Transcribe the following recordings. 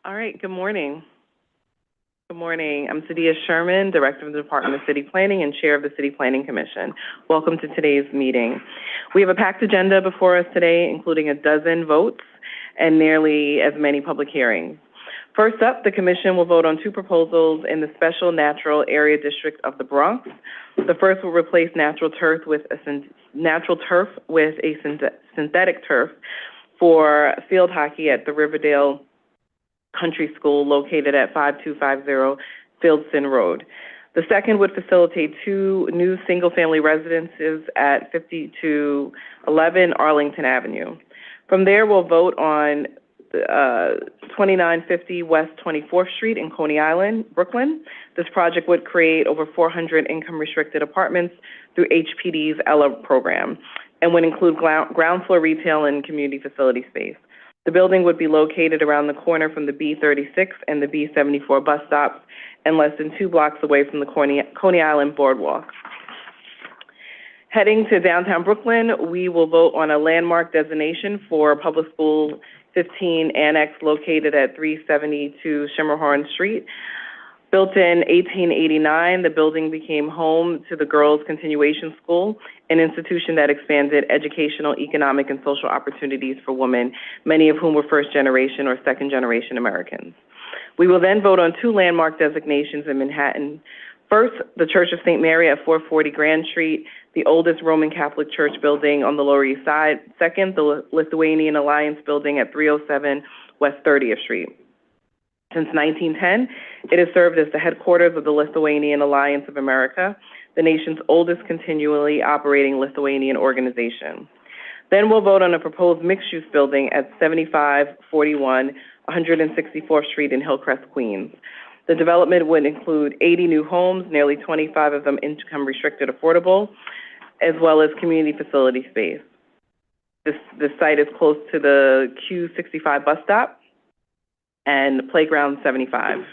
All right, good morning. Good morning. I'm Sadia Sherman, Director of the Department of City Planning and Chair of the City Planning Commission. Welcome to today's meeting. We have a packed agenda before us today, including a dozen votes and nearly as many public hearings. First up, the Commission will vote on two proposals in the Special Natural Area District of the Bronx. The first will replace natural turf with a synthetic turf for field hockey at the Riverdale Country School located at 5250 Fieldston Road. The second would facilitate two new single-family residences at 5211 Arlington Avenue. From there, we'll vote on 2950 West 24th Street in Coney Island, Brooklyn. This project would create over 400 income-restricted apartments through HPD's ELA program and would include ground floor retail and community facility space. The building would be located around the corner from the B36 and the B74 bus stops and less than 2 blocks away from the Coney Island Boardwalk. Heading to downtown Brooklyn, we will vote on a landmark designation for Public School 15 Annex located at 372 Schermerhorn Street. Built in 1889, the building became home to the Girls Continuation School, an institution that expanded educational, economic, and social opportunities for women, many of whom were first-generation or second-generation Americans. We will then vote on two landmark designations in Manhattan. First, the Church of St. Mary at 440 Grand Street, the oldest Roman Catholic church building on the Lower East Side. Second, the Lithuanian Alliance building at 307 West 30th Street. Since 1910, it has served as the headquarters of the Lithuanian Alliance of America, the nation's oldest continually operating Lithuanian organization. Then we'll vote on a proposed mixed-use building at 7541 164th Street in Hillcrest, Queens. The development would include 80 new homes, nearly 25 of them income-restricted affordable, as well as community facility space. This site is close to the Q65 bus stop and Playground 75.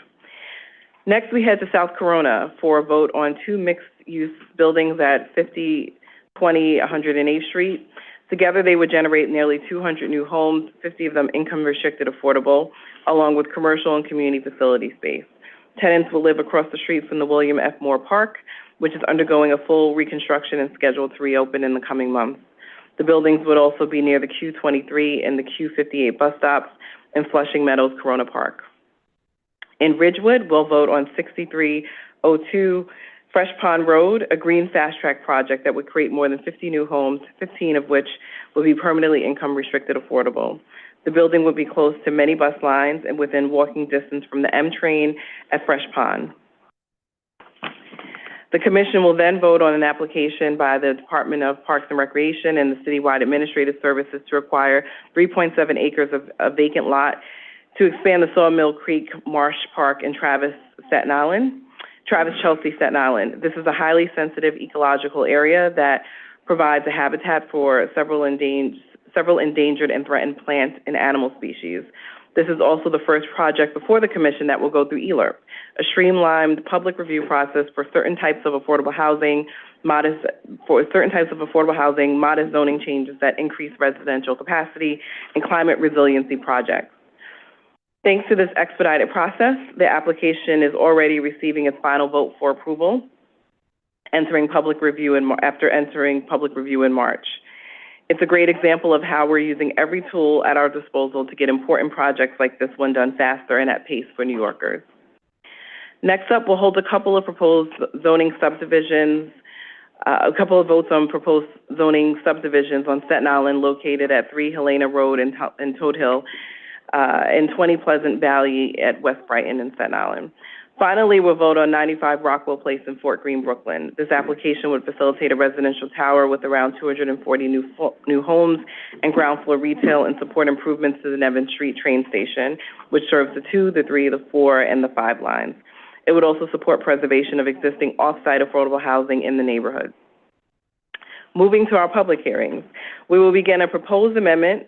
Next, we head to South Corona for a vote on two mixed-use buildings at 5020 108th Street. Together, they would generate nearly 200 new homes, 50 of them income-restricted affordable, along with commercial and community facility space. Tenants will live across the street from the William F. Moore Park, which is undergoing a full reconstruction and scheduled to reopen in the coming months. The buildings would also be near the Q23 and the Q58 bus stops in Flushing Meadows, Corona Park. In Ridgewood, we'll vote on 6302 Fresh Pond Road, a green fast-track project that would create more than 50 new homes, 15 of which will be permanently income-restricted affordable. The building would be close to many bus lines and within walking distance from the M train at Fresh Pond. The Commission will then vote on an application by the Department of Parks and Recreation and the Citywide Administrative Services to acquire 3.7 acres of vacant lot to expand the Sawmill Creek Marsh Park in Travis, Chelsea, Staten Island. This is a highly sensitive ecological area that provides a habitat for several endangered and threatened plant and animal species. This is also the first project before the Commission that will go through ELRP, a streamlined public review process for certain types of affordable housing, modest zoning changes that increase residential capacity, and climate resiliency projects. Thanks to this expedited process, the application is already receiving its final vote for approval, after entering public review in March. It's a great example of how we're using every tool at our disposal to get important projects like this one done faster and at pace for New Yorkers. Next up, we'll hold a couple of proposed zoning subdivisions, a couple of votes on proposed zoning subdivisions on Staten Island located at 3 Helena Road in Toad Hill, and 20 Pleasant Valley at West Brighton in Staten Island. Finally, we'll vote on 95 Rockwell Place in Fort Greene, Brooklyn. This application would facilitate a residential tower with around 240 new homes and ground floor retail and support improvements to the Nevin Street train station, which serves the 2, the 3, the 4, and the 5 lines. It would also support preservation of existing off-site affordable housing in the neighborhood. Moving to our public hearings, we will begin with a proposed amendment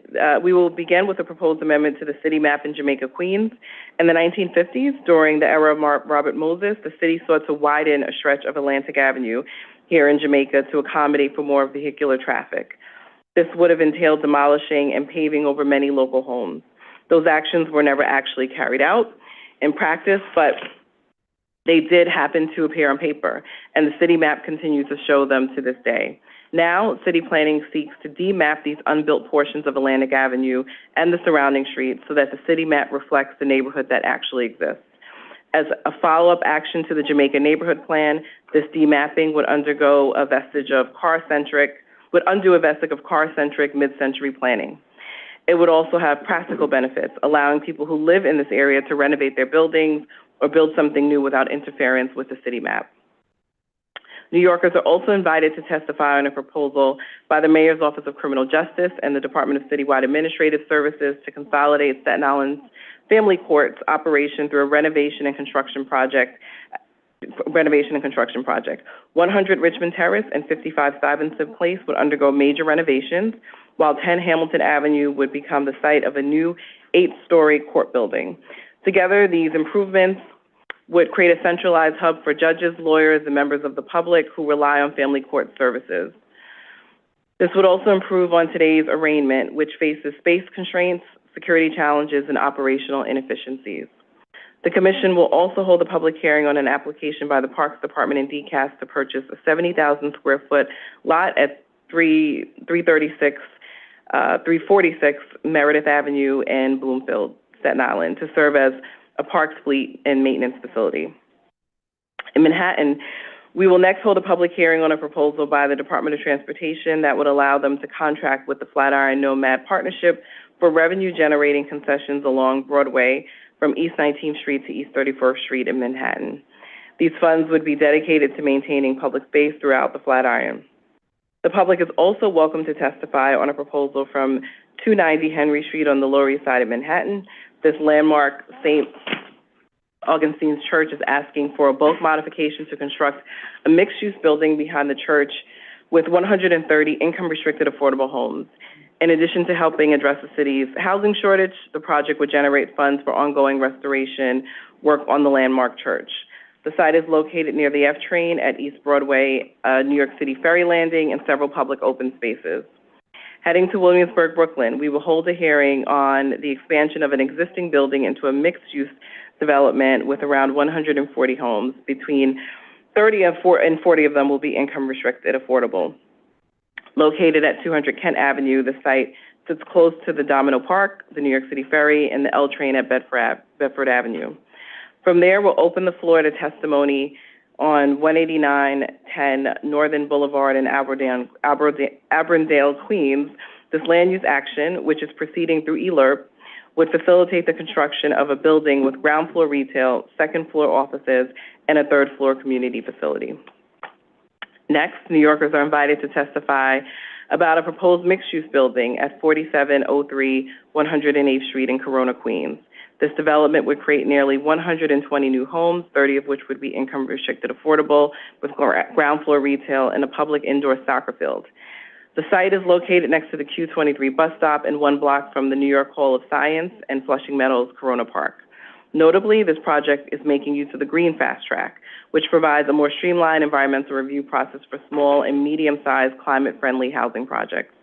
to the city map in Jamaica, Queens. In the 1950s, during the era of Robert Moses, the city sought to widen a stretch of Atlantic Avenue here in Jamaica to accommodate for more vehicular traffic. This would have entailed demolishing and paving over many local homes. Those actions were never actually carried out in practice, but they did happen to appear on paper, and the city map continues to show them to this day. Now, city planning seeks to demap these unbuilt portions of Atlantic Avenue and the surrounding streets so that the city map reflects the neighborhood that actually exists. As a follow-up action to the Jamaica Neighborhood Plan, this demapping would undo a vestige of car-centric mid-century planning. It would also have practical benefits, allowing people who live in this area to renovate their buildings or build something new without interference with the city map. New Yorkers are also invited to testify on a proposal by the Mayor's Office of Criminal Justice and the Department of Citywide Administrative Services to consolidate Staten Island's family courts operation through a renovation and construction project. 100 Richmond Terrace and 55 Stuyvesant Place would undergo major renovations, while 10 Hamilton Avenue would become the site of a new 8-story court building. Together, these improvements would create a centralized hub for judges, lawyers, and members of the public who rely on family court services. This would also improve on today's arraignment, which faces space constraints, security challenges, and operational inefficiencies. The Commission will also hold a public hearing on an application by the Parks Department and DCAS to purchase a 70,000 square foot lot at 346 Meredith Avenue in Bloomfield, Staten Island, to serve as a parks fleet and maintenance facility. In Manhattan, we will next hold a public hearing on a proposal by the Department of Transportation that would allow them to contract with the Flatiron Nomad Partnership for revenue-generating concessions along Broadway from East 19th Street to East 31st Street in Manhattan. These funds would be dedicated to maintaining public space throughout the Flatiron. The public is also welcome to testify on a proposal from 290 Henry Street on the Lower East Side of Manhattan. This landmark St. Augustine's Church is asking for a bulk modification to construct a mixed-use building behind the church with 130 income-restricted affordable homes. In addition to helping address the city's housing shortage, the project would generate funds for ongoing restoration work on the landmark church. The site is located near the F train at East Broadway, New York City ferry landing, and several public open spaces. Heading to Williamsburg, Brooklyn, we will hold a hearing on the expansion of an existing building into a mixed-use development with around 140 homes. Between 30 and 40 of them will be income-restricted affordable. Located at 200 Kent Avenue, the site sits close to the Domino Park, the New York City Ferry, and the L train at Bedford Avenue. From there, we'll open the floor to testimony on 18910 Northern Boulevard in Auburndale, Queens. This land use action, which is proceeding through ELERP, would facilitate the construction of a building with ground floor retail, second floor offices, and a third floor community facility. Next, New Yorkers are invited to testify about a proposed mixed-use building at 4703 108th Street in Corona, Queens. This development would create nearly 120 new homes, 30 of which would be income-restricted affordable, with ground floor retail and a public indoor soccer field. The site is located next to the Q23 bus stop and 1 block from the New York Hall of Science and Flushing Meadows Corona Park. Notably, this project is making use of the Green Fast Track, which provides a more streamlined environmental review process for small and medium-sized climate-friendly housing projects.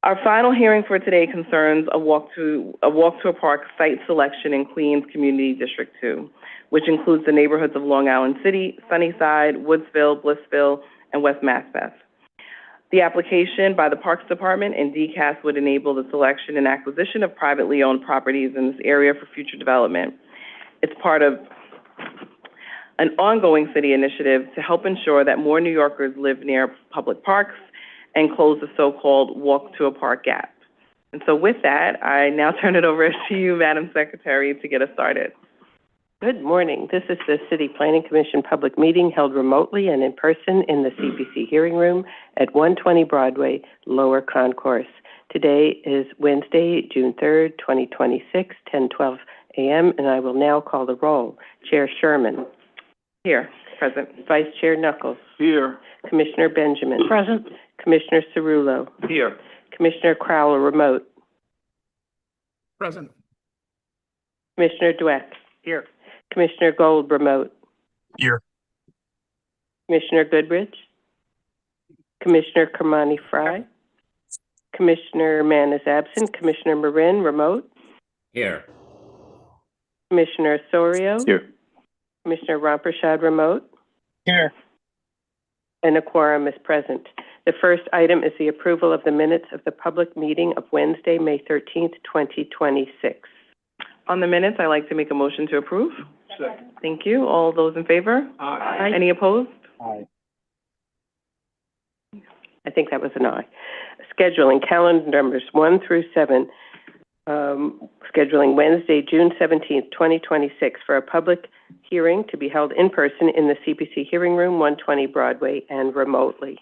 Our final hearing for today concerns a walk to a park site selection in Queens Community District 2, which includes the neighborhoods of Long Island City, Sunnyside, Woodsville, Blissville, and West Maspeth. The application by the Parks Department and DCAS would enable the selection and acquisition of privately owned properties in this area for future development. It's part of an ongoing city initiative to help ensure that more New Yorkers live near public parks and close the so-called walk to a park gap. And so with that, I now turn it over to you, Madam Secretary, to get us started. Good morning. This is the City Planning Commission public meeting held remotely and in person in the CPC hearing room at 120 Broadway, Lower Concourse. Today is Wednesday, June 3rd, 2026, 10:12 a.m., and I will now call the roll. Chair Sherman. Here, present. Vice Chair Knuckles. Here. Commissioner Benjamin. Present. Commissioner Cerullo. Here. Commissioner Crowell, remote. Present. Commissioner Dweck. Here. Commissioner Gold, remote. Here. Commissioner Goodrich. Commissioner Kermani Fry. Commissioner Mann is absent. Commissioner Marin, remote. Here. Commissioner Osorio? Here. Commissioner Ramprashad remote? Here. And a quorum is present. The first item is the approval of the minutes of the public meeting of Wednesday, May 13th, 2026. On the minutes, I'd like to make a motion to approve. Second. Thank you. All those in favor? Aye. Any opposed? Aye. I think that was an aye. Scheduling calendar numbers 1 through 7. Scheduling Wednesday, June 17th, 2026 for a public hearing to be held in person in the CPC hearing room, 120 Broadway, and remotely.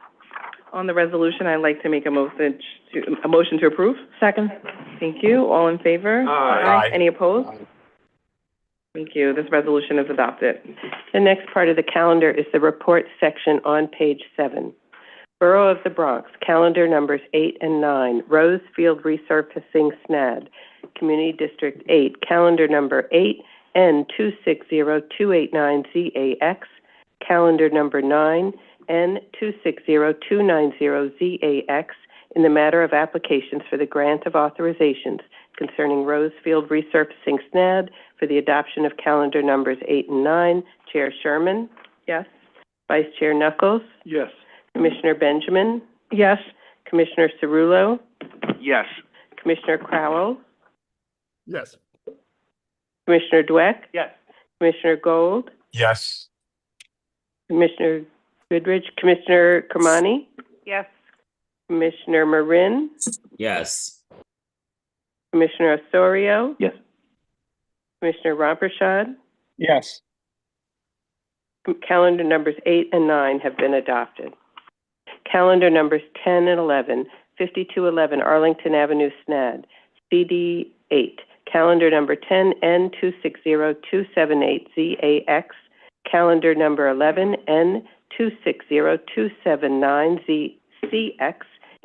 On the resolution, I'd like to make a motion to approve. Second. Thank you. All in favor? Aye. Aye. Any opposed? Aye. Thank you. This resolution is adopted. The next part of the calendar is the report section on page 7. Borough of the Bronx, calendar numbers 8 and 9, Rosefield Resurfacing SNAD, Community District 8, calendar number 8, N260289ZAX, calendar number 9, N260290ZAX, in the matter of applications for the grant of authorizations concerning Rosefield Resurfacing SNAD for the adoption of calendar numbers 8 and 9. Chair Sherman? Yes. Vice Chair Knuckles? Yes. Commissioner Benjamin? Yes. Commissioner Cerullo? Yes. Commissioner Crowell? Yes. Commissioner Dweck? Yes. Commissioner Gold? Yes. Commissioner Goodrich? Commissioner Kermani? Yes. Commissioner Marin? Yes. Commissioner Osorio? Yes. Commissioner Ramprashad? Yes. Calendar numbers 8 and 9 have been adopted. Calendar numbers 10 and 11, 5211 Arlington Avenue, SNAD, CD 8. Calendar number 10, N260278ZAX. Calendar number 11, N260279ZCX,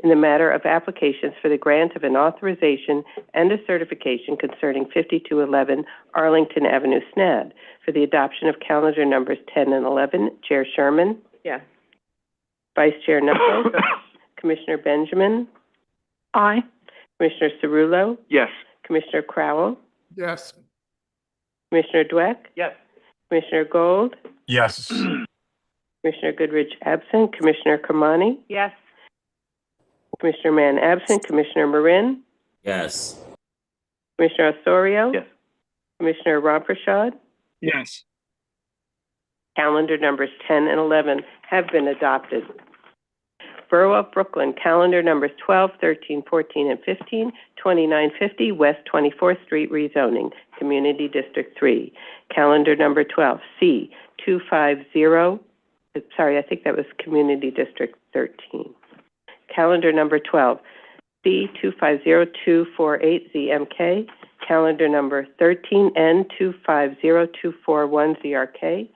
in the matter of applications for the grant of an authorization and a certification concerning 5211 Arlington Avenue, SNAD, for the adoption of calendar numbers 10 and 11. Chair Sherman? Yes. Vice Chair Knuckles? Commissioner Benjamin? Aye. Commissioner Cerullo? Yes. Commissioner Crowell? Yes. Commissioner Dweck? Yes. Commissioner Gold? Yes. Commissioner Goodrich absent. Commissioner Kermani? Yes. Commissioner Mann absent. Commissioner Marin? Yes. Commissioner Osorio? Yes. Commissioner Ramprashad? Yes. Calendar numbers 10 and 11 have been adopted. Borough of Brooklyn, calendar numbers 12, 13, 14, and 15, 2950 West 24th Street rezoning, Community District 3. Calendar number 12, C 250, I think that was Community District 13. Calendar number 12, C 250248ZMK. Calendar number 13, N250241ZRK.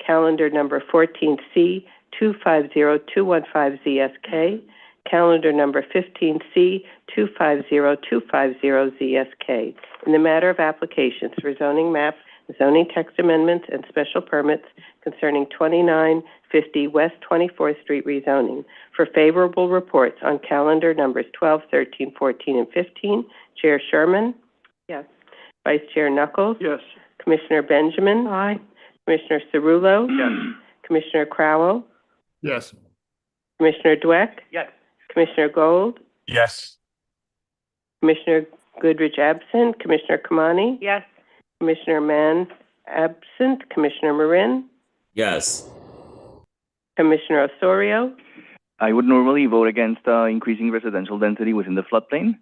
Calendar number 14C 250215ZSK. Calendar number 15C 250250ZSK. In the matter of applications for zoning map, zoning text amendments, and special permits concerning 2950 West 24th Street rezoning. For favorable reports on calendar numbers 12, 13, 14, and 15, Chair Sherman? Yes. Vice Chair Knuckles? Yes. Commissioner Benjamin? Aye. Commissioner Cerullo? Yes. Commissioner Crowell? Yes. Commissioner Dweck? Yes. Commissioner Gold? Yes. Commissioner Goodrich absent. Commissioner Kermani? Yes. Commissioner Mann absent. Commissioner Marin? Yes. Commissioner Osorio? I would normally vote against increasing residential density within the floodplain,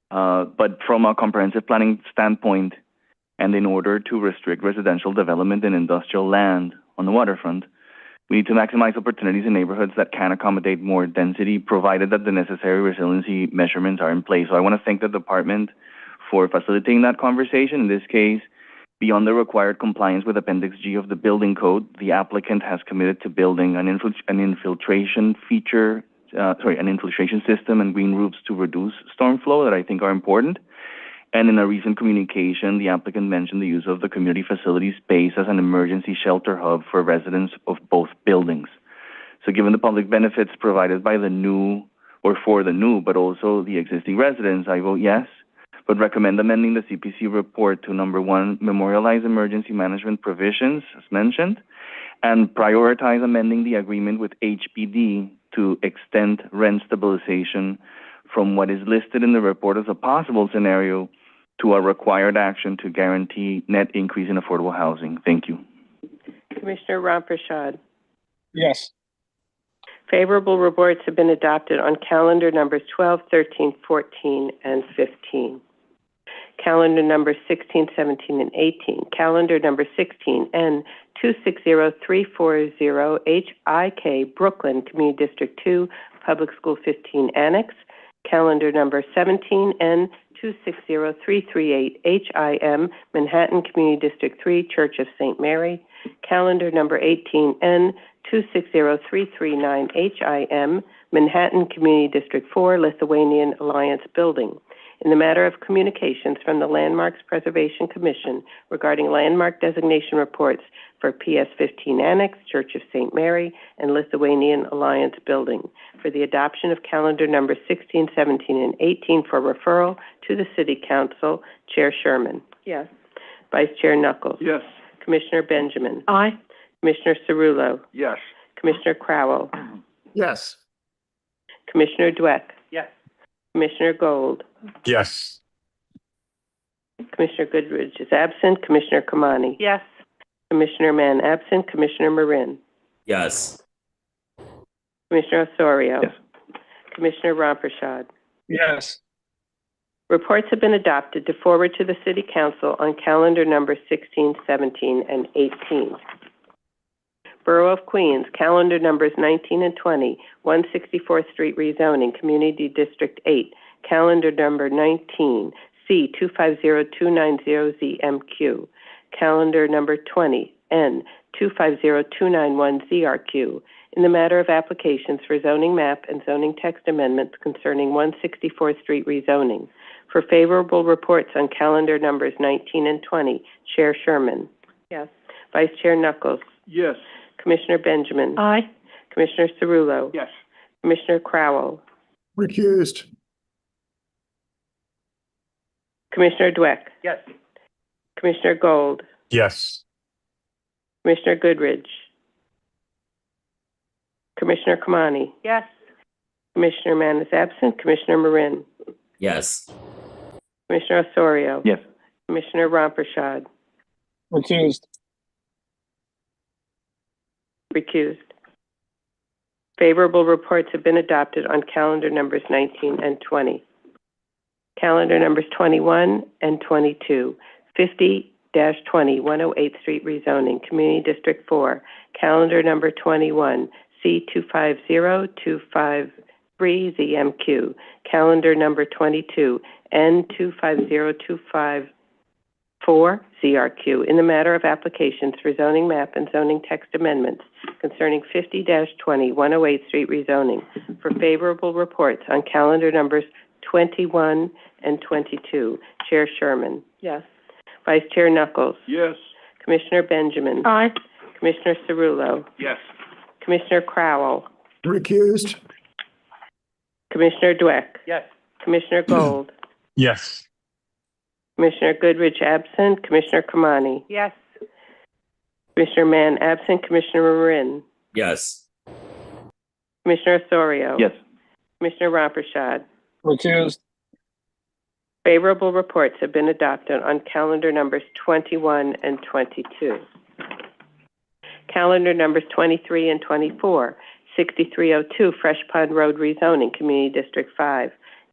but from a comprehensive planning standpoint, and in order to restrict residential development in industrial land on the waterfront, we need to maximize opportunities in neighborhoods that can accommodate more density, provided that the necessary resiliency measurements are in place. So I want to thank the department for facilitating that conversation. In this case, beyond the required compliance with Appendix G of the building code, the applicant has committed to building an infiltration system and green roofs to reduce storm flow that I think are important. And in a recent communication, the applicant mentioned the use of the community facility space as an emergency shelter hub for residents of both buildings. So given the public benefits provided by the new, or for the new, but also the existing residents, I vote yes. but recommend amending the CPC report to number 1, memorialize emergency management provisions, as mentioned, and prioritize amending the agreement with HPD to extend rent stabilization from what is listed in the report as a possible scenario to a required action to guarantee net increase in affordable housing. Thank you. Commissioner Ramprashad. Yes. Favorable reports have been adopted on calendar numbers 12, 13, 14, and 15. Calendar numbers 16, 17, and 18. Calendar number 16, N260340 HIK Brooklyn Community District 2, Public School 15 Annex. Calendar number 17, N260338 HIM Manhattan Community District 3, Church of St. Mary. Calendar number 18, N260339 HIM Manhattan Community District 4, Lithuanian Alliance Building. In the matter of communications from the Landmarks Preservation Commission regarding landmark designation reports for PS 15 Annex, Church of St. Mary, and Lithuanian Alliance Building, for the adoption of calendar numbers 16, 17, and 18 for referral to the City Council. Chair Sherman. Yes. Vice Chair Knuckles. Yes. Commissioner Benjamin. Aye. Commissioner Cerullo. Yes. Commissioner Crowell. Yes. Commissioner Dweck. Yes. Commissioner Gold. Yes. Commissioner Goodrich is absent. Commissioner Kamani. Yes. Commissioner Mann absent. Commissioner Marin. Yes. Commissioner Osorio. Yes. Commissioner Ramprashad. Yes. Reports have been adopted to forward to the City Council on calendar numbers 16, 17, and 18. Borough of Queens, calendar numbers 19 and 20, 164th Street rezoning, Community District 8, calendar number 19, C250290ZMQ, calendar number 20, N250291ZRQ, in the matter of applications for zoning map and zoning text amendments concerning 164th Street rezoning. For favorable reports on calendar numbers 19 and 20, Chair Sherman. Yes. Vice Chair Knuckles. Yes. Commissioner Benjamin. Aye. Commissioner Cerullo. Yes. Commissioner Crowell. Recused. Commissioner Dweck. Yes. Commissioner Gold. Yes. Commissioner Goodrich. Commissioner Kamani. Yes. Commissioner Mann is absent. Commissioner Marin. Yes. Commissioner Osorio. Yes. Commissioner Ramprashad. Recused. Recused. Favorable reports have been adopted on calendar numbers 19 and 20. Calendar numbers 21 and 22, 50-20, 108th Street rezoning, Community District 4. Calendar number 21, C250253ZMQ. Calendar number 22, N250254ZRQ, in the matter of applications for zoning map and zoning text amendments concerning 50-20, 108th Street rezoning, for favorable reports on calendar numbers 21 and 22. Chair Sherman. Yes. Vice Chair Knuckles. Yes. Commissioner Benjamin. Aye. Commissioner Cerullo. Yes. Commissioner Crowell. Recused. Commissioner Dweck. Yes. Commissioner Gold. Yes. Commissioner Goodrich absent. Commissioner Kamani. Yes. Commissioner Mann absent. Commissioner Marin. Yes. Commissioner Osorio. Yes. Commissioner Ramprashad. Recused. Favorable reports have been adopted on calendar numbers 21 and 22. Calendar numbers 23 and 24, 6302 Fresh Pond Road rezoning, Community District 5.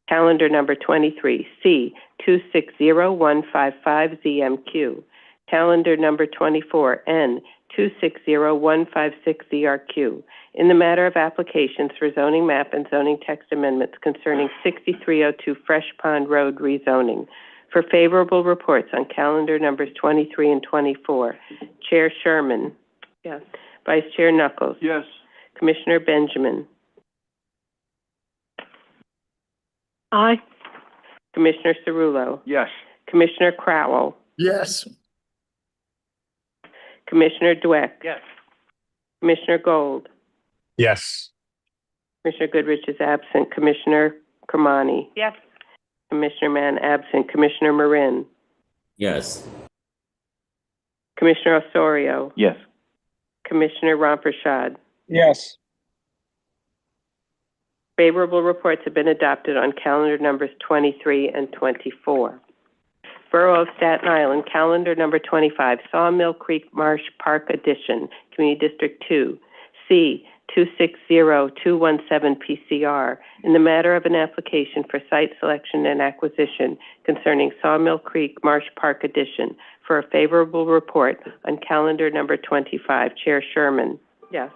Calendar number 23, C260155ZMQ. Calendar number 24, N260156ZRQ. In the matter of applications for zoning map and zoning text amendments concerning 6302 Fresh Pond Road rezoning. For favorable reports on calendar numbers 23 and 24, Chair Sherman. Yes. Vice Chair Knuckles. Yes. Commissioner Benjamin. Aye. Commissioner Cerullo. Yes. Commissioner Crowell. Yes. Commissioner Dweck. Yes. Commissioner Gold. Yes. Commissioner Goodrich is absent. Commissioner Kamani. Yes. Commissioner Mann absent. Commissioner Marin. Yes. Commissioner Osorio. Yes. Commissioner Ramprashad. Yes. Favorable reports have been adopted on calendar numbers 23 and 24. Borough of Staten Island, calendar number 25, Sawmill Creek Marsh Park Addition, Community District 2, C 260217 PCR, in the matter of an application for site selection and acquisition concerning Sawmill Creek Marsh Park Addition. For a favorable report on calendar number 25, Chair Sherman. Yes.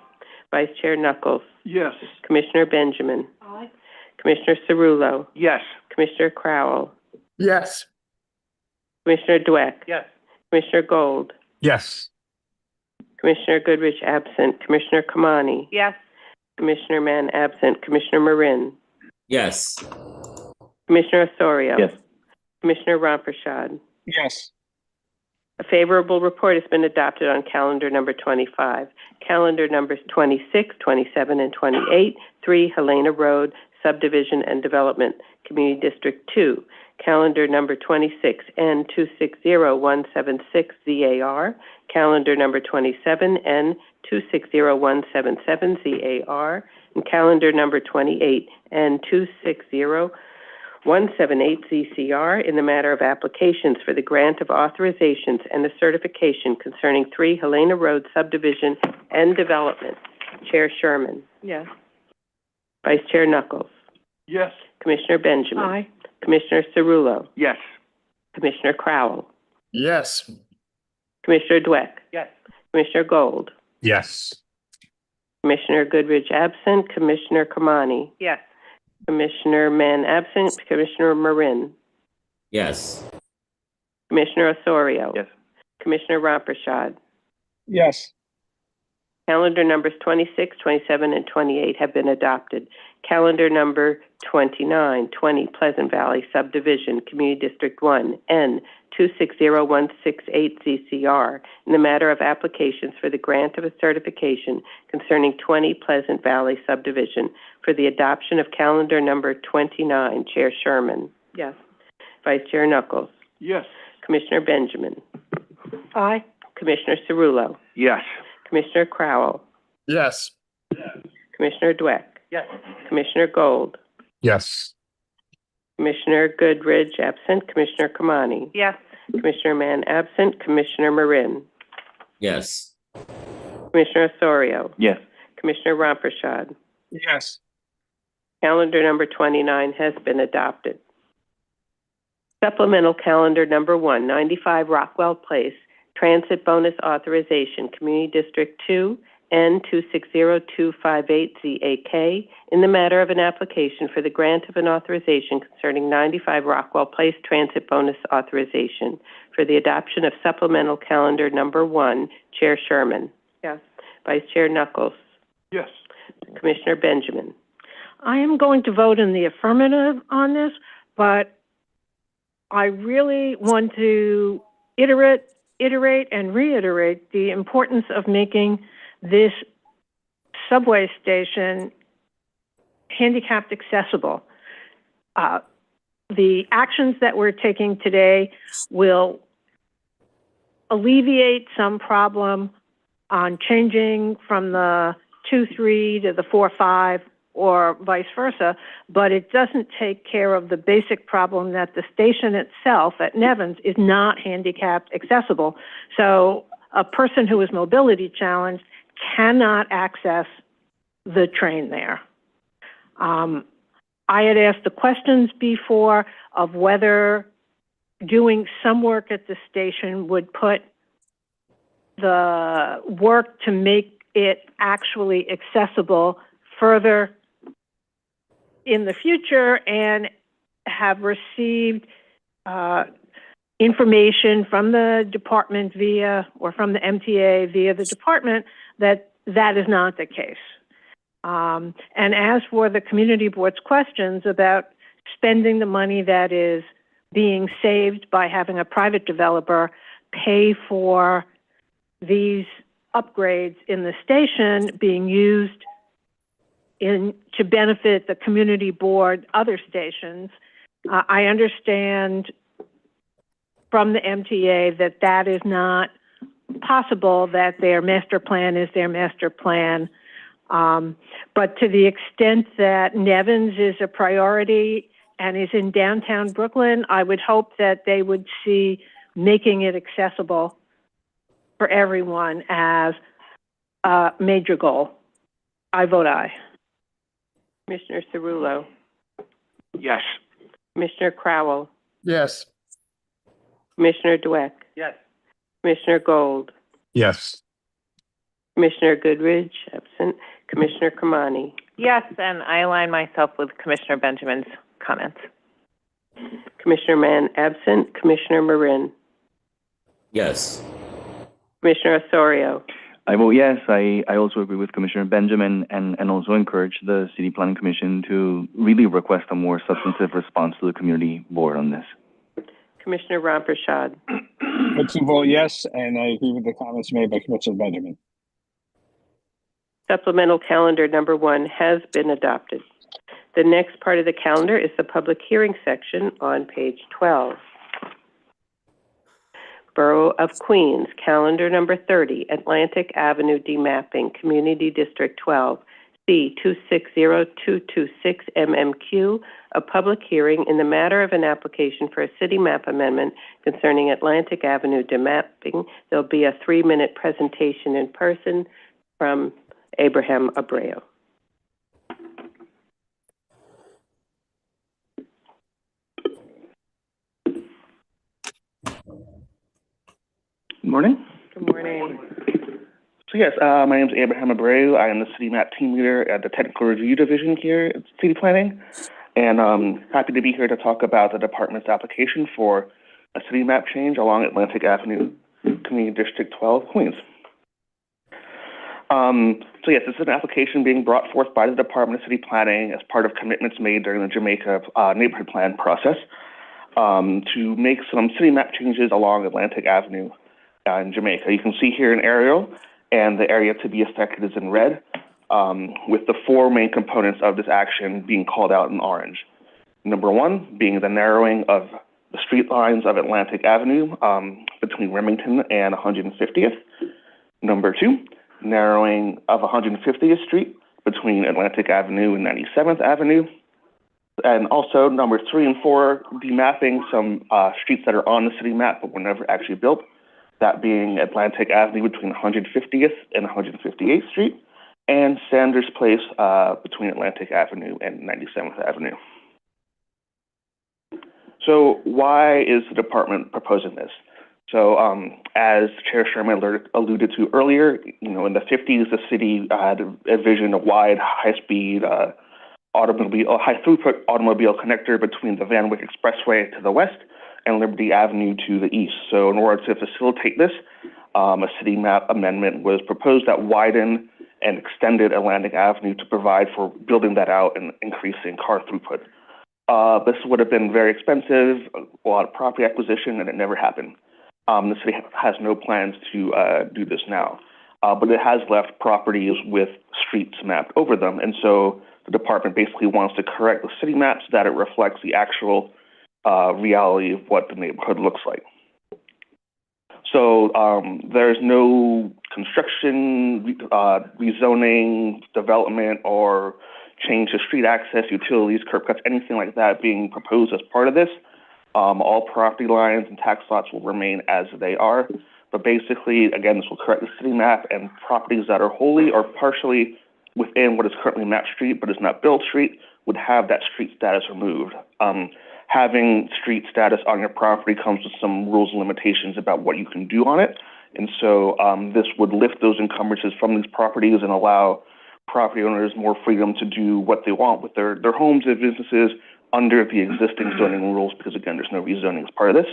Vice Chair Knuckles. Yes. Commissioner Benjamin. Aye. Commissioner Cerullo. Yes. Commissioner Crowell. Yes. Commissioner Dweck. Yes. Commissioner Gold. Yes. Commissioner Goodrich absent. Commissioner Kamani. Yes. Commissioner Mann absent. Commissioner Marin. Yes. Commissioner Osorio. Yes. Commissioner Ramprashad. Yes. A favorable report has been adopted on calendar number 25. Calendar numbers 26, 27, and 28, 3 Helena Road, Subdivision and Development, Community District 2. Calendar number 26, N260176 ZAR. Calendar number 27, N260177 ZAR. And calendar number 28, N260178 ZCR, in the matter of applications for the grant of authorizations and a certification concerning 3 Helena Road subdivision and development. Chair Sherman. Yes. Vice Chair Knuckles. Yes. Commissioner Benjamin. Aye. Commissioner Cerullo. Yes. Commissioner Crowell. Yes. Commissioner Dweck. Yes. Commissioner Gold. Yes. Commissioner Goodrich absent. Commissioner Kamani. Yes. Commissioner Mann absent. Commissioner Marin. Yes. Commissioner Osorio. Yes. Commissioner Ramprashad. Yes. Calendar numbers 26, 27, and 28 have been adopted. Calendar number 29, 20 Pleasant Valley Subdivision, Community District 1, N260168 ZCR, in the matter of applications for the grant of a certification concerning 20 Pleasant Valley Subdivision for the adoption of calendar number 29. Chair Sherman. Yes. Vice Chair Knuckles. Yes. Commissioner Benjamin. Aye. Commissioner Cerullo. Yes. Commissioner Crowell. Yes. Commissioner Dweck. Yes. Commissioner Gold. Yes. Commissioner Goodrich absent. Commissioner Kamani. Yes. Commissioner Mann absent. Commissioner Marin. Yes. Commissioner Osorio. Yes. Commissioner Ramprashad. Yes. Calendar number 29 has been adopted. Supplemental calendar number 1, 95 Rockwell Place, Transit Bonus Authorization, Community District 2, N260258 ZAK, in the matter of an application for the grant of an authorization concerning 95 Rockwell Place Transit Bonus Authorization for the adoption of supplemental calendar number 1. Chair Sherman. Yes. Vice Chair Knuckles. Yes. Commissioner Benjamin. I am going to vote in the affirmative on this, but I really want to iterate and reiterate the importance of making this subway station handicapped accessible. The actions that we're taking today will alleviate some problem on changing from the 2-3 to the 4-5 or vice versa, but it doesn't take care of the basic problem that the station itself at Nevins is not handicapped accessible. So a person who is mobility challenged cannot access the train there. I had asked the questions before of whether doing some work at the station would put the work to make it actually accessible further in the future, and have received information from the department from the MTA via the department that that is not the case. And as for the community board's questions about spending the money that is being saved by having a private developer pay for these upgrades in the station being used to benefit the community board, other stations, I understand from the MTA that that is not possible, that their master plan is their master plan. But to the extent that Nevins is a priority and is in downtown Brooklyn, I would hope that they would see making it accessible for everyone as a major goal. I vote aye. Commissioner Cerullo, Yes. Commissioner Crowell, Yes. Commissioner Dweck, Yes. Commissioner Gold, Yes. Commissioner Goodrich, absent, Commissioner Kamani. Yes, and I align myself with Commissioner Benjamin's comments. Commissioner Mann, absent, Commissioner Marin, Yes. Commissioner Osorio, I vote yes. I also agree with Commissioner Benjamin and also encourage the City Planning Commission to really request a more substantive response to the community board on this. Commissioner Ramprashad, I too vote yes, and I agree with the comments made by Commissioner Benjamin. Supplemental calendar number 1 has been adopted. The next part of the calendar is the public hearing section on page 12. Borough of Queens, calendar number 30, Atlantic Avenue demapping, Community District 12, C260226 MMQ, a public hearing in the matter of an application for a city map amendment concerning Atlantic Avenue demapping. There'll be a 3-minute presentation in person from Abraham Abreu. Good morning. Good morning. So yes, my name is Abraham Abreu. I am the City Map Team Leader at the Technical Review Division here at City Planning, and I'm happy to be here to talk about the department's application for a city map change along Atlantic Avenue, Community District 12, Queens. So yes, this is an application being brought forth by the Department of City Planning as part of commitments made during the Jamaica neighborhood plan process to make some city map changes along Atlantic Avenue in Jamaica. You can see here an aerial, and the area to be affected is in red, with the 4 main components of this action being called out in orange. Number 1 being the narrowing of the street lines of Atlantic Avenue between Remington and 150th. Number 2, narrowing of 150th Street between Atlantic Avenue and 97th Avenue. And also number 3 and 4, demapping some streets that are on the city map but were never actually built. That being Atlantic Avenue between 150th and 158th Street, and Sanders Place between Atlantic Avenue and 97th Avenue. So why is the department proposing this? So as Chair Sherman alluded to earlier, in the 50s, the city had envisioned a wide, high-speed high throughput automobile connector between the Van Wyck Expressway to the west and Liberty Avenue to the east. So in order to facilitate this, a city map amendment was proposed that widened and extended Atlantic Avenue to provide for building that out and increasing car throughput. This would have been very expensive, a lot of property acquisition, and it never happened. The city has no plans to do this now, but it has left properties with streets mapped over them. And so the department basically wants to correct the city map so that it reflects the actual reality of what the neighborhood looks like. So there's no construction, rezoning, development, or change to street access, utilities, curb cuts, anything like that being proposed as part of this. All property lines and tax lots will remain as they are. But basically, again, this will correct the city map, and properties that are wholly or partially within what is currently mapped street but is not built street would have that street status removed. Having street status on your property comes with some rules and limitations about what you can do on it. And so this would lift those encumbrances from these properties and allow property owners more freedom to do what they want with their homes and businesses under the existing zoning rules, because again, there's no rezoning as part of this.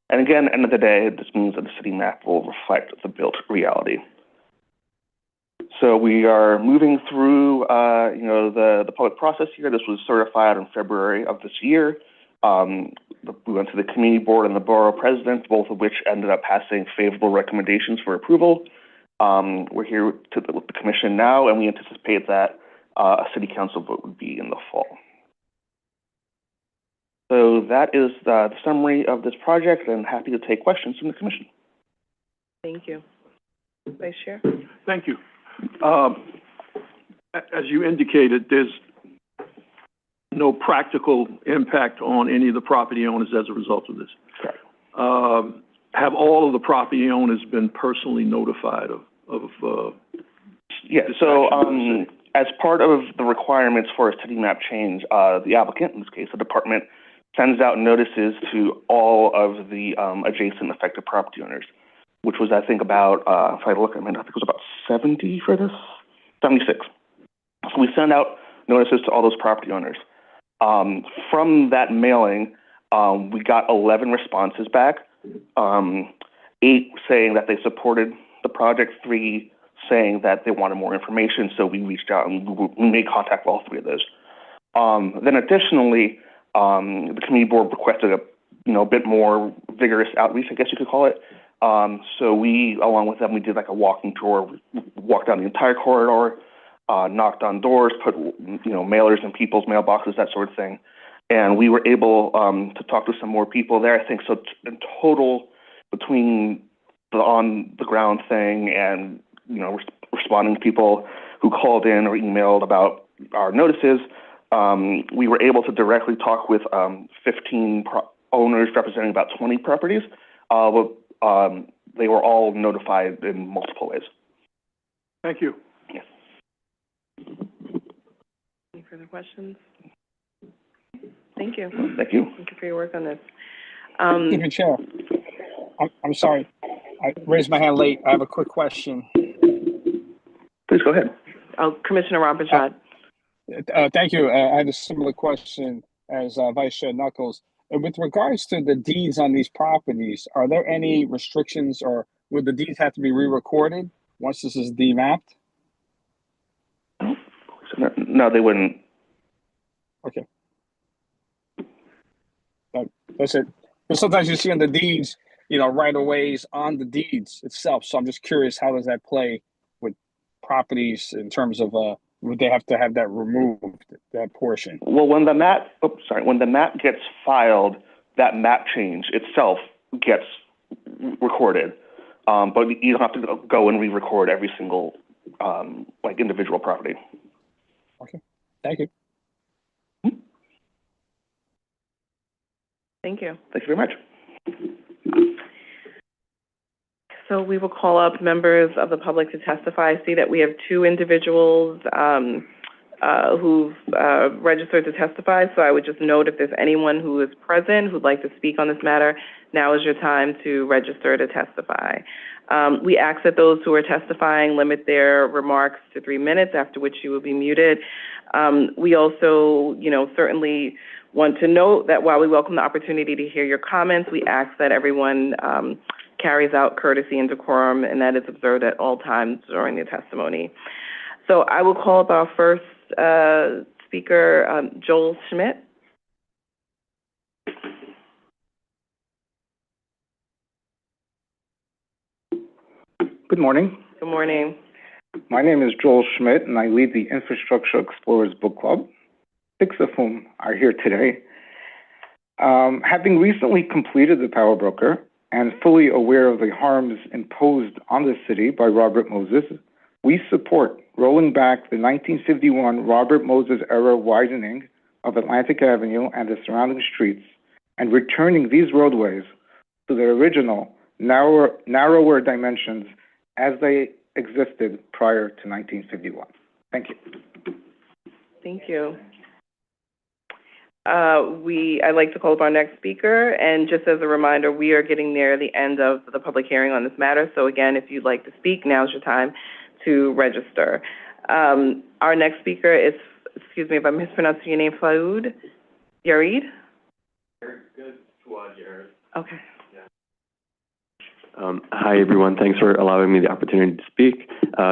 And again, at the end of the day, this means that the city map will reflect the built reality. So we are moving through, the public process here. This was certified in February of this year. We went to the community board and the borough president, both of which ended up passing favorable recommendations for approval. We're here with the commission now, and we anticipate that a city council vote would be in the fall. So that is the summary of this project, and happy to take questions from the commission. Thank you. Vice Chair? Thank you. As you indicated, there's no practical impact on any of the property owners as a result of this. Correct. Have all of the property owners been personally notified of Yeah, so as part of the requirements for a city map change, the applicant, in this case the department, sends out notices to all of the adjacent affected property owners, which was, I think, about, if I look, I think it was about 70 for this, 76. So we send out notices to all those property owners. From that mailing, we got 11 responses back, 8 saying that they supported the project, 3 saying that they wanted more information, so we reached out and we made contact with all 3 of those. Then additionally, the community board requested a bit more vigorous outreach, I guess you could call it. So we, along with them, we did like a walking tour, walked down the entire corridor, knocked on doors, put mailers in people's mailboxes, that sort of thing. And we were able to talk to some more people there. I think so in total, between the on the ground thing and responding to people who called in or emailed about our notices, we were able to directly talk with 15 owners representing about 20 properties. They were all notified in multiple ways. Thank you. Yes. Any further questions? Thank you. Thank you. Thank you for your work on this. Mr. Chair, I'm sorry. I raised my hand late. I have a quick question. Please go ahead. Commissioner Ramprasad. Thank you. I had a similar question as Vice Chair Knuckles. With regards to the deeds on these properties, are there any restrictions, or would the deeds have to be re-recorded once this is demapped? No, they wouldn't. Okay. That's it. But sometimes you see on the deeds, right-of-ways on the deeds itself. So I'm just curious, how does that play with properties in terms of would they have to have that removed, that portion? Well, when the map gets filed, that map change itself gets recorded, but you don't have to go and re-record every single individual property. Okay, thank you. Thank you. Thank you very much. So we will call up members of the public to testify. I see that we have 2 individuals who've registered to testify, so I would just note if there's anyone who is present who'd like to speak on this matter, now is your time to register to testify. We ask that those who are testifying limit their remarks to 3 minutes, after which you will be muted. We also, certainly want to note that while we welcome the opportunity to hear your comments, we ask that everyone carries out courtesy and decorum, and that is observed at all times during the testimony. So I will call up our first speaker, Joel Schmidt. Good morning. Good morning. My name is Joel Schmidt, and I lead the Infrastructure Explorers Book Club, 6 of whom are here today. Having recently completed the power broker and fully aware of the harms imposed on the city by Robert Moses, we support rolling back the 1951 Robert Moses era widening of Atlantic Avenue and the surrounding streets and returning these roadways to their original narrower dimensions as they existed prior to 1951. Thank you. Thank you. I'd like to call up our next speaker, and just as a reminder, we are getting near the end of the public hearing on this matter, so again, if you'd like to speak, now's your time to register. Our next speaker is, excuse me if I'm mispronouncing your name, Fouad Yared? Good, Fouad Yared. Okay. Hi, everyone. Thanks for allowing me the opportunity to speak.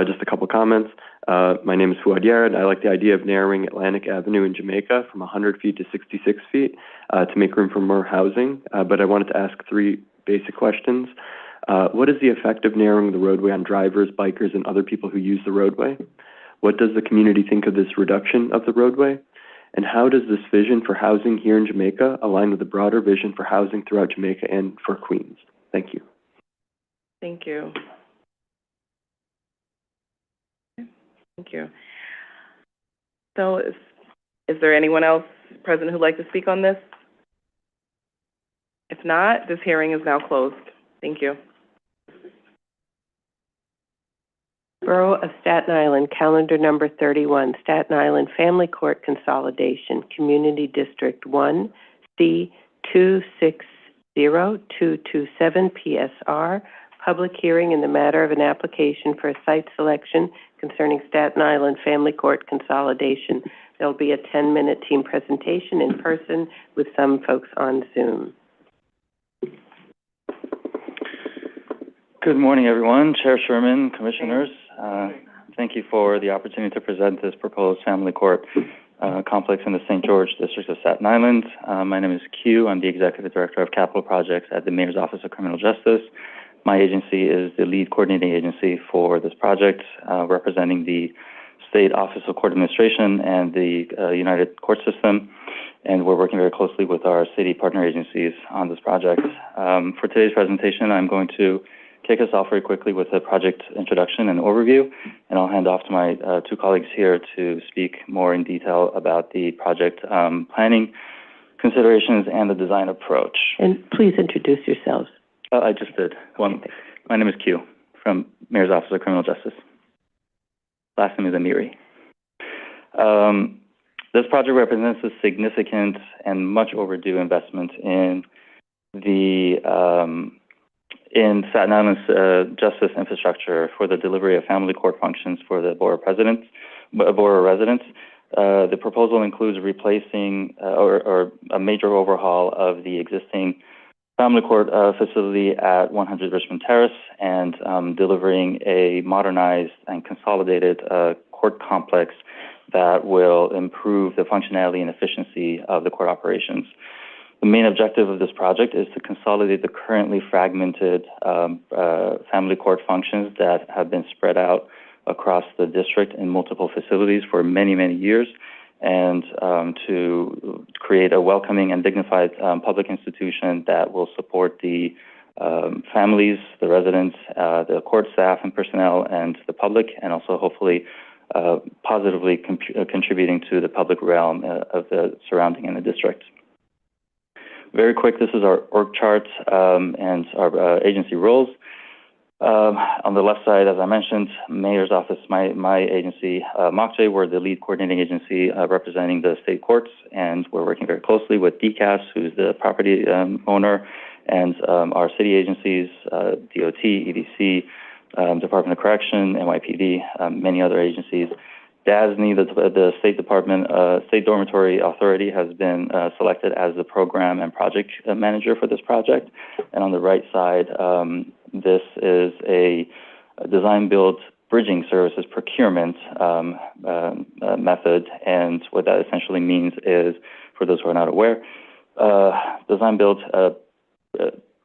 Just a couple comments. My name is Fouad Yared. I like the idea of narrowing Atlantic Avenue in Jamaica from 100 feet to 66 feet to make room for more housing. But I wanted to ask 3 basic questions. What is the effect of narrowing the roadway on drivers, bikers, and other people who use the roadway? What does the community think of this reduction of the roadway? And how does this vision for housing here in Jamaica align with the broader vision for housing throughout Jamaica and for Queens? Thank you. Thank you. Thank you. So is there anyone else present who'd like to speak on this? If not, this hearing is now closed. Thank you. Borough of Staten Island, calendar number 31, Staten Island Family Court Consolidation, Community District 1, C 260227 PSR, public hearing in the matter of an application for a site selection concerning Staten Island Family Court Consolidation. There'll be a 10-minute team presentation in person with some folks on Zoom. Good morning, everyone. Chair Sherman, Commissioners. Thank you for the opportunity to present this proposed family court complex in the St. George District of Staten Island. My name is Q. I'm the Executive Director of Capital Projects at the Mayor's Office of Criminal Justice. My agency is the lead coordinating agency for this project, representing the State Office of Court Administration and the United Court System, and we're working very closely with our city partner agencies on this project. For today's presentation, I'm going to kick us off very quickly with a project introduction and overview, and I'll hand off to my two colleagues here to speak more in detail about the project planning considerations and the design approach. And please introduce yourselves. I just did. My name is Q from Mayor's Office of Criminal Justice. Last name is Amiri. This project represents a significant and much overdue investment in the in Staten Island's justice infrastructure for the delivery of family court functions for the borough residents. The proposal includes replacing or a major overhaul of the existing family court facility at 100 Richmond Terrace and delivering a modernized and consolidated court complex that will improve the functionality and efficiency of the court operations. The main objective of this project is to consolidate the currently fragmented family court functions that have been spread out across the district in multiple facilities for many, many years, and to create a welcoming and dignified public institution that will support the families, the residents, the court staff and personnel, and the public, and also hopefully positively contributing to the public realm of the surrounding in the district. Very quick, this is our org chart and our agency roles. On the left side, as I mentioned, Mayor's Office, my agency, MOCJ, we're the lead coordinating agency representing the state courts, and we're working very closely with DCAS, who's the property owner, and our city agencies, DOT, EDC, Department of Correction, NYPD, many other agencies. DASNY, the State Department, State Dormitory Authority, has been selected as the program and project manager for this project. And on the right side, this is a design-build bridging services procurement method. And what that essentially means is, for those who are not aware, design-build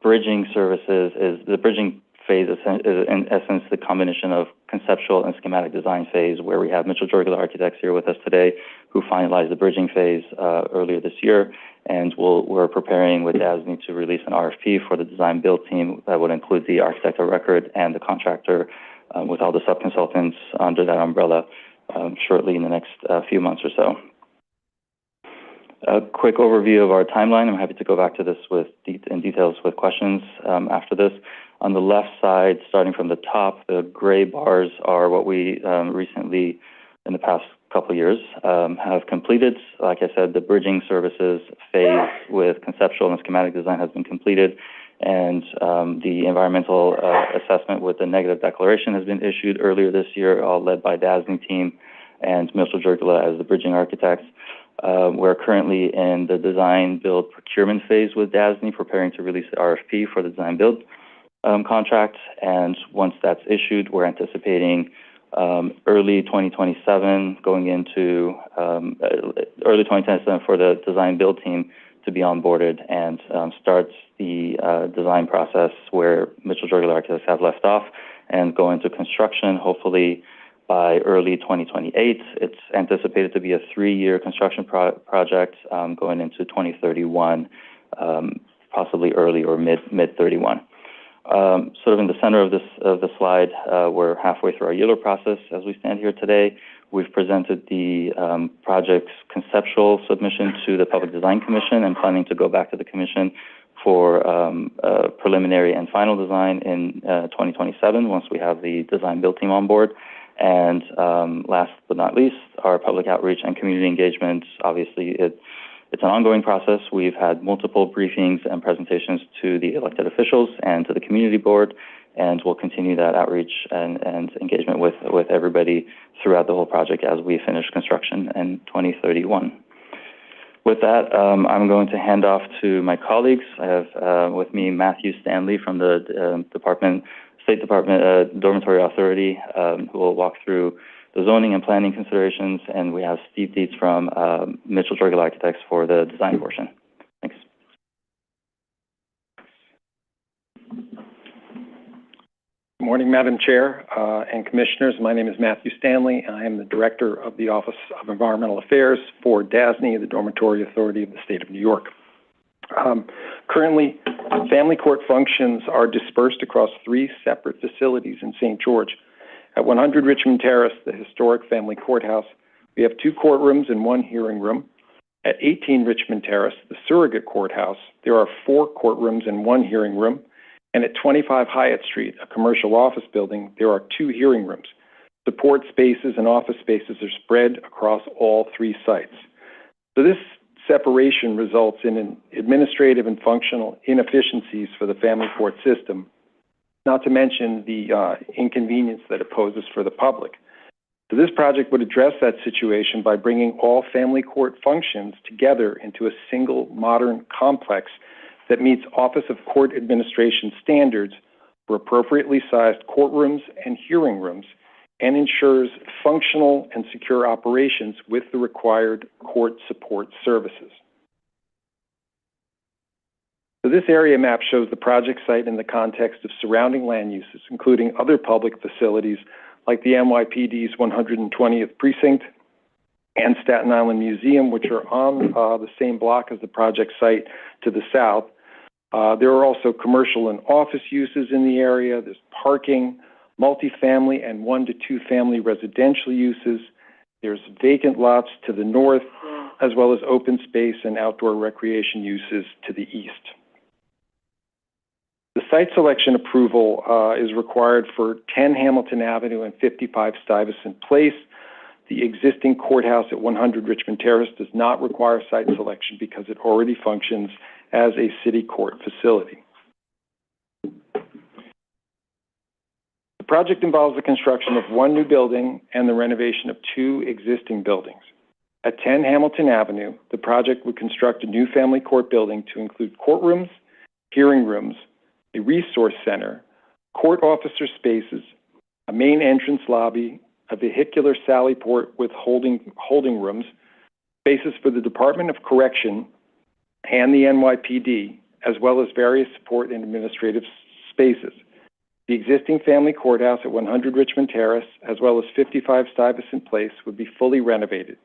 bridging services is the bridging phase is in essence the combination of conceptual and schematic design phase, where we have Mitchell Jorgula Architects here with us today, who finalized the bridging phase earlier this year, and we're preparing with DASNY to release an RFP for the design build team that would include the architect of record and the contractor with all the sub-consultants under that umbrella shortly in the next few months or so. A quick overview of our timeline. I'm happy to go back to this in details with questions after this. On the left side, starting from the top, the gray bars are what we recently, in the past couple of years, have completed. Like I said, the bridging services phase with conceptual and schematic design has been completed, and the environmental assessment with the negative declaration has been issued earlier this year, all led by DASNY team and Mitchell Jorgula as the bridging architects. We're currently in the design-build procurement phase with DASNY, preparing to release the RFP for the design-build contract, and once that's issued, we're anticipating early 2027, going into early 2027 for the design-build team to be onboarded and start the design process where Mitchell Jorgula Architects have left off, and go into construction, hopefully by early 2028. It's anticipated to be a 3-year construction project going into 2031, possibly early or mid 31. Sort of in the center of the slide, we're halfway through our YILO process as we stand here today. We've presented the project's conceptual submission to the Public Design Commission and planning to go back to the Commission for preliminary and final design in 2027 once we have the design-build team on board. And last but not least, our public outreach and community engagement. Obviously, it's an ongoing process. We've had multiple briefings and presentations to the elected officials and to the community board, and we'll continue that outreach and engagement with everybody throughout the whole project as we finish construction in 2031. With that, I'm going to hand off to my colleagues. I have with me Matthew Stanley from the State Department Dormitory Authority, who will walk through the zoning and planning considerations, and we have Steve Dietz from Mitchell Jorgel Architects for the design portion. Thanks. Good morning, Madam Chair and Commissioners. My name is Matthew Stanley, and I am the Director of the Office of Environmental Affairs for DASNY, the Dormitory Authority of the State of New York. Currently, family court functions are dispersed across 3 separate facilities in St. George. At 100 Richmond Terrace, the historic family courthouse, we have 2 courtrooms and 1 hearing room. At 18 Richmond Terrace, the surrogate courthouse, there are 4 courtrooms and 1 hearing room. And at 25 Hyatt Street, a commercial office building, there are 2 hearing rooms. Support spaces and office spaces are spread across all 3 sites. So this separation results in an administrative and functional inefficiencies for the family court system, not to mention the inconvenience that it poses for the public. So this project would address that situation by bringing all family court functions together into a single modern complex that meets Office of Court Administration standards for appropriately sized courtrooms and hearing rooms and ensures functional and secure operations with the required court support services. So this area map shows the project site in the context of surrounding land uses, including other public facilities like the NYPD's 120th Precinct and Staten Island Museum, which are on the same block as the project site to the south. There are also commercial and office uses in the area. There's parking, multifamily and 1 to 2 family residential uses. There's vacant lots to the north, as well as open space and outdoor recreation uses to the east. The site selection approval is required for 10 Hamilton Avenue and 55 Stuyvesant Place. The existing courthouse at 100 Richmond Terrace does not require site selection because it already functions as a city court facility. The project involves the construction of 1 new building and the renovation of 2 existing buildings. At 10 Hamilton Avenue, the project would construct a new family court building to include courtrooms, hearing rooms, a resource center, court officer spaces, a main entrance lobby, a vehicular sally port with holding rooms, spaces for the Department of Correction and the NYPD, as well as various support and administrative spaces. The existing family courthouse at 100 Richmond Terrace, as well as 55 Stuyvesant Place, would be fully renovated.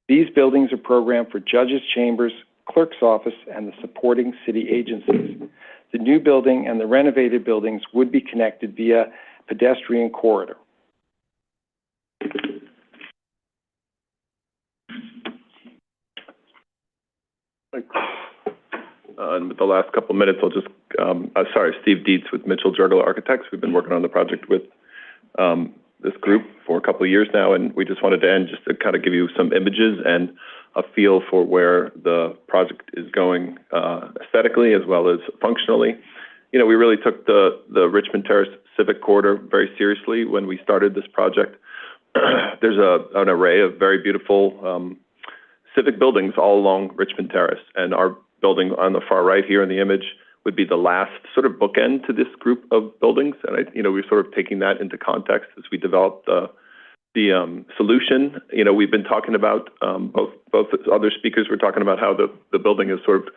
These buildings are programmed for judges' chambers, clerk's office, and the supporting city agencies. The new building and the renovated buildings would be connected via pedestrian corridor. With the last couple of minutes, I'll just, Steve Dietz with Mitchell Jorgel Architects. We've been working on the project with this group for a couple of years now, and we just wanted to end just to kind of give you some images and a feel for where the project is going aesthetically as well as functionally. You know, we really took the Richmond Terrace Civic Corridor very seriously when we started this project. There's an array of very beautiful civic buildings all along Richmond Terrace, and our building on the far right here in the image would be the last sort of bookend to this group of buildings. And we're sort of taking that into context as we develop the solution. You know, we've been talking about, both other speakers were talking about how the building is sort of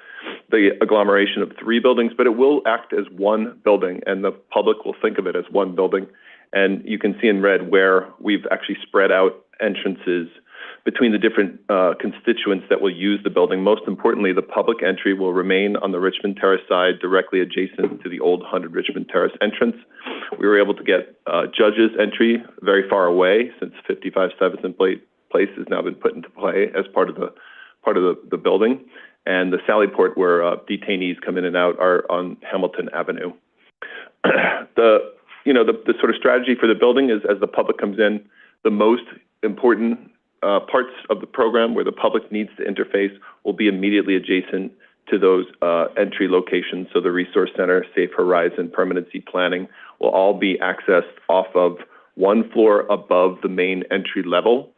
the agglomeration of 3 buildings, but it will act as 1 building, and the public will think of it as 1 building. And you can see in red where we've actually spread out entrances between the different constituents that will use the building. Most importantly, the public entry will remain on the Richmond Terrace side, directly adjacent to the old 100 Richmond Terrace entrance. We were able to get judges' entry very far away, since 55 Stuyvesant Place has now been put into play as part of the building. And the Sally Port, where detainees come in and out, are on Hamilton Avenue. The sort of strategy for the building is, as the public comes in, the most important parts of the program where the public needs to interface will be immediately adjacent to those entry locations. So the Resource Center, Safe Horizon, Permanency Planning will all be accessed off of one floor above the main entry level.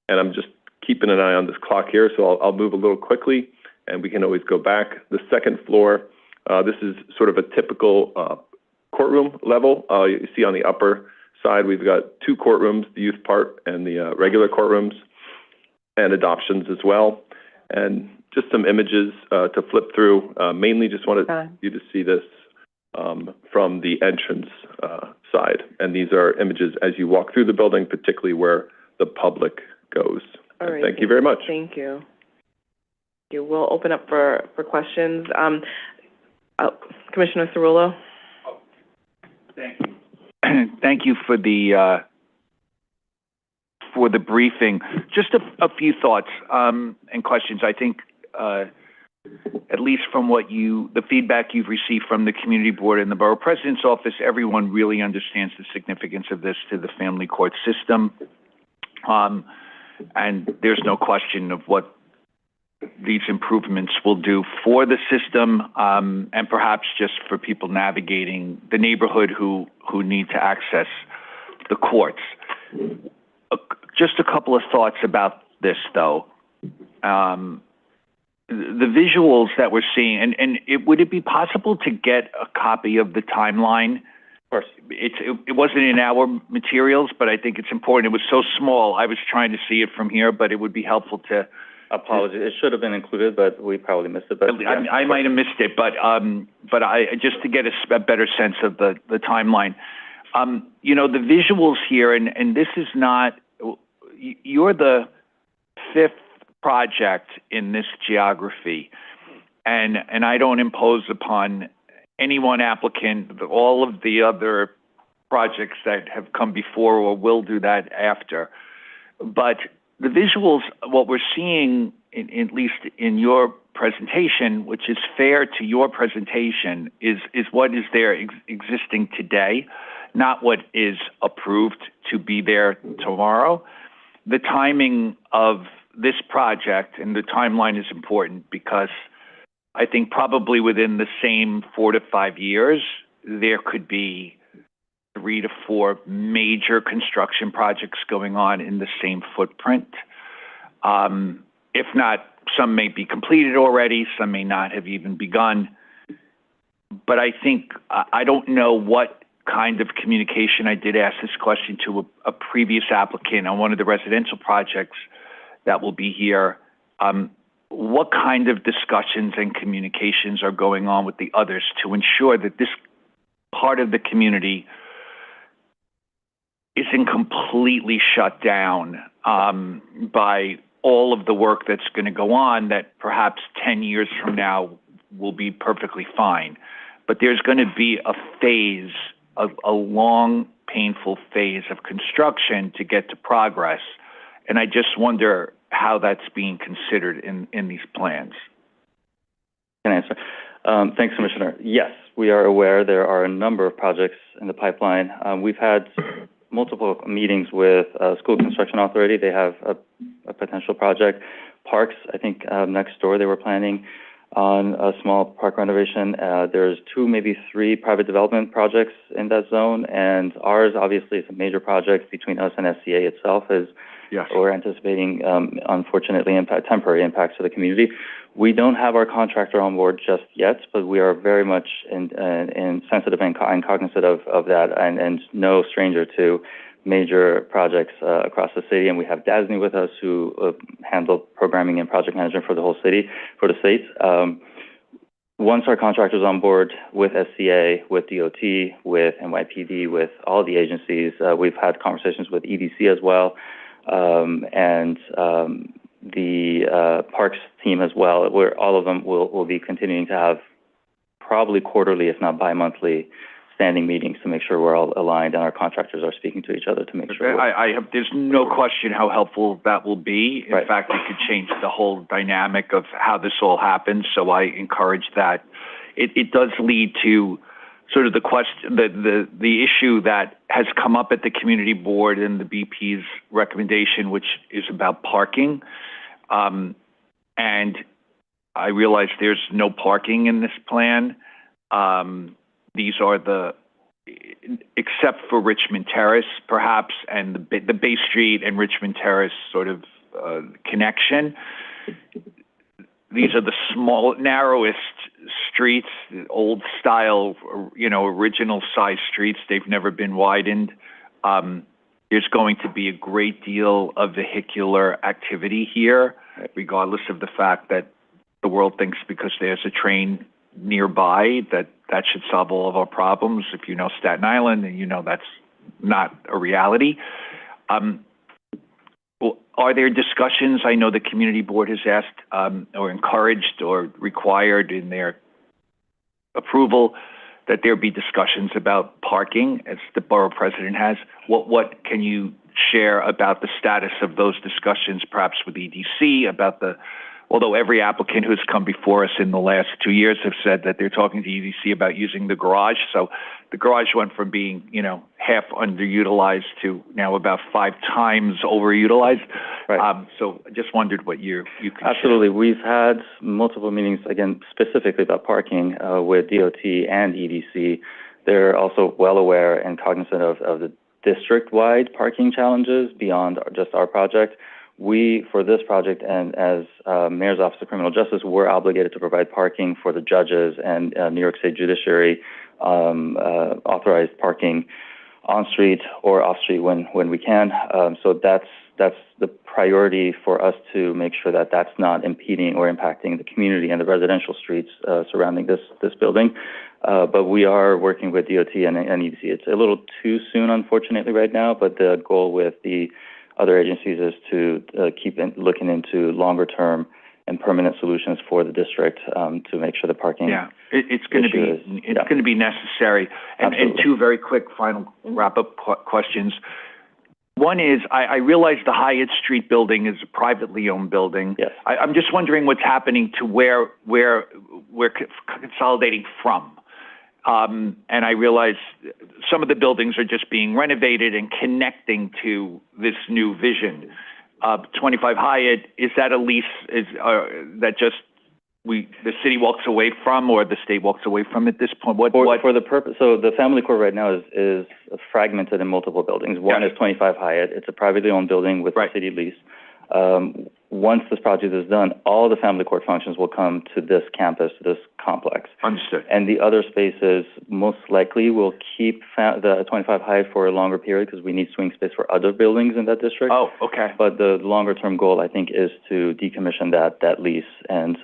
And I'm just keeping an eye on this clock here, so I'll move a little quickly, and we can always go back. The second floor, this is sort of a typical courtroom level. You see on the upper side, we've got two courtrooms, the youth part and the regular courtrooms, and adoptions as well. And just some images to flip through. Mainly just wanted you to see this from the entrance side. And these are images as you walk through the building, particularly where the public goes. All right. Thank you very much. Thank you. We'll open up for questions. Commissioner Cerullo. Thank you. Thank you for the briefing. Just a few thoughts and questions. I think, at least from the feedback you've received from the community board and the borough president's office, everyone really understands the significance of this to the family court system. And there's no question of what these improvements will do for the system, and perhaps just for people navigating the neighborhood who need to access the courts. Just a couple of thoughts about this, though. The visuals that we're seeing, would it be possible to get a copy of the timeline? Of course. It wasn't in our materials, but I think it's important. It was so small, I was trying to see it from here, but it would be helpful to... Apologies, it should have been included, but we probably missed it. But I might have missed it, but I just to get a better sense of the timeline. The visuals here, and this is not... You're the fifth project in this geography, and I don't impose upon any one applicant all of the other projects that have come before or will do that after. But the visuals, what we're seeing, at least in your presentation, which is fair to your presentation, is what is there existing today, not what is approved to be there tomorrow. The timing of this project and the timeline is important because I think probably within the same 4 to 5 years, there could be 3 to 4 major construction projects going on in the same footprint. If not, some may be completed already, some may not have even begun. But I think, I don't know what kind of communication. I did ask this question to a previous applicant on one of the residential projects that will be here. What kind of discussions and communications are going on with the others to ensure that this part of the community isn't completely shut down by all of the work that's going to go on that perhaps 10 years from now will be perfectly fine. But there's going to be a phase, a long, painful phase of construction to get to progress. And I just wonder how that's being considered in these plans. Can I answer? Thanks, Commissioner. Yes, we are aware there are a number of projects in the pipeline. We've had multiple meetings with School Construction Authority. They have a potential project. Parks, I think next door they were planning on a small park renovation. There's 2, maybe 3 private development projects in that zone, and ours obviously is a major project between us and SCA itself. Yes. We're anticipating, unfortunately, temporary impacts to the community. We don't have our contractor on board just yet, but we are very much sensitive and cognizant of that, and no stranger to major projects across the city. And we have DASNY with us, who handle programming and project management for the whole city, for the states. once our contractor's on board with SCA, with DOT, with NYPD, with all the agencies, we've had conversations with EDC as well, and the Parks team as well, where all of them will be continuing to have probably quarterly, if not bi-monthly, standing meetings to make sure we're all aligned and our contractors are speaking to each other to make sure. There's no question how helpful that will be. In fact, it could change the whole dynamic of how this all happens. So I encourage that. It does lead to sort of the question, the issue that has come up at the community board and the BP's recommendation, which is about parking. And I realize there's no parking in this plan. These are except for Richmond Terrace, perhaps, and the Bay Street and Richmond Terrace sort of connection. These are the narrowest streets, old style, original size streets. They've never been widened. There's going to be a great deal of vehicular activity here, regardless of the fact that the world thinks because there's a train nearby that should solve all of our problems. If you know Staten Island, and that's not a reality. Are there discussions? I know the community board has asked or encouraged or required in their approval that there be discussions about parking, as the borough president has. What can you share about the status of those discussions, perhaps with EDC, about although every applicant who's come before us in the last 2 years have said that they're talking to EDC about using the garage. So the garage went from being, half underutilized to now about 5 times overutilized. Right. So I just wondered what you could Absolutely. share. We've had multiple meetings, again, specifically about parking with DOT and EDC. They're also well aware and cognizant of the district-wide parking challenges beyond just our project. We, for this project, and as Mayor's Office of Criminal Justice, we're obligated to provide parking for the judges and New York State Judiciary authorized parking on street or off street when we can. So that's the priority for us to make sure that that's not impeding or impacting the community and the residential streets surrounding this building. But we are working with DOT and EDC. It's a little too soon, unfortunately, right now. But the goal with the other agencies is to keep looking into longer-term and permanent solutions for the district to make sure the parking. Yeah, it's going to be necessary. And 2 very quick final wrap-up questions. One is, I realize the Hyatt Street building is a privately owned building. Yes. I'm just wondering what's happening to where we're consolidating from. And I realize some of the buildings are just being renovated and connecting to this new vision. 25 Hyatt, is that a lease that just the city walks away from, or the state walks away from at this point? For the purpose, so the family court right now is fragmented in multiple buildings. One is 25 Hyatt. It's a privately owned building with a city lease. Once this project is done, all the family court functions will come to this campus, this complex. Understood. And the other spaces most likely will keep the 25 Hyatt for a longer period because we need swing space for other buildings in that district. Oh, okay. But the longer term goal, I think, is to decommission that lease and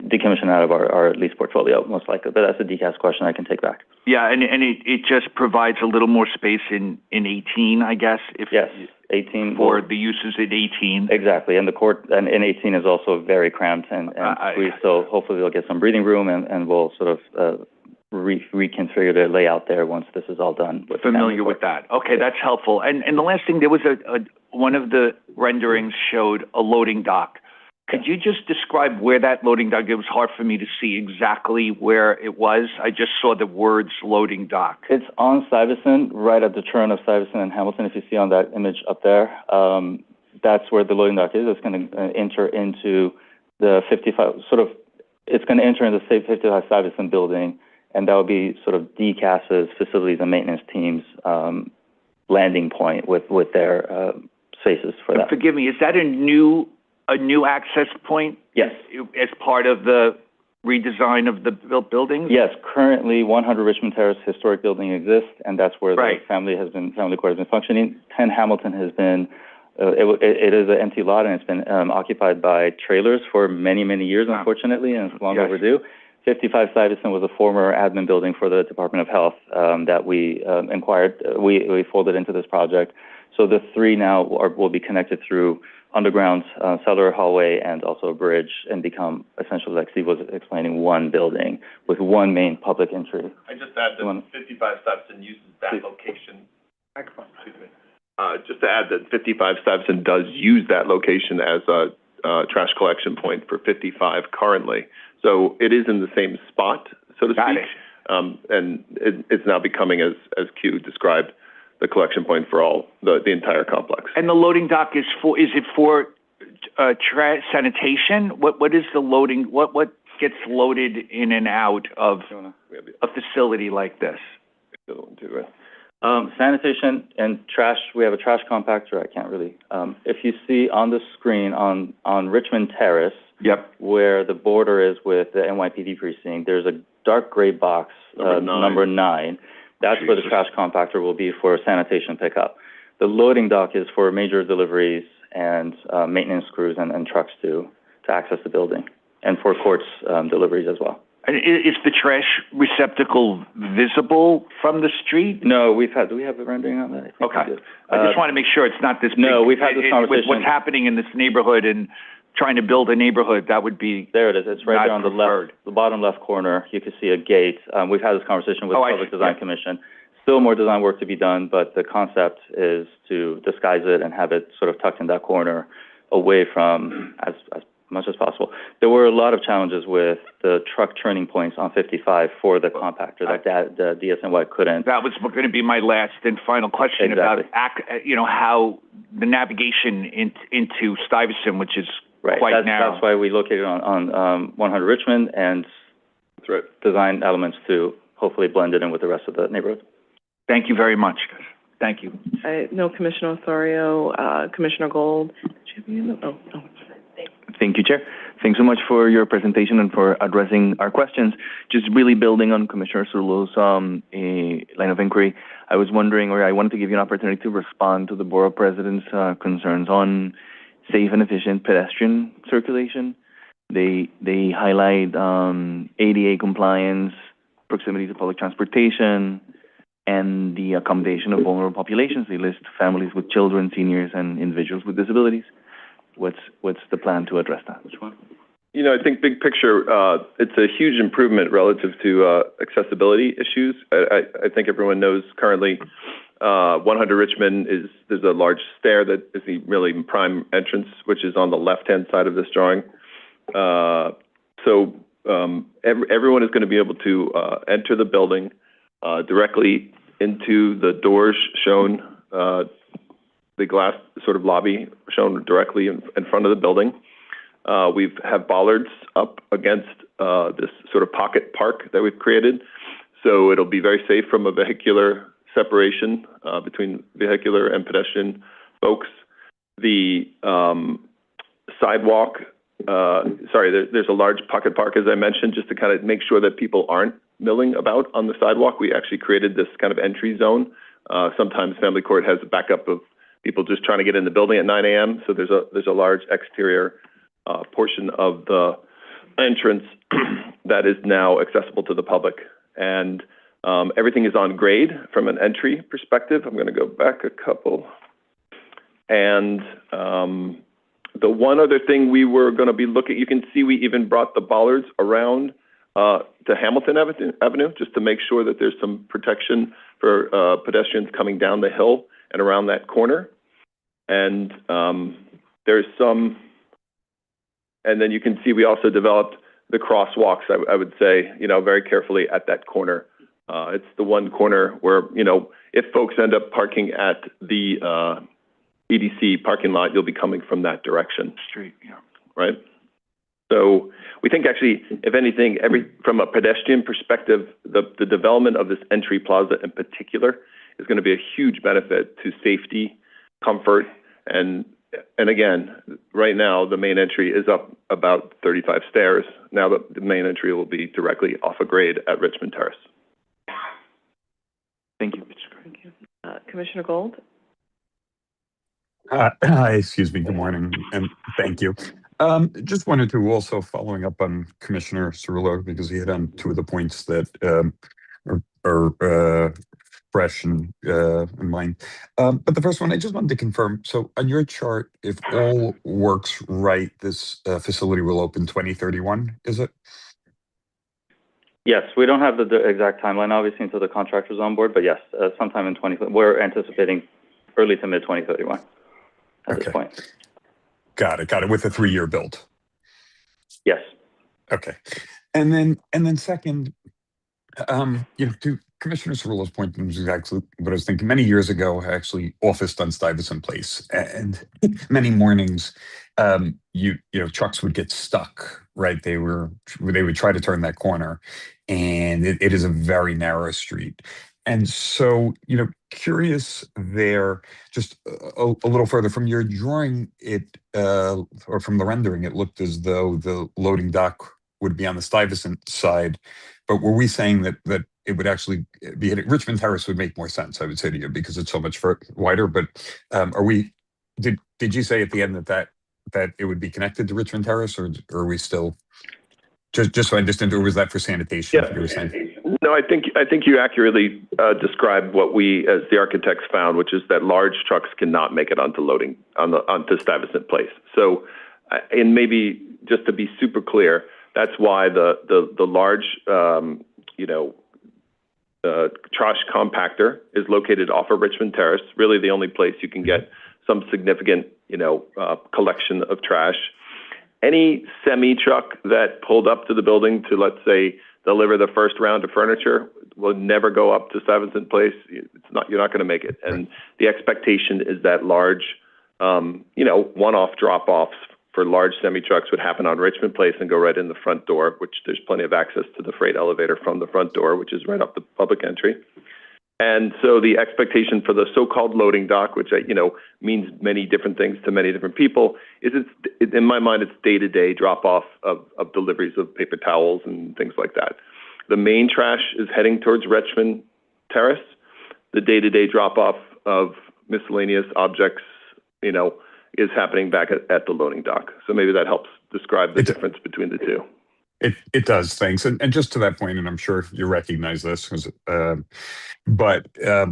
decommission out of our lease portfolio, most likely. But that's a DCAS question I can take back. Yeah, and it just provides a little more space in 18, I guess. Yes, 18. For the uses in 18. Exactly, and the court and in 18 is also very cramped, and so hopefully we'll get some breathing room, and we'll sort of reconfigure the layout there once this is all done. Familiar with that. Okay, that's helpful. And the last thing, there was one of the renderings showed a loading dock. Could you just describe where that loading dock? It was hard for me to see exactly where it was. I just saw the words loading dock. It's on Stuyvesant, right at the turn of Stuyvesant and Hamilton. If you see on that image up there, that's where the loading dock is. It's going to enter into the 55, it's going to enter into the 55 Stuyvesant building, and that will be sort of DCAS's facilities and maintenance team's landing point with their spaces for that. Forgive me, is that a new access point? Yes. As part of the redesign of the buildings? Yes. Currently, 100 Richmond Terrace historic building exists, and that's where the family court has been functioning. 10 Hamilton has been it is an empty lot, and it's been occupied by trailers for many, many years, unfortunately, and it's long overdue. 55 Stuyvesant was a former admin building for the Department of Health that we we folded into this project. So the three now will be connected through underground cellar, hallway, and also a bridge, and become essentially, like Steve was explaining, one building with one main public entry. I just add that 55 Stuyvesant uses that location. Excuse me. Just to add that 55 Stuyvesant does use that location as a trash collection point for 55 currently. So it is in the same spot, so to speak. And it's now becoming, as Q described, the collection point for all the entire complex. And the loading dock is it for sanitation? What is the loading? What gets loaded in and out of a facility like this? Sanitation and trash. We have a trash compactor. I can't really. If you see on the screen on Richmond Terrace, where the border is with the NYPD precinct, there's a dark gray box, number 9. That's where the trash compactor will be for sanitation pickup. The loading dock is for major deliveries and maintenance crews and trucks to access the building, and for courts deliveries as well. And is the trash receptacle visible from the street? No, do we have a rendering on that? Okay. I just want to make sure it's not this big. No, we've had this conversation. With what's happening in this neighborhood and trying to build a neighborhood, that would be there. It is. It's right there on the left, the bottom left corner. You can see a gate. We've had this conversation with the Public Design Commission. Still more design work to be done, but the concept is to disguise it and have it sort of tucked in that corner, away from as much as possible. There were a lot of challenges with the truck turning points on 55 for the compactor that the DSNY couldn't. That was going to be my last and final question about, how the navigation into Stuyvesant, which is quite narrow. That's why we located on 100 Richmond and design elements to hopefully blend it in with the rest of the neighborhood. Thank you very much, guys. Thank you. No, Commissioner Osorio, Commissioner Gold. Thank you, Chair. Thanks so much for your presentation and for addressing our questions. Just really building on Commissioner Surlo's line of inquiry, I was wondering, or I wanted to give you an opportunity to respond to the Borough President's concerns on safe and efficient pedestrian circulation. They highlight ADA compliance, proximity to public transportation, and the accommodation of vulnerable populations. They list families with children, seniors, and individuals with disabilities. What's the plan to address that? Which one? I think big picture, it's a huge improvement relative to accessibility issues. I think everyone knows currently 100 Richmond there's a large stair that is the really prime entrance, which is on the left-hand side of this drawing. So everyone is going to be able to enter the building directly into the doors shown, the glass sort of lobby shown directly in front of the building. We have bollards up against this sort of pocket park that we've created. So it'll be very safe from a vehicular separation between vehicular and pedestrian folks. The sidewalk, there's a large pocket park, as I mentioned, just to kind of make sure that people aren't milling about on the sidewalk. We actually created this kind of entry zone. Sometimes Family Court has a backup of people just trying to get in the building at 9 a.m. So there's a large exterior portion of the entrance that is now accessible to the public. And everything is on grade from an entry perspective. I'm going to go back a couple. And the one other thing we were going to be looking, you can see we even brought the bollards around to Hamilton Avenue, just to make sure that there's some protection for pedestrians coming down the hill and around that corner. And there's some, and then you can see we also developed the crosswalks, I would say, very carefully at that corner. It's the one corner where, if folks end up parking at the EDC parking lot, you'll be coming from that direction. Street, yeah. Right? So we think actually, if anything, from a pedestrian perspective, the development of this entry plaza in particular is going to be a huge benefit to safety, comfort, and again, right now, the main entry is up about 35 stairs. Now the main entry will be directly off a grade at Richmond Terrace. Thank you. Thank you. Commissioner Gold? Hi, excuse me. Good morning, and thank you. Just wanted to also following up on Commissioner Cerullo because he hit on two of the points that are fresh in mind. But the first one, I just wanted to confirm. So on your chart, if all works right, this facility will open 2031, is it? Yes, we don't have the exact timeline, obviously, until the contractor's on board, but yes, sometime in we're anticipating early to mid 2031 at this point. Got it. With a 3-year build. Yes. Okay. And then second, to Commissioner Cerullo's point, was exactly what I was thinking. Many years ago, I actually officed on Stuyvesant Place, and many mornings, trucks would get stuck. Right, they would try to turn that corner, and it is a very narrow street. And so, curious there, just a little further from your drawing, or from the rendering, it looked as though the loading dock would be on the Stuyvesant side. But were we saying that it would actually be hitting Richmond Terrace would make more sense, I would say to you, because it's so much wider. But did you say at the end that it would be connected to Richmond Terrace, or are we still just so I understand, or was that for sanitation? Yeah. You were saying? No, I think you accurately described what we, as the architects, found, which is that large trucks cannot make it onto onto Stuyvesant Place. So, and maybe just to be super clear, that's why the large trash compactor is located off of Richmond Terrace. Really, the only place you can get some significant collection of trash. Any semi truck that pulled up to the building to, let's say, deliver the first round of furniture will never go up to Stuyvesant Place. You're not going to make it. And the expectation is that large, one-off drop-offs for large semi trucks would happen on Richmond Place and go right in the front door, which there's plenty of access to the freight elevator from the front door, which is right off the public entry. And so the expectation for the so-called loading dock, which means many different things to many different people, is in my mind, it's day-to-day drop-off of deliveries of paper towels and things like that. The main trash is heading towards Richmond Terrace. The day-to-day drop-off of miscellaneous objects, is happening back at the loading dock. So maybe that helps describe the difference between the two. It does, thanks. And just to that point, and I'm sure you recognize this, but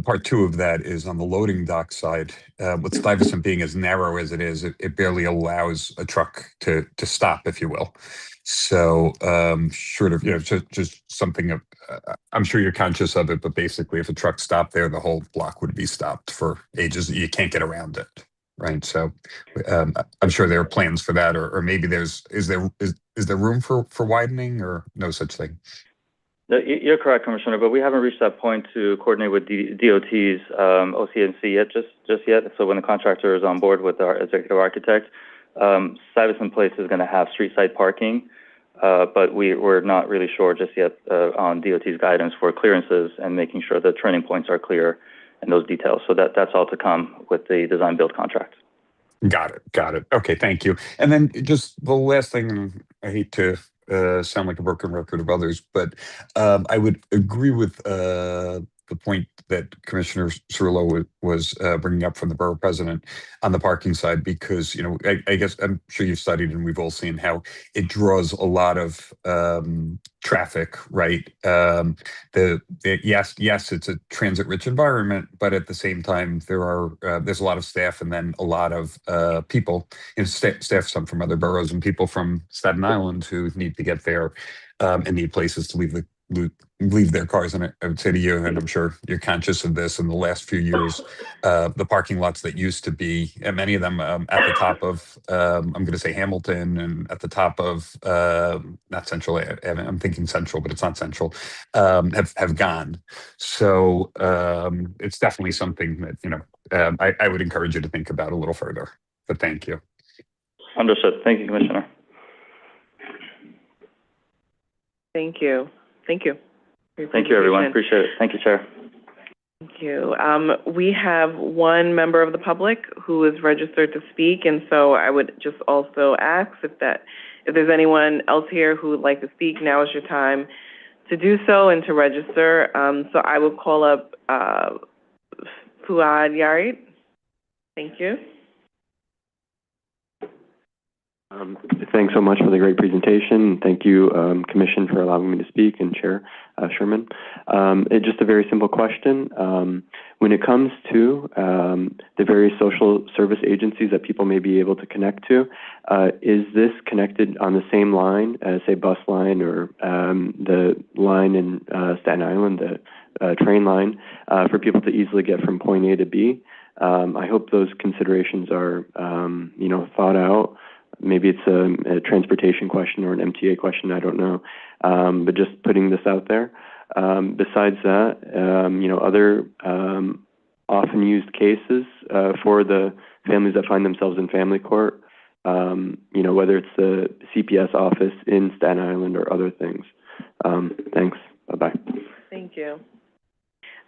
part two of that is on the loading dock side. With Stuyvesant being as narrow as it is, it barely allows a truck to stop, if you will. So short of just something I'm sure you're conscious of it, but basically, if a truck stopped there, the whole block would be stopped for ages. You can't get around it. Right. So I'm sure there are plans for that, or maybe is there room for widening, or no such thing? No, you're correct, Commissioner, but we haven't reached that point to coordinate with DOT's OC&C yet, just yet. So when the contractor is on board with our executive architect, Stuyvesant Place is going to have street side parking, but we're not really sure just yet on DOT's guidance for clearances and making sure the turning points are clear and those details. So that's all to come with the design build contract. Got it. Okay, thank you. And then just the last thing, and I hate to sound like a broken record of others, but I would agree with the point that Commissioner Cerullo was bringing up from the borough president on the parking side, because I guess I'm sure you've studied and we've all seen how it draws a lot of traffic, right? Yes, it's a transit-rich environment, but at the same time, there's a lot of staff and then a lot of people, staff, some from other boroughs and people from Staten Island who need to get there and need places to leave their cars. And I would say to you, and I'm sure you're conscious of this, in the last few years, the parking lots that used to be, and many of them at the top of, I'm going to say Hamilton, and at the top of, not Central, I'm thinking Central, but it's not Central, have gone. So it's definitely something that, I would encourage you to think about a little further. But thank you. Understood. Thank you, Commissioner. Thank you. Thank you, everyone. Appreciate it. Thank you, Chair. Thank you. We have one member of the public who is registered to speak, and so I would just also ask if there's anyone else here who would like to speak, now is your time to do so and to register. So I will call up Fuad Yarid. Thank you. Thanks so much for the great presentation. Thank you, Commission, for allowing me to speak, and Chair Sherman. Just a very simple question. When it comes to the various social service agencies that people may be able to connect to, is this connected on the same line as, say, bus line or the line in Staten Island, the train line, for people to easily get from point A to B? I hope those considerations are, thought out. Maybe it's a transportation question or an MTA question, I don't know. But just putting this out there. Besides that, other often used cases for the families that find themselves in family court, whether it's the CPS office in Staten Island or other things. Thanks. Bye-bye. Thank you.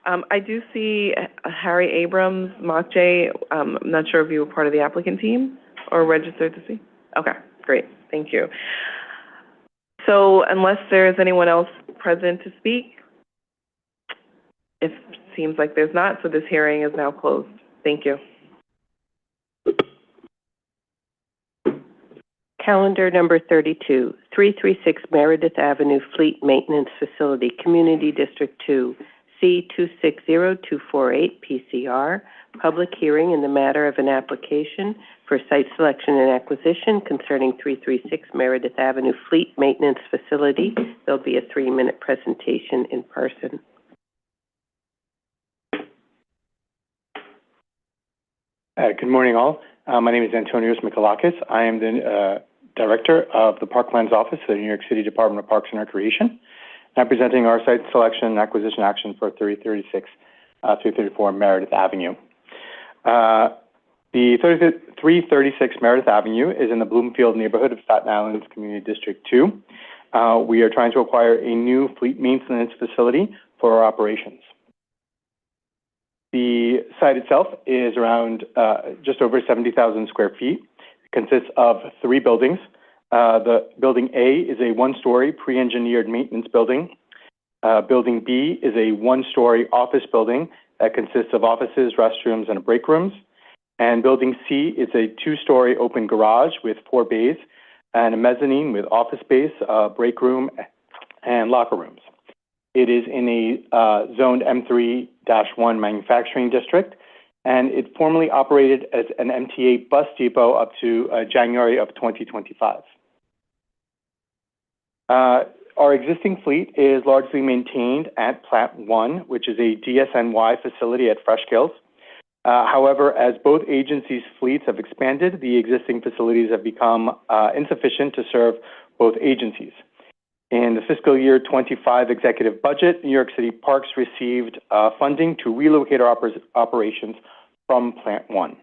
I do see Harry Abrams, Mokjay. I'm not sure if you were part of the applicant team or registered to see. Okay, great. Thank you. So unless there's anyone else present to speak, it seems like there's not, so this hearing is now closed. Thank you. Calendar number 32, 336 Meredith Avenue Fleet Maintenance Facility, Community District 2, C260248 PCR, public hearing in the matter of an application for site selection and acquisition concerning 336 Meredith Avenue Fleet Maintenance Facility. There'll be a 3-minute presentation in person. Good morning, all. My name is Antonios Mikalakis. I am the Director of the Parklands Office of the New York City Department of Parks and Recreation. I'm presenting our site selection and acquisition action for 334 Meredith Avenue. The 336 Meredith Avenue is in the Bloomfield neighborhood of Staten Island's Community District 2. We are trying to acquire a new fleet maintenance facility for our operations. The site itself is around just over 70,000 square feet. It consists of 3 buildings. The building A is a 1-story pre-engineered maintenance building. Building B is a 1-story office building that consists of offices, restrooms, and break rooms. And building C is a 2-story open garage with 4 bays and a mezzanine with office space, break room, and locker rooms. It is in a zoned M3-1 manufacturing district, and it formerly operated as an MTA bus depot up to January of 2025. Our existing fleet is largely maintained at Plant 1, which is a DSNY facility at Fresh Kills. However, as both agencies' fleets have expanded, the existing facilities have become insufficient to serve both agencies. In the fiscal year 25 executive budget, New York City Parks received funding to relocate our operations from Plant 1.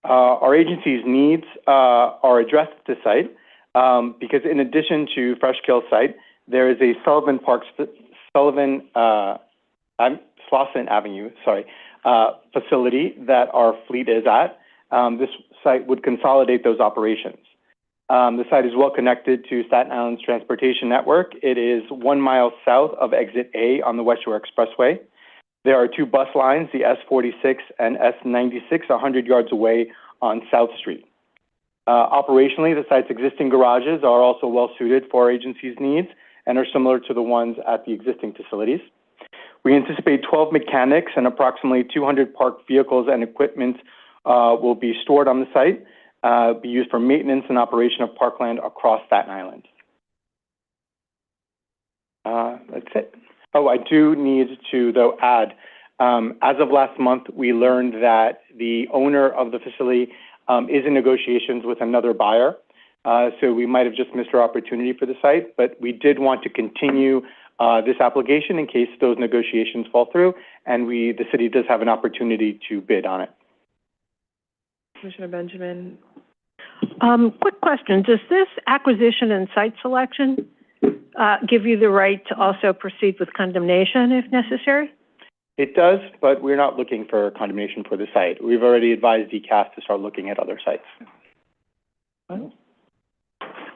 Our agency's needs are addressed at this site because in addition to Fresh Kill site, there is a Slauson Avenue, facility that our fleet is at. This site would consolidate those operations. The site is well connected to Staten Island's transportation network. It is 1 mile south of Exit A on the West Shore Expressway. There are 2 bus lines, the S46 and S96, 100 yards away on South Street. Operationally, the site's existing garages are also well suited for our agency's needs and are similar to the ones at the existing facilities. We anticipate 12 mechanics and approximately 200 parked vehicles and equipment will be stored on the site, be used for maintenance and operation of parkland across Staten Island. That's it. Oh, I do need to, though, add, as of last month, we learned that the owner of the facility is in negotiations with another buyer. So we might have just missed our opportunity for the site, but we did want to continue this application in case those negotiations fall through, and the city does have an opportunity to bid on it. Commissioner Benjamin. Quick question. Does this acquisition and site selection give you the right to also proceed with condemnation if necessary? It does, but we're not looking for condemnation for the site. We've already advised DCAS to start looking at other sites.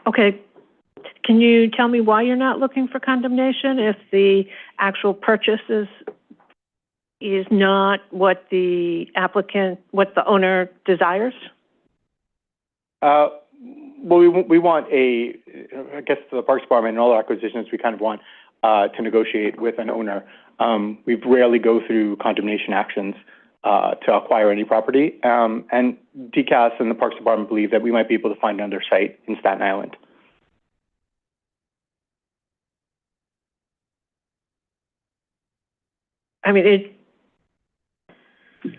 Okay. Can you tell me why you're not looking for condemnation if the actual purchase is not what the owner desires? Well, we want I guess the Parks Department and all our acquisitions, we kind of want to negotiate with an owner. We rarely go through condemnation actions to acquire any property. And DCAS and the Parks Department believe that we might be able to find another site in Staten Island. I mean,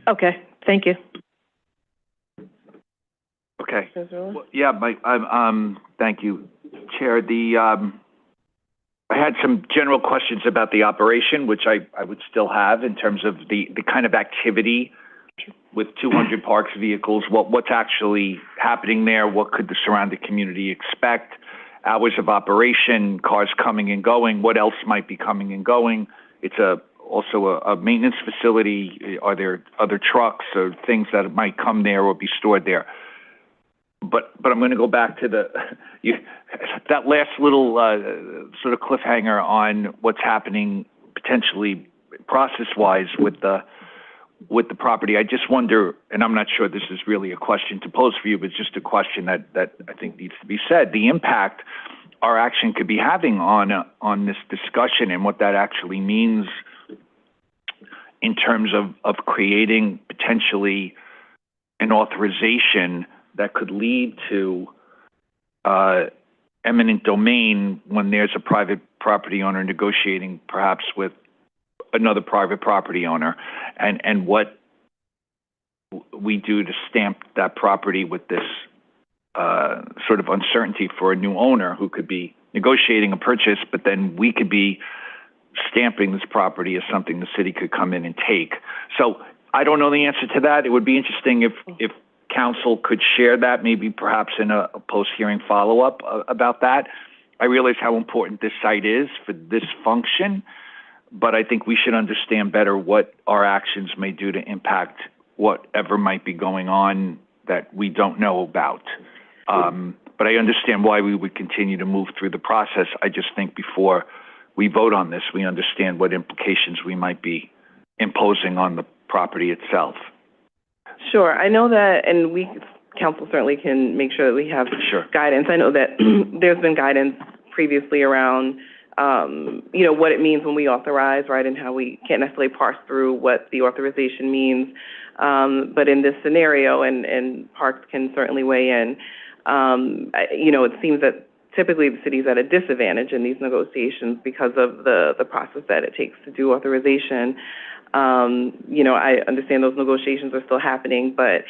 okay, thank you. Okay. Well, yeah, thank you, Chair. I had some general questions about the operation, which I would still have in terms of the kind of activity with 200 parks vehicles, what's actually happening there, what could the surrounding community expect, hours of operation, cars coming and going, what else might be coming and going. It's also a maintenance facility. Are there other trucks or things that might come there or be stored there? But I'm going to go back to that last little sort of cliffhanger on what's happening potentially process-wise with the property. I just wonder, and I'm not sure this is really a question to pose for you, but just a question that I think needs to be said, the impact our action could be having on this discussion and what that actually means in terms of creating potentially an authorization that could lead to eminent domain when there's a private property owner negotiating perhaps with another private property owner, and what we do to stamp that property with this sort of uncertainty for a new owner who could be negotiating a purchase, but then we could be stamping this property as something the city could come in and take. So I don't know the answer to that. It would be interesting if council could share that, maybe perhaps in a post-hearing follow-up about that. I realize how important this site is for this function, but I think we should understand better what our actions may do to impact whatever might be going on that we don't know about. But I understand why we would continue to move through the process. I just think before we vote on this, we understand what implications we might be imposing on the property itself. Sure. I know that, and council certainly can make sure that we have guidance. I know that there's been guidance previously around, what it means when we authorize, right, and how we can't necessarily parse through what the authorization means. But in this scenario, and parks can certainly weigh in, it seems that typically the city's at a disadvantage in these negotiations because of the process that it takes to do authorization. I understand those negotiations are still happening, but,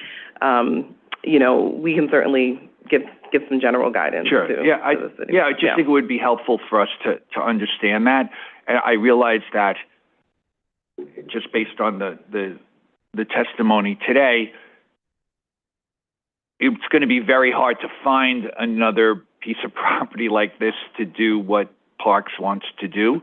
we can certainly give some general guidance to the city. I just think it would be helpful for us to understand that. And I realize that just based on the testimony today, it's going to be very hard to find another piece of property like this to do what Parks wants to do.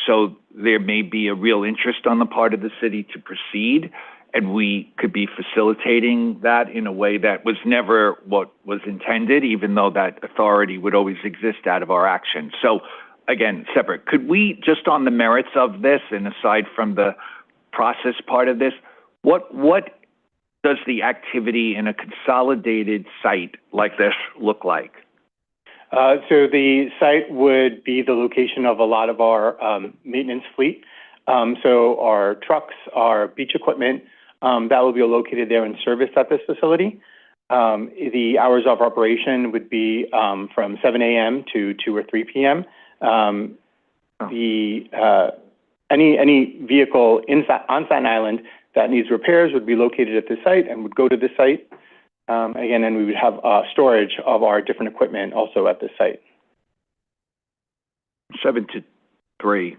So there may be a real interest on the part of the city to proceed, and we could be facilitating that in a way that was never what was intended, even though that authority would always exist out of our action. So again, separate. Could we, just on the merits of this, and aside from the process part of this, what does the activity in a consolidated site like this look like? So the site would be the location of a lot of our maintenance fleet. So our trucks, our beach equipment, that will be located there in service at this facility. The hours of operation would be from 7 a.m. to 2 or 3 p.m. Any vehicle on Staten Island that needs repairs would be located at this site and would go to this site. Again, and we would have storage of our different equipment also at this site. 7 to 3.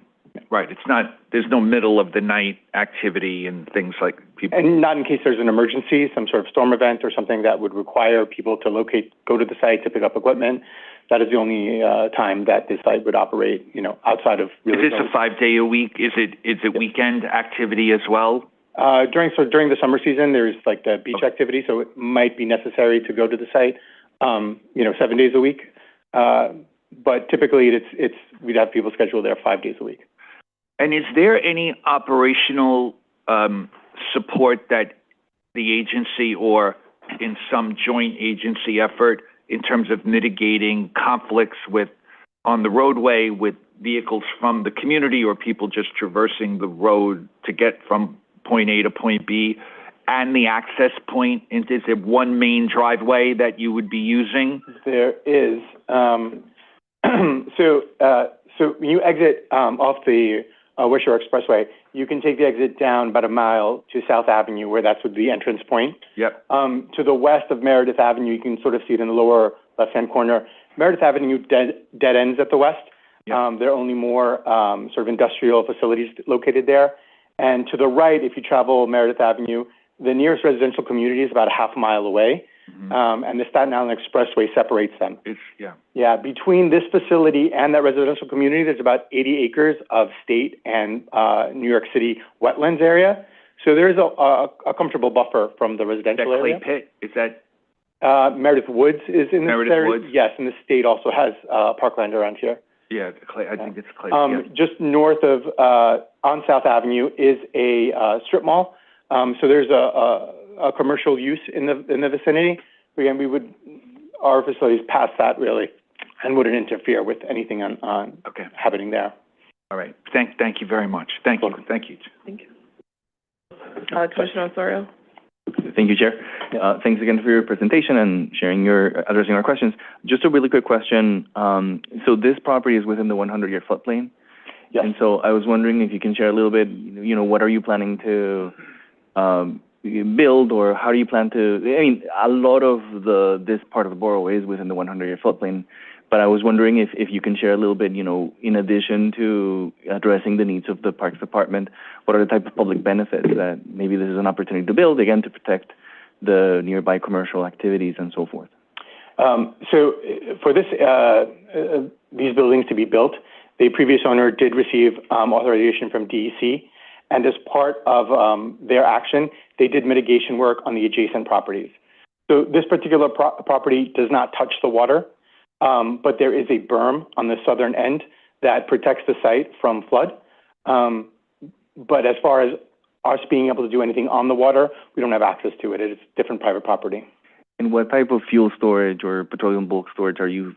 Right. There's no middle of the night activity and things like people. And not in case there's an emergency, some sort of storm event or something that would require people to go to the site to pick up equipment. That is the only time that this site would operate, outside of really. Is this a 5-day a week? Is it weekend activity as well? During the summer season, there's like the beach activity, so it might be necessary to go to the site, 7 days a week. But typically, we'd have people scheduled there 5 days a week. And is there any operational support that the agency or in some joint agency effort in terms of mitigating conflicts on the roadway with vehicles from the community or people just traversing the road to get from point A to point B, and the access point? Is there one main driveway that you would be using? There is. So when you exit off the West Shore Expressway, you can take the exit down about a mile to South Avenue, where that's the entrance point. Yep. To the west of Meredith Avenue, you can sort of see it in the lower left-hand corner. Meredith Avenue dead ends at the west. Yep. There are only more sort of industrial facilities located there. And to the right, if you travel Meredith Avenue, the nearest residential community is about a half a mile away. Mm-hmm. And the Staten Island Expressway separates them. Yeah, between this facility and that residential community, there's about 80 acres of state and New York City wetlands area. So there's a comfortable buffer from the residential area. Clay Pit, is that? Meredith Woods is in this area. Woods? Yes, and the state also has parkland around here. Yeah, I think it's Clay. Just north of, on South Avenue is a strip mall. So there's a commercial use in the vicinity. Again, our facilities pass that really, and wouldn't interfere with anything on happening there. All right. Thank you very much. Thank you. Thank you. Thank you. Commissioner Osorio. Thank you, Chair. Thanks again for your presentation and addressing our questions. Just a really quick question. So this property is within the 100-year floodplain. Yes. And so I was wondering if you can share a little bit, what are you planning to build, or how do you plan to, a lot of this part of the borough is within the 100-year floodplain, but I was wondering if you can share a little bit, in addition to addressing the needs of the Parks Department, what are the type of public benefits that maybe this is an opportunity to build, again, to protect the nearby commercial activities and so forth? So for these buildings to be built, the previous owner did receive authorization from DEC, and as part of their action, they did mitigation work on the adjacent properties. So this particular property does not touch the water, but there is a berm on the southern end that protects the site from flood. But as far as us being able to do anything on the water, we don't have access to it. It's different private property. And what type of fuel storage or petroleum bulk storage do you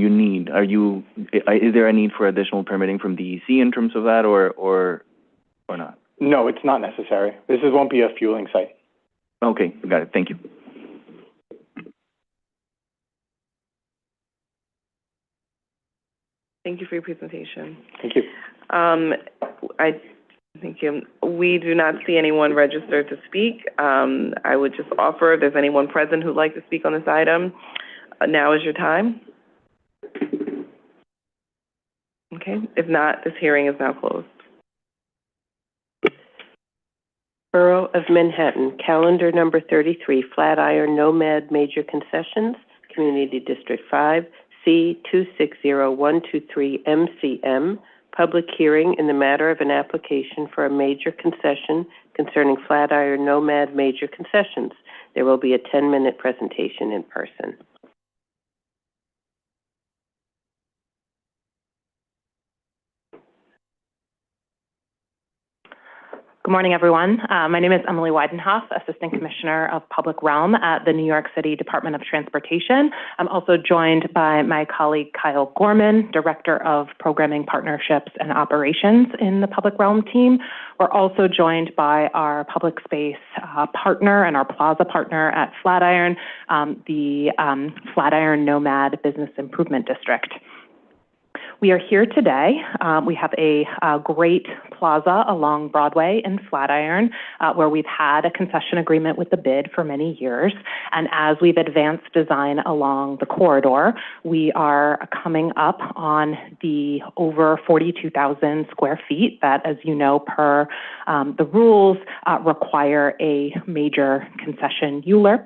need? Is there a need for additional permitting from DEC in terms of that, or not? No, it's not necessary. This won't be a fueling site. Okay, got it. Thank you. Thank you for your presentation. Thank you. Thank you. We do not see anyone registered to speak. I would just offer, if there's anyone present who'd like to speak on this item, now is your time. Okay. If not, this hearing is now closed. Borough of Manhattan, calendar number 33, Flatiron Nomad Major Concessions, Community District 5, C260123 MCM, public hearing in the matter of an application for a major concession concerning Flatiron Nomad Major Concessions. There will be a 10-minute presentation in person. Good morning, everyone. My name is Emily Weidenhoff, Assistant Commissioner of Public Realm at the New York City Department of Transportation. I'm also joined by my colleague Kyle Gorman, Director of Programming Partnerships and Operations in the Public Realm team. We're also joined by our public space partner and our plaza partner at Flatiron, the Flatiron Nomad Business Improvement District. We are here today. We have a great plaza along Broadway in Flatiron where we've had a concession agreement with the bid for many years. And as we've advanced design along the corridor, we are coming up on the over 42,000 square feet that, as you know, per the rules, require a major concession ULURP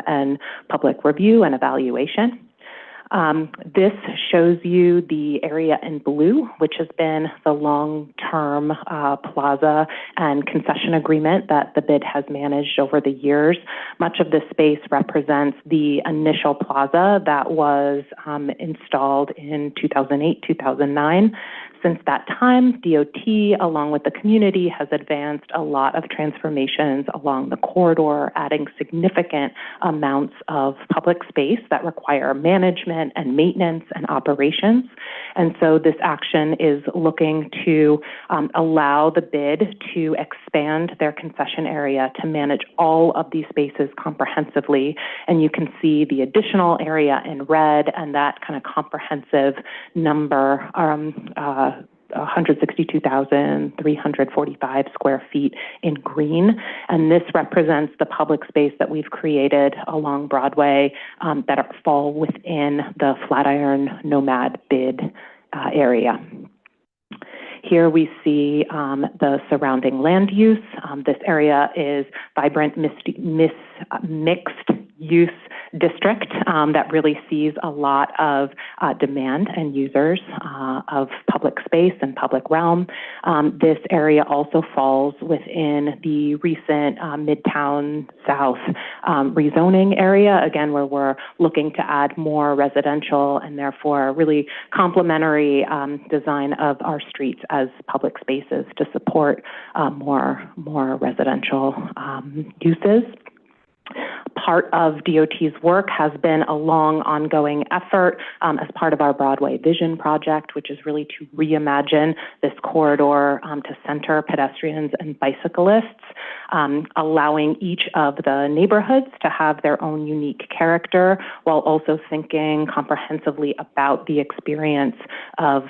and public review and evaluation. This shows you the area in blue, which has been the long-term plaza and concession agreement that the bid has managed over the years. Much of this space represents the initial plaza that was installed in 2008, 2009. Since that time, DOT, along with the community, has advanced a lot of transformations along the corridor, adding significant amounts of public space that require management and maintenance and operations. And so this action is looking to allow the bid to expand their concession area to manage all of these spaces comprehensively. And you can see the additional area in red and that kind of comprehensive number, 162,345 square feet in green. And this represents the public space that we've created along Broadway that fall within the Flatiron Nomad bid area. Here we see the surrounding land use. This area is vibrant mixed use district that really sees a lot of demand and users of public space and public realm. This area also falls within the recent Midtown South rezoning area, again, where we're looking to add more residential and therefore really complementary design of our streets as public spaces to support more residential uses. Part of DOT's work has been a long ongoing effort as part of our Broadway Vision project, which is really to reimagine this corridor to center pedestrians and bicyclists, allowing each of the neighborhoods to have their own unique character while also thinking comprehensively about the experience of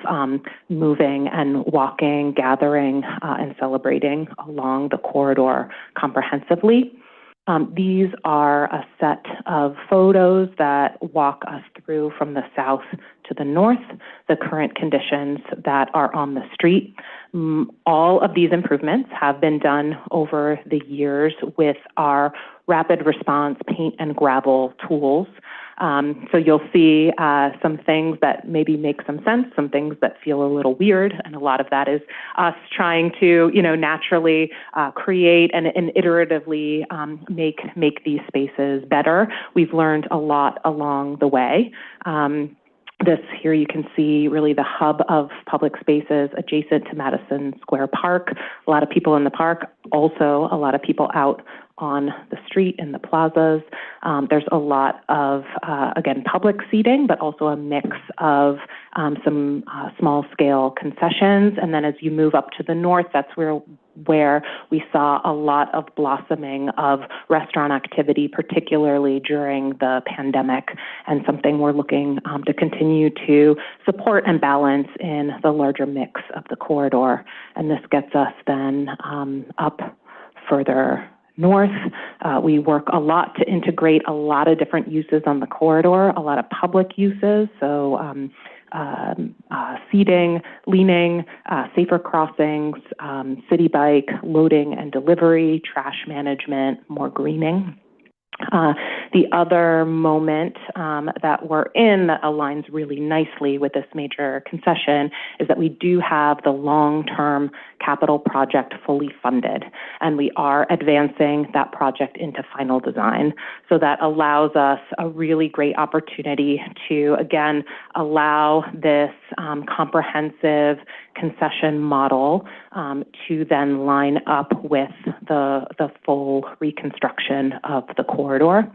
moving and walking, gathering, and celebrating along the corridor comprehensively. These are a set of photos that walk us through from the south to the north, the current conditions that are on the street. All of these improvements have been done over the years with our rapid response paint and gravel tools. So you'll see some things that maybe make some sense, some things that feel a little weird, and a lot of that is us trying to, naturally create and iteratively make these spaces better. We've learned a lot along the way. This here you can see really the hub of public spaces adjacent to Madison Square Park. A lot of people in the park, also a lot of people out on the street in the plazas. There's a lot of, again, public seating, but also a mix of some small-scale concessions. And then as you move up to the north, that's where we saw a lot of blossoming of restaurant activity, particularly during the pandemic, and something we're looking to continue to support and balance in the larger mix of the corridor. And this gets us then up further north. We work a lot to integrate a lot of different uses on the corridor, a lot of public uses, so seating, leaning, safer crossings, city bike, loading and delivery, trash management, more greening. The other moment that we're in that aligns really nicely with this major concession is that we do have the long-term capital project fully funded, and we are advancing that project into final design. So that allows us a really great opportunity to, again, allow this comprehensive concession model to then line up with the full reconstruction of the corridor.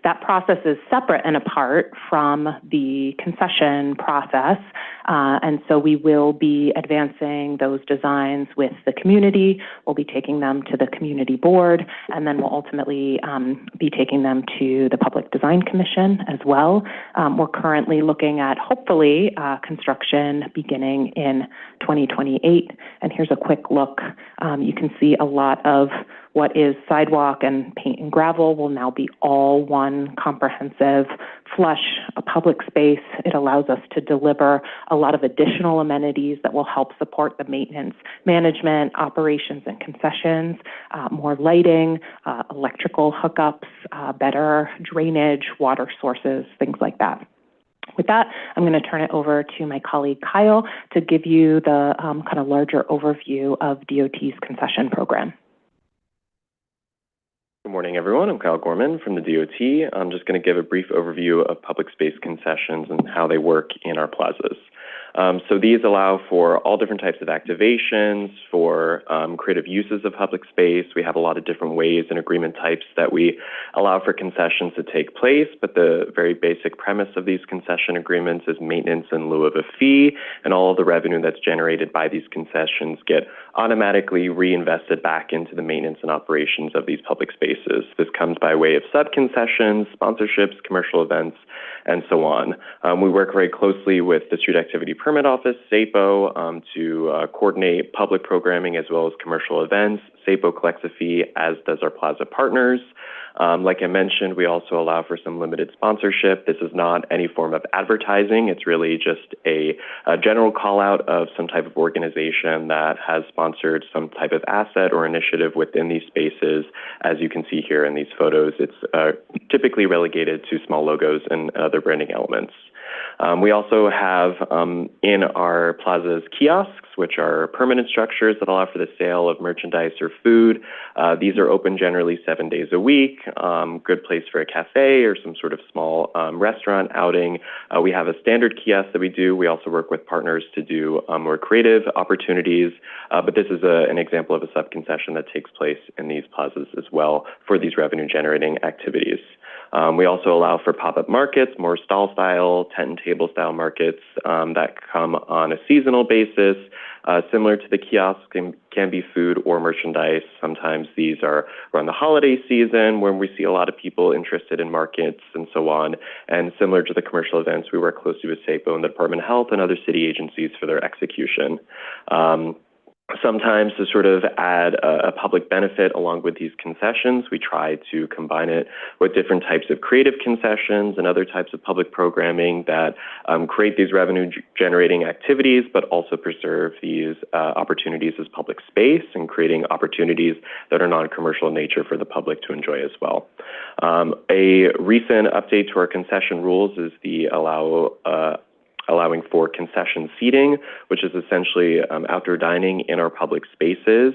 That process is separate and apart from the concession process, and so we will be advancing those designs with the community. We'll be taking them to the community board, and then we'll ultimately be taking them to the Public Design Commission as well. We're currently looking at, hopefully, construction beginning in 2028, and here's a quick look. You can see a lot of what is sidewalk and paint and gravel will now be all one comprehensive, flush, public space. It allows us to deliver a lot of additional amenities that will help support the maintenance, management, operations, and concessions, more lighting, electrical hookups, better drainage, water sources, things like that. With that, I'm going to turn it over to my colleague Kyle to give you the kind of larger overview of DOT's concession program. Good morning, everyone. I'm Kyle Gorman from the DOT. I'm just going to give a brief overview of public space concessions and how they work in our plazas. So these allow for all different types of activations, for creative uses of public space. We have a lot of different ways and agreement types that we allow for concessions to take place, but the very basic premise of these concession agreements is maintenance in lieu of a fee, and all of the revenue that's generated by these concessions get automatically reinvested back into the maintenance and operations of these public spaces. This comes by way of sub-concessions, sponsorships, commercial events, and so on. We work very closely with the Street Activity Permit Office, SAPO, to coordinate public programming as well as commercial events. SAPO collects a fee, as does our plaza partners. Like I mentioned, we also allow for some limited sponsorship. This is not any form of advertising. It's really just a general call out of some type of organization that has sponsored some type of asset or initiative within these spaces. As you can see here in these photos, it's typically relegated to small logos and other branding elements. We also have in our plazas kiosks, which are permanent structures that allow for the sale of merchandise or food. These are open generally 7 days a week. Good place for a cafe or some sort of small restaurant outing. We have a standard kiosk that we do. We also work with partners to do more creative opportunities. But this is an example of a sub-concession that takes place in these plazas as well for these revenue-generating activities. We also allow for pop-up markets, more stall-style, tent and table-style markets that come on a seasonal basis. Similar to the kiosks, can be food or merchandise. Sometimes these are around the holiday season when we see a lot of people interested in markets and so on. And similar to the commercial events, we work closely with SAPO and the Department of Health and other city agencies for their execution. Sometimes to sort of add a public benefit along with these concessions, we try to combine it with different types of creative concessions and other types of public programming that create these revenue-generating activities, but also preserve these opportunities as public space and creating opportunities that are non-commercial in nature for the public to enjoy as well. A recent update to our concession rules is the allowing for concession seating, which is essentially outdoor dining in our public spaces.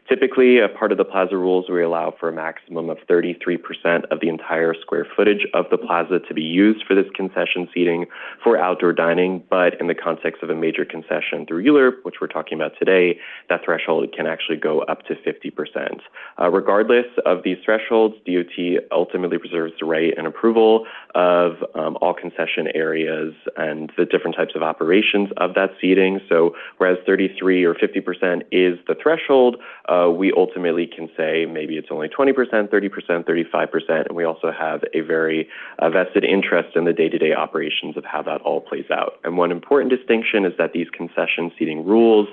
Typically, a part of the plaza rules, we allow for a maximum of 33% of the entire square footage of the plaza to be used for this concession seating for outdoor dining, but in the context of a major concession through ULURP, which we're talking about today, that threshold can actually go up to 50%. Regardless of these thresholds, DOT ultimately reserves the right and approval of all concession areas and the different types of operations of that seating. So whereas 33 or 50% is the threshold, we ultimately can say maybe it's only 20%, 30%, 35%, and we also have a very vested interest in the day-to-day operations of how that all plays out. And one important distinction is that these concession seating rules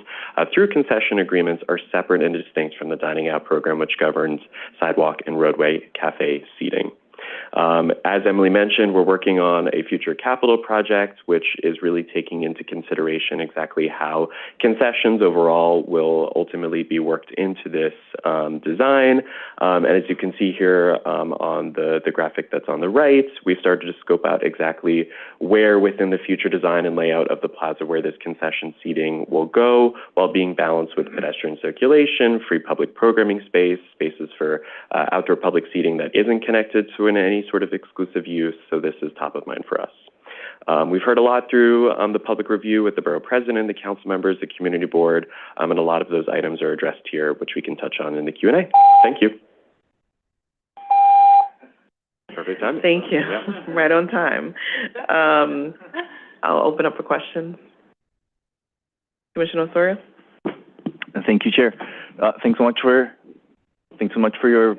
through concession agreements are separate and distinct from the dining out program, which governs sidewalk and roadway cafe seating. As Emily mentioned, we're working on a future capital project, which is really taking into consideration exactly how concessions overall will ultimately be worked into this design. And as you can see here on the graphic that's on the right, we've started to scope out exactly where within the future design and layout of the plaza where this concession seating will go, while being balanced with pedestrian circulation, free public programming space, spaces for outdoor public seating that isn't connected to any sort of exclusive use, so this is top of mind for us. We've heard a lot through the public review with the borough president, the council members, the community board, and a lot of those items are addressed here, which we can touch on in the Q&A. Thank you. Perfect time. Thank you. Yeah. Right on time. I'll open up for questions. Commissioner Osorio? Thank you, Chair. Thanks so much for your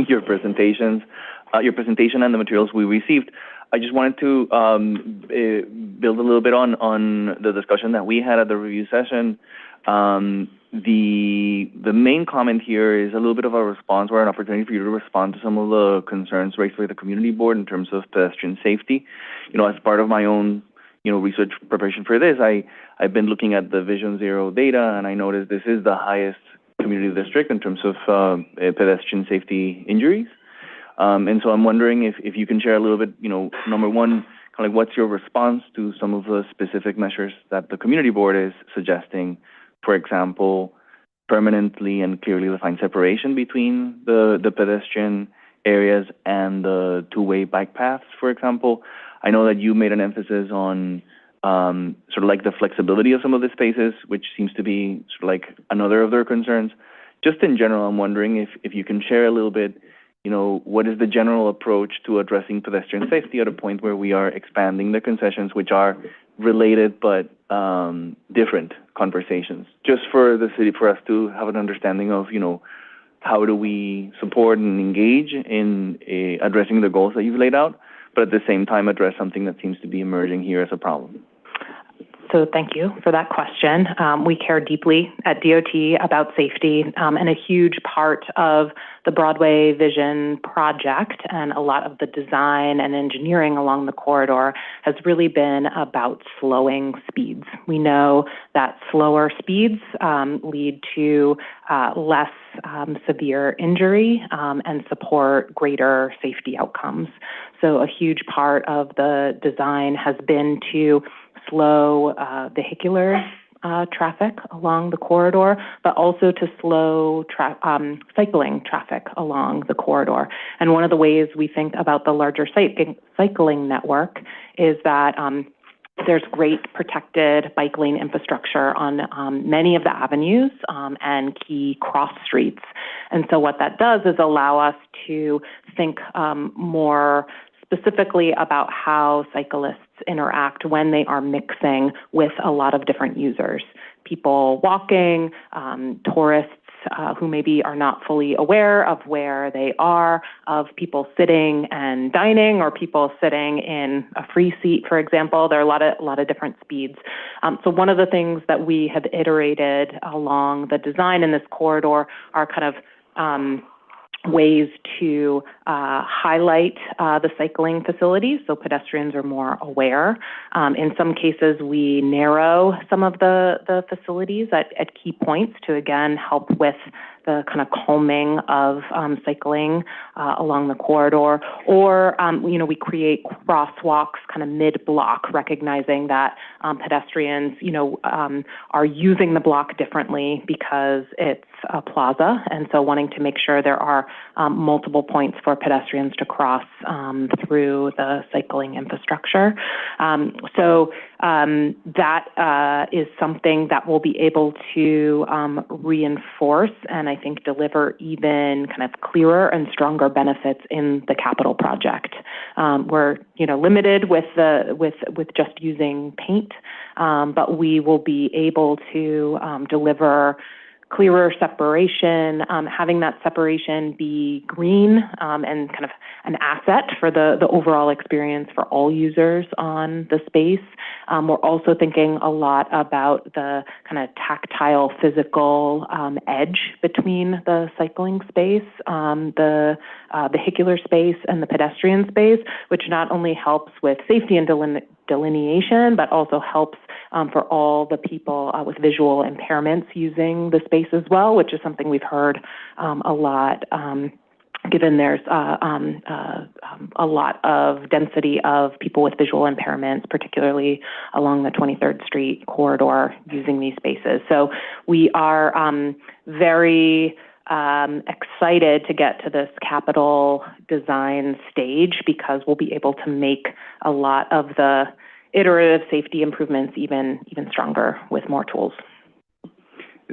your presentations, your presentation and the materials we received. I just wanted to build a little bit on the discussion that we had at the review session. The main comment here is a little bit of a response or an opportunity for you to respond to some of the concerns raised by the community board in terms of pedestrian safety. You know, as part of my own research preparation for this, I've been looking at the Vision Zero data, and I noticed this is the highest community district in terms of pedestrian safety injuries. And so I'm wondering if you can share a little bit, number one, kind of like what's your response to some of the specific measures that the community board is suggesting, for example, permanently and clearly defined separation between the pedestrian areas and the two-way bike paths, for example. I know that you made an emphasis on sort of like the flexibility of some of the spaces, which seems to be sort of like another of their concerns. Just in general, I'm wondering if you can share a little bit, what is the general approach to addressing pedestrian safety at a point where we are expanding the concessions, which are related but different conversations, just for the city, for us to have an understanding of, how do we support and engage in addressing the goals that you've laid out, but at the same time address something that seems to be emerging here as a problem. So thank you for that question. We care deeply at DOT about safety, and a huge part of the Broadway Vision project and a lot of the design and engineering along the corridor has really been about slowing speeds. We know that slower speeds lead to less severe injury and support greater safety outcomes. So a huge part of the design has been to slow vehicular traffic along the corridor, but also to slow cycling traffic along the corridor. And one of the ways we think about the larger cycling network is that there's great protected bike lane infrastructure on many of the avenues and key cross streets. And so what that does is allow us to think more specifically about how cyclists interact when they are mixing with a lot of different users, people walking, tourists who maybe are not fully aware of where they are, of people sitting and dining, or people sitting in a free seat, for example. There are a lot of different speeds. So one of the things that we have iterated along the design in this corridor are kind of ways to highlight the cycling facilities so pedestrians are more aware. In some cases, we narrow some of the facilities at key points to, again, help with the kind of calming of cycling along the corridor. Or, we create crosswalks kind of mid-block, recognizing that pedestrians, are using the block differently because it's a plaza. And so wanting to make sure there are multiple points for pedestrians to cross through the cycling infrastructure. So that is something that we'll be able to reinforce and I think deliver even kind of clearer and stronger benefits in the capital project. We're limited with just using paint, but we will be able to deliver clearer separation, having that separation be green and kind of an asset for the overall experience for all users on the space. We're also thinking a lot about the kind of tactile, physical edge between the cycling space, the vehicular space, and the pedestrian space, which not only helps with safety and delineation, but also helps for all the people with visual impairments using the space as well, which is something we've heard a lot, given there's a lot of density of people with visual impairments, particularly along the 23rd Street corridor using these spaces. So we are very excited to get to this capital design stage because we'll be able to make a lot of the iterative safety improvements even stronger with more tools.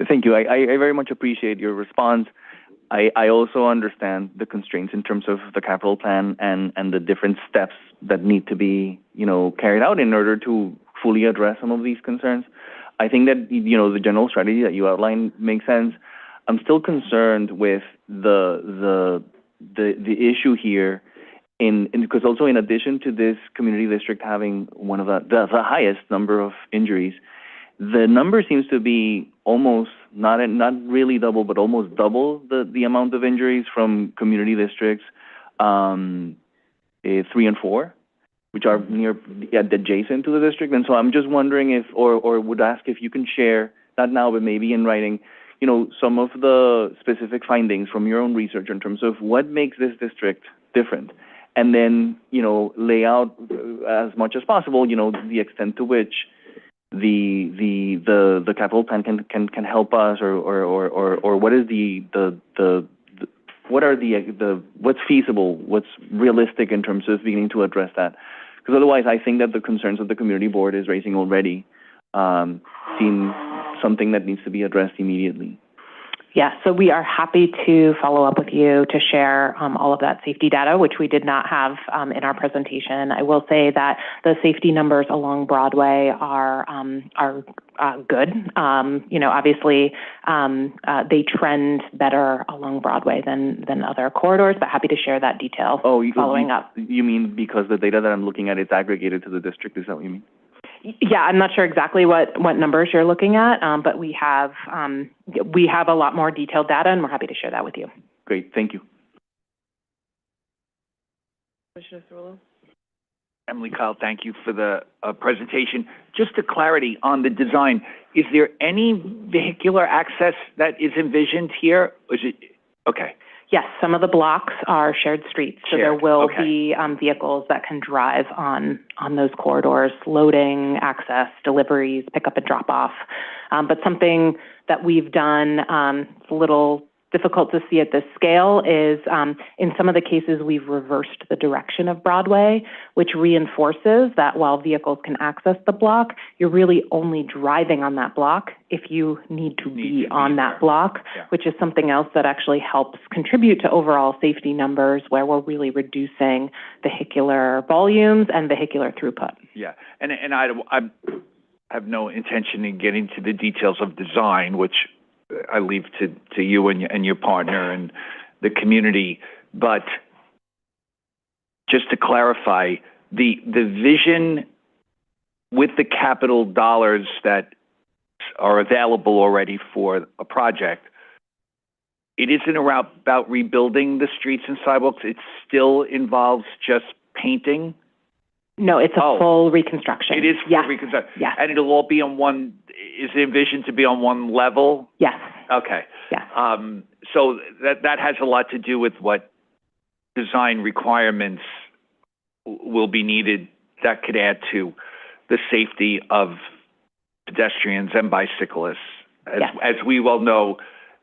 Thank you. I very much appreciate your response. I also understand the constraints in terms of the capital plan and the different steps that need to be, carried out in order to fully address some of these concerns. I think that, the general strategy that you outlined makes sense. I'm still concerned with the issue here because also in addition to this community district having one of the highest number of injuries, the number seems to be almost not really double, but almost double the amount of injuries from community districts 3 and 4, which are adjacent to the district. And so I'm just wondering if, or would ask if you can share, not now, but maybe in writing, some of the specific findings from your own research in terms of what makes this district different. And then, lay out as much as possible, the extent to which the capital plan can help us, or what is what's feasible, what's realistic in terms of beginning to address that. Because otherwise, I think that the concerns that the community board is raising already seem something that needs to be addressed immediately. Yeah, so we are happy to follow up with you to share all of that safety data, which we did not have in our presentation. I will say that the safety numbers along Broadway are good. Obviously, they trend better along Broadway than other corridors, but happy to share that detail following up. You mean because the data that I'm looking at is aggregated to the district? Is that what you mean? Yeah, I'm not sure exactly what numbers you're looking at, but we have a lot more detailed data, and we're happy to share that with you. Great, thank you. Commissioner Cirillo? Emily, Kyle, thank you for the presentation. Just a clarity on the design, is there any vehicular access that is envisioned here? Is it, okay. Yes, some of the blocks are shared streets, so there will be vehicles that can drive on those corridors, loading, access, deliveries, pickup and drop off. But something that we've done, it's a little difficult to see at this scale, is in some of the cases we've reversed the direction of Broadway, which reinforces that while vehicles can access the block, you're really only driving on that block if you need to be on that block, which is something else that actually helps contribute to overall safety numbers, where we're really reducing vehicular volumes and vehicular throughput. Yeah, and I have no intention in getting to the details of design, which I leave to you and your partner and the community. But just to clarify, the vision with the capital dollars that are available already for a project, it isn't about rebuilding the streets and sidewalks. It still involves just painting. No, it's a full reconstruction. It is full reconstruction. Yeah. And it'll all be on one. Is it envisioned to be on one level? Yes. Okay. Yes. So that has a lot to do with what design requirements will be needed that could add to the safety of pedestrians and bicyclists. As we well know,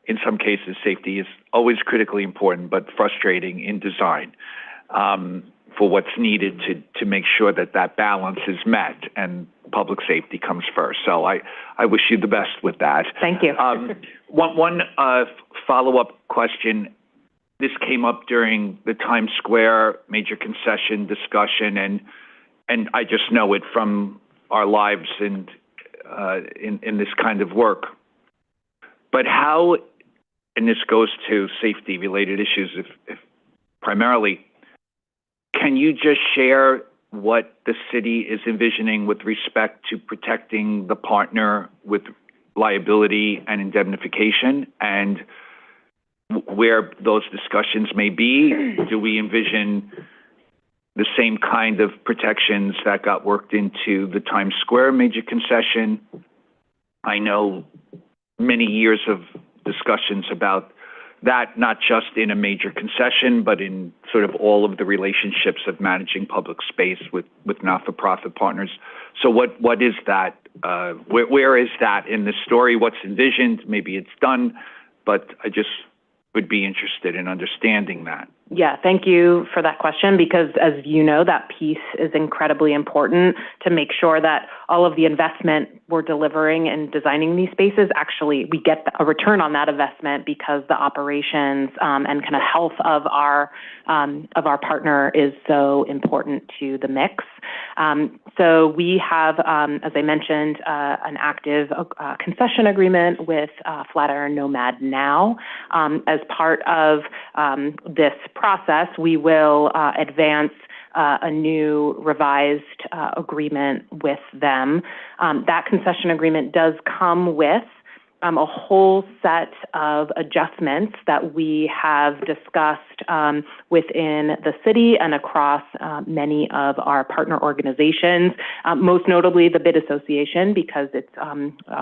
in some cases, safety is always critically important, but frustrating in design for what's needed to make sure that balance is met and public safety comes first. So I wish you the best with that. Thank you. One follow-up question. This came up during the Times Square major concession discussion, and I just know it from our lives and in this kind of work. But how, and this goes to safety-related issues, if primarily, can you just share what the city is envisioning with respect to protecting the partner with liability and indemnification, and where those discussions may be? Do we envision the same kind of protections that got worked into the Times Square major concession? I know many years of discussions about that, not just in a major concession, but in sort of all of the relationships of managing public space with not-for-profit partners. So what is that? Where is that in the story? What's envisioned? Maybe it's done, but I just would be interested in understanding that. Yeah, thank you for that question, because as you know, that piece is incredibly important to make sure that all of the investment we're delivering and designing these spaces, actually we get a return on that investment, because the operations and kind of health of our partner is so important to the mix. So we have, as I mentioned, an active concession agreement with Flatiron Nomad now. As part of this process, we will advance a new revised agreement with them. That concession agreement does come with a whole set of adjustments that we have discussed within the city and across many of our partner organizations, most notably the Bid Association, because it's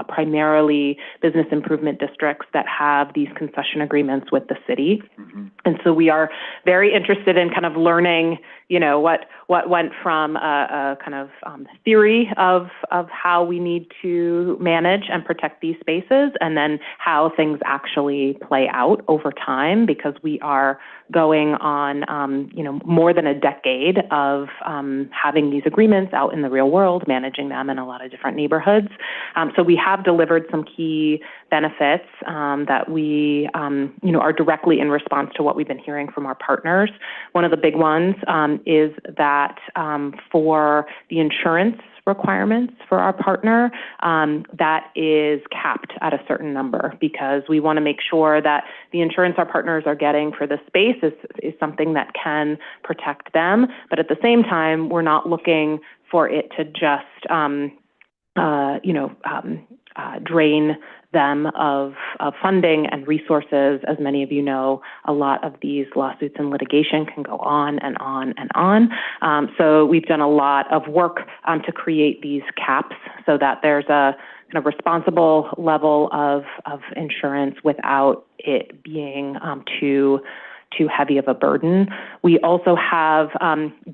primarily business improvement districts that have these concession agreements with the city. Mm-hmm. And so we are very interested in kind of learning, what went from a kind of theory of how we need to manage and protect these spaces spaces, and then how things actually play out over time, because we are going on, more than a decade of having these agreements out in the real world, managing them in a lot of different neighborhoods. So we have delivered some key benefits that we, are directly in response to what we've been hearing from our partners. One of the big ones is that for the insurance requirements for our partner, that is capped at a certain number, because we want to make sure that the insurance our partners are getting for the space is something that can protect them. But at the same time, we're not looking for it to just, drain them of funding and resources. As many of you know, a lot of these lawsuits and litigation can go on and on and on. So we've done a lot of work to create these caps so that there's a kind of responsible level of insurance without it being too heavy of a burden. We also have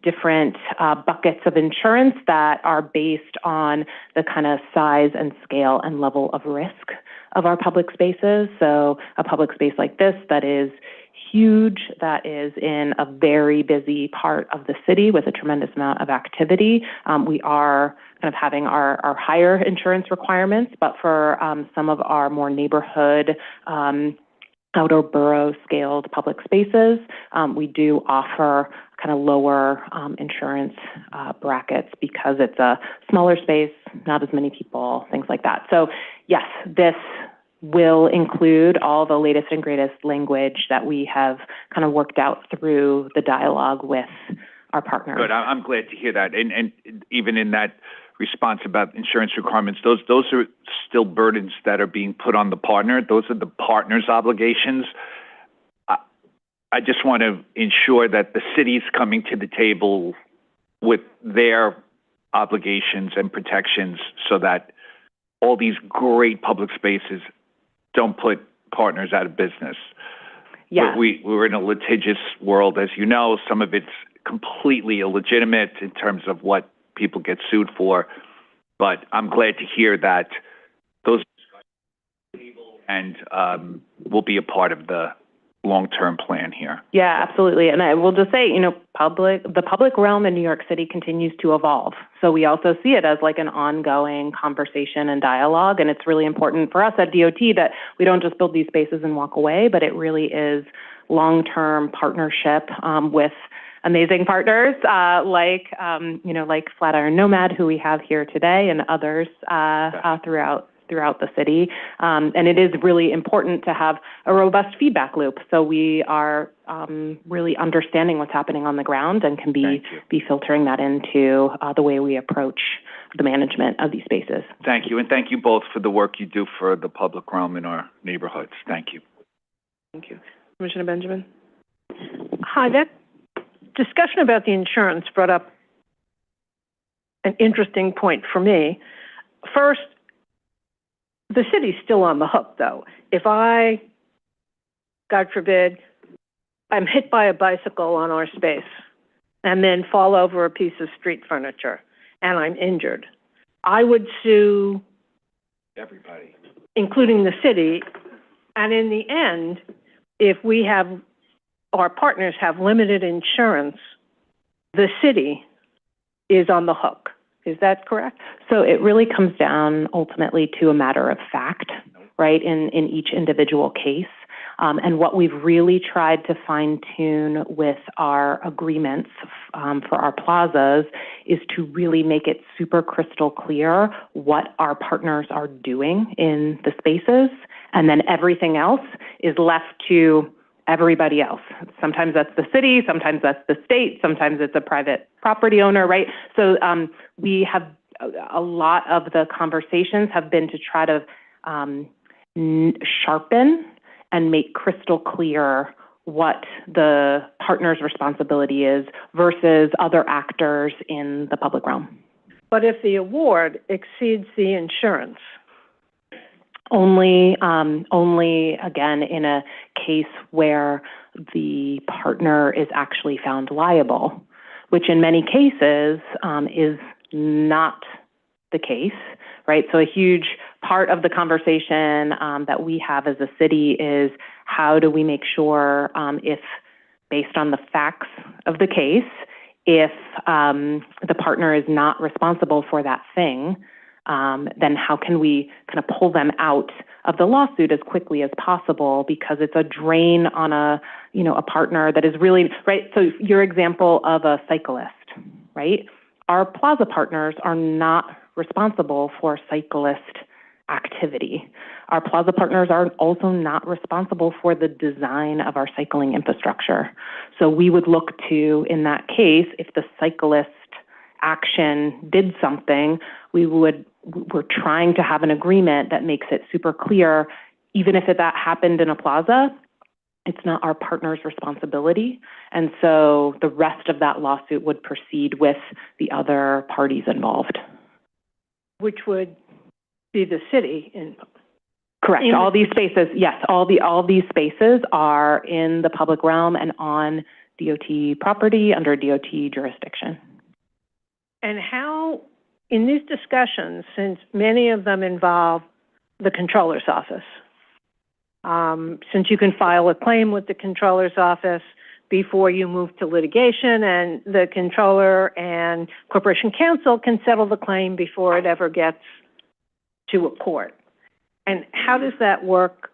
different buckets of insurance that are based on the kind of size and scale and level of risk of our public spaces. So a public space like this that is huge, that is in a very busy part of the city with a tremendous amount of activity, we are kind of having our higher insurance requirements, but for some of our more neighborhood outdoor borough-scaled public spaces, we do offer kind of lower insurance brackets because it's a smaller space, not as many people, things like that. So yes, this will include all the latest and greatest language that we have kind of worked out through the dialogue with our partners. Good. I'm glad to hear that. And even in that response about insurance requirements, those are still burdens that are being put on the partner. Those are the partner's obligations. I just want to ensure that the city's coming to the table with their obligations and protections so that all these great public spaces don't put partners out of business. Yeah. We're in a litigious world, as you know. Some of it's completely illegitimate in terms of what people get sued for, but I'm glad to hear that those and will be a part of the long-term plan here. Yeah, absolutely. And I will just say, the public realm in New York City continues to evolve. So we also see it as like an ongoing conversation and dialogue. And it's really important for us at DOT that we don't just build these spaces and walk away, but it really is long-term partnership with amazing partners like Flatiron Nomad, who we have here today, and others throughout the city. And it is really important to have a robust feedback loop. So we are really understanding what's happening on the ground and can be filtering that into the way we approach the management of these spaces. Thank you. And thank you both for the work you do for the public realm in our neighborhoods. Thank you. Thank you. Commissioner Benjamin? Hi, that discussion about the insurance brought up an interesting point for me. First, the city's still on the hook, though. If I, God forbid, I'm hit by a bicycle on our space and then fall over a piece of street furniture and I'm injured, I would sue everybody, including the city. And in the end, if our partners have limited insurance, the city is on the hook. Is that correct? So it really comes down ultimately to a matter of fact, right, in each individual case. And what we've really tried to fine tune with our agreements for our plazas is to really make it super crystal clear what our partners are doing in the spaces. And then everything else is left to everybody else. Sometimes that's the city, sometimes that's the state, sometimes it's a private property owner, right? So we have a lot of the conversations have been to try to sharpen and make crystal clear what the partner's responsibility is versus other actors in the public realm. But if the award exceeds the insurance? Only again, in a case where the partner is actually found liable, which in many cases is not the case, right? So a huge part of the conversation that we have as a city is how do we make sure if, based on the facts of the case, if the partner is not responsible for that thing, then how can we kind of pull them out of the lawsuit as quickly as possible, because it's a drain on a partner that is really, right? So your example of a cyclist, right? Our plaza partners are not responsible for cyclist activity. Our plaza partners are also not responsible for the design of our cycling infrastructure. So we would look to, in that case, if the cyclist action did something, we're trying to have an agreement that makes it super clear, even if that happened in a plaza, it's not our partner's responsibility. And so the rest of that lawsuit would proceed with the other parties involved. Which would be the city in. Correct. All these spaces, yes, all these spaces are in the public realm and on DOT property under DOT jurisdiction. And how, in these discussions, since many of them involve the controller's office, since you can file a claim with the controller's office before you move to litigation, and the controller and corporation counsel can settle the claim before it ever gets to a court. And how does that work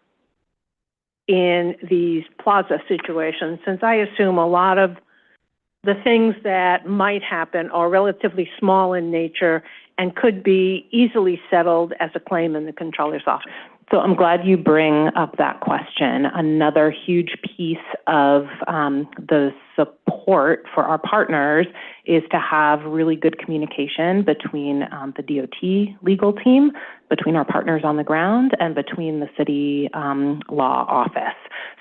in these plaza situations? Since I assume a lot of the things that might happen are relatively small in nature and could be easily settled as a claim in the controller's office. So I'm glad you bring up that question. Another huge piece of the support for our partners is to have really good communication between the DOT legal team, between our partners on the ground, and between the city law office.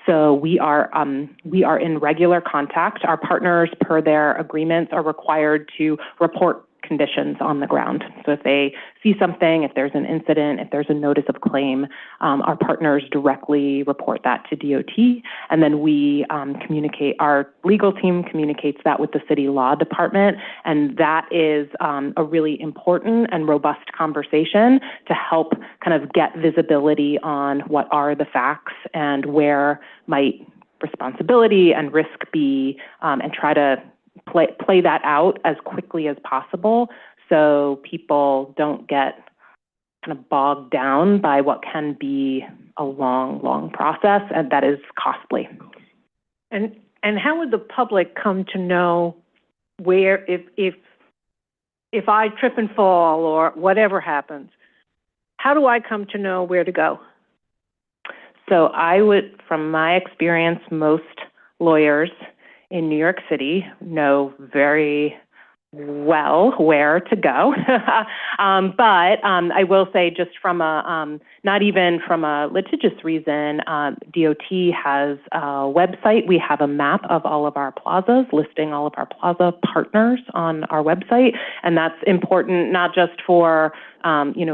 So we are in regular contact. Our partners, per their agreements, are required to report conditions on the ground. So if they see something, if there's an incident, if there's a notice of claim, our partners directly report that to DOT, and then we communicate, our legal team communicates that with the city law department, and that is a really important and robust conversation to help kind of get visibility on what are the facts and where might responsibility and risk be, and try to play that out as quickly as possible so people don't get kind of bogged down by what can be a long process, and that is costly. And how would the public come to know where, if I trip and fall or whatever happens, how do I come to know where to go? So I would, from my experience, most lawyers in New York City know very well where to go. But I will say, just from a, not even from a litigious reason, DOT has a website. We have a map of all of our plazas, listing all of our plaza partners on our website. And that's important not just for,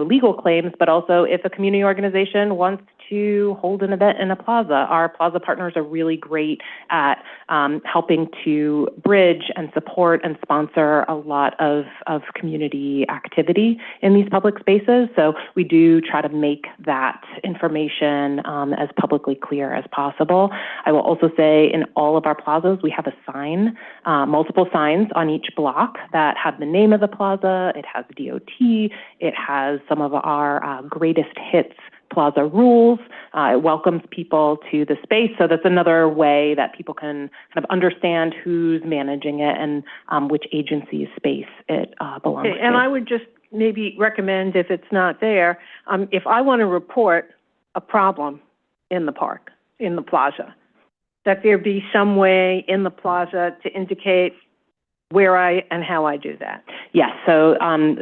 legal claims, but also if a community organization wants to hold an event in a plaza. Our plaza partners are really great at helping to bridge and support and sponsor a lot of community activity in these public spaces. So we do try to make that information as publicly clear as possible. I will also say in all of our plazas, we have a sign, multiple signs on each block that have the name of the plaza. It has DOT. It has some of our greatest hits plaza rules. It welcomes people to the space. So that's another way that people can kind of understand who's managing it and which agency's space it belongs to. And I would just maybe recommend, if it's not there, if I want to report a problem in the park, in the plaza, that there be some way in the plaza to indicate where and how I do that. Yes, so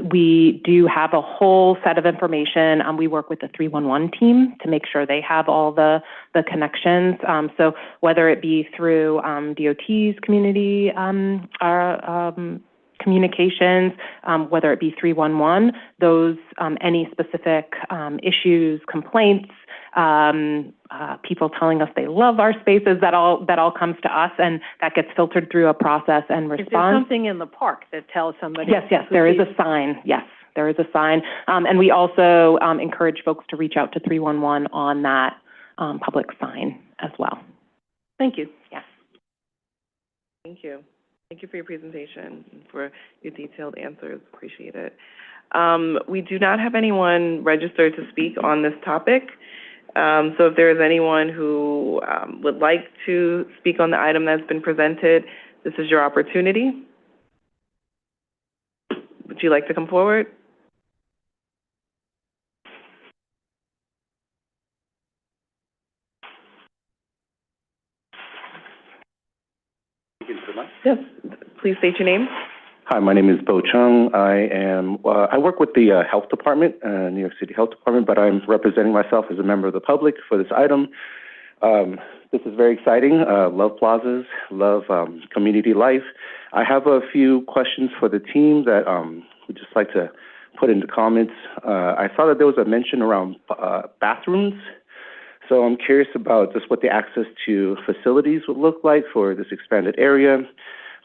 we do have a whole set of information. We work with the 311 team to make sure they have all the connections. So whether it be through DOT's community communications, whether it be 311, those any specific issues, complaints, people telling us they love our spaces, that all comes to us, and that gets filtered through a process and response. Is there something in the park that tells somebody? Yes, there is a sign. Yes, there is a sign. And we also encourage folks to reach out to 311 on that public sign as well. Thank you. Yes. Thank you. Thank you for your presentation and for your detailed answers. Appreciate it. We do not have anyone registered to speak on this topic. So if there is anyone who would like to speak on the item that's been presented, this is your opportunity. Would you like to come forward? Yes, please state your name. Hi, my name is Bo Chung. I work with the health department, New York City Health Department, but I'm representing myself as a member of the public for this item. This is very exciting. Love plazas, love community life. I have a few questions for the team that we'd just like to put into comments. I saw that there was a mention around bathrooms. So I'm curious about just what the access to facilities would look like for this expanded area.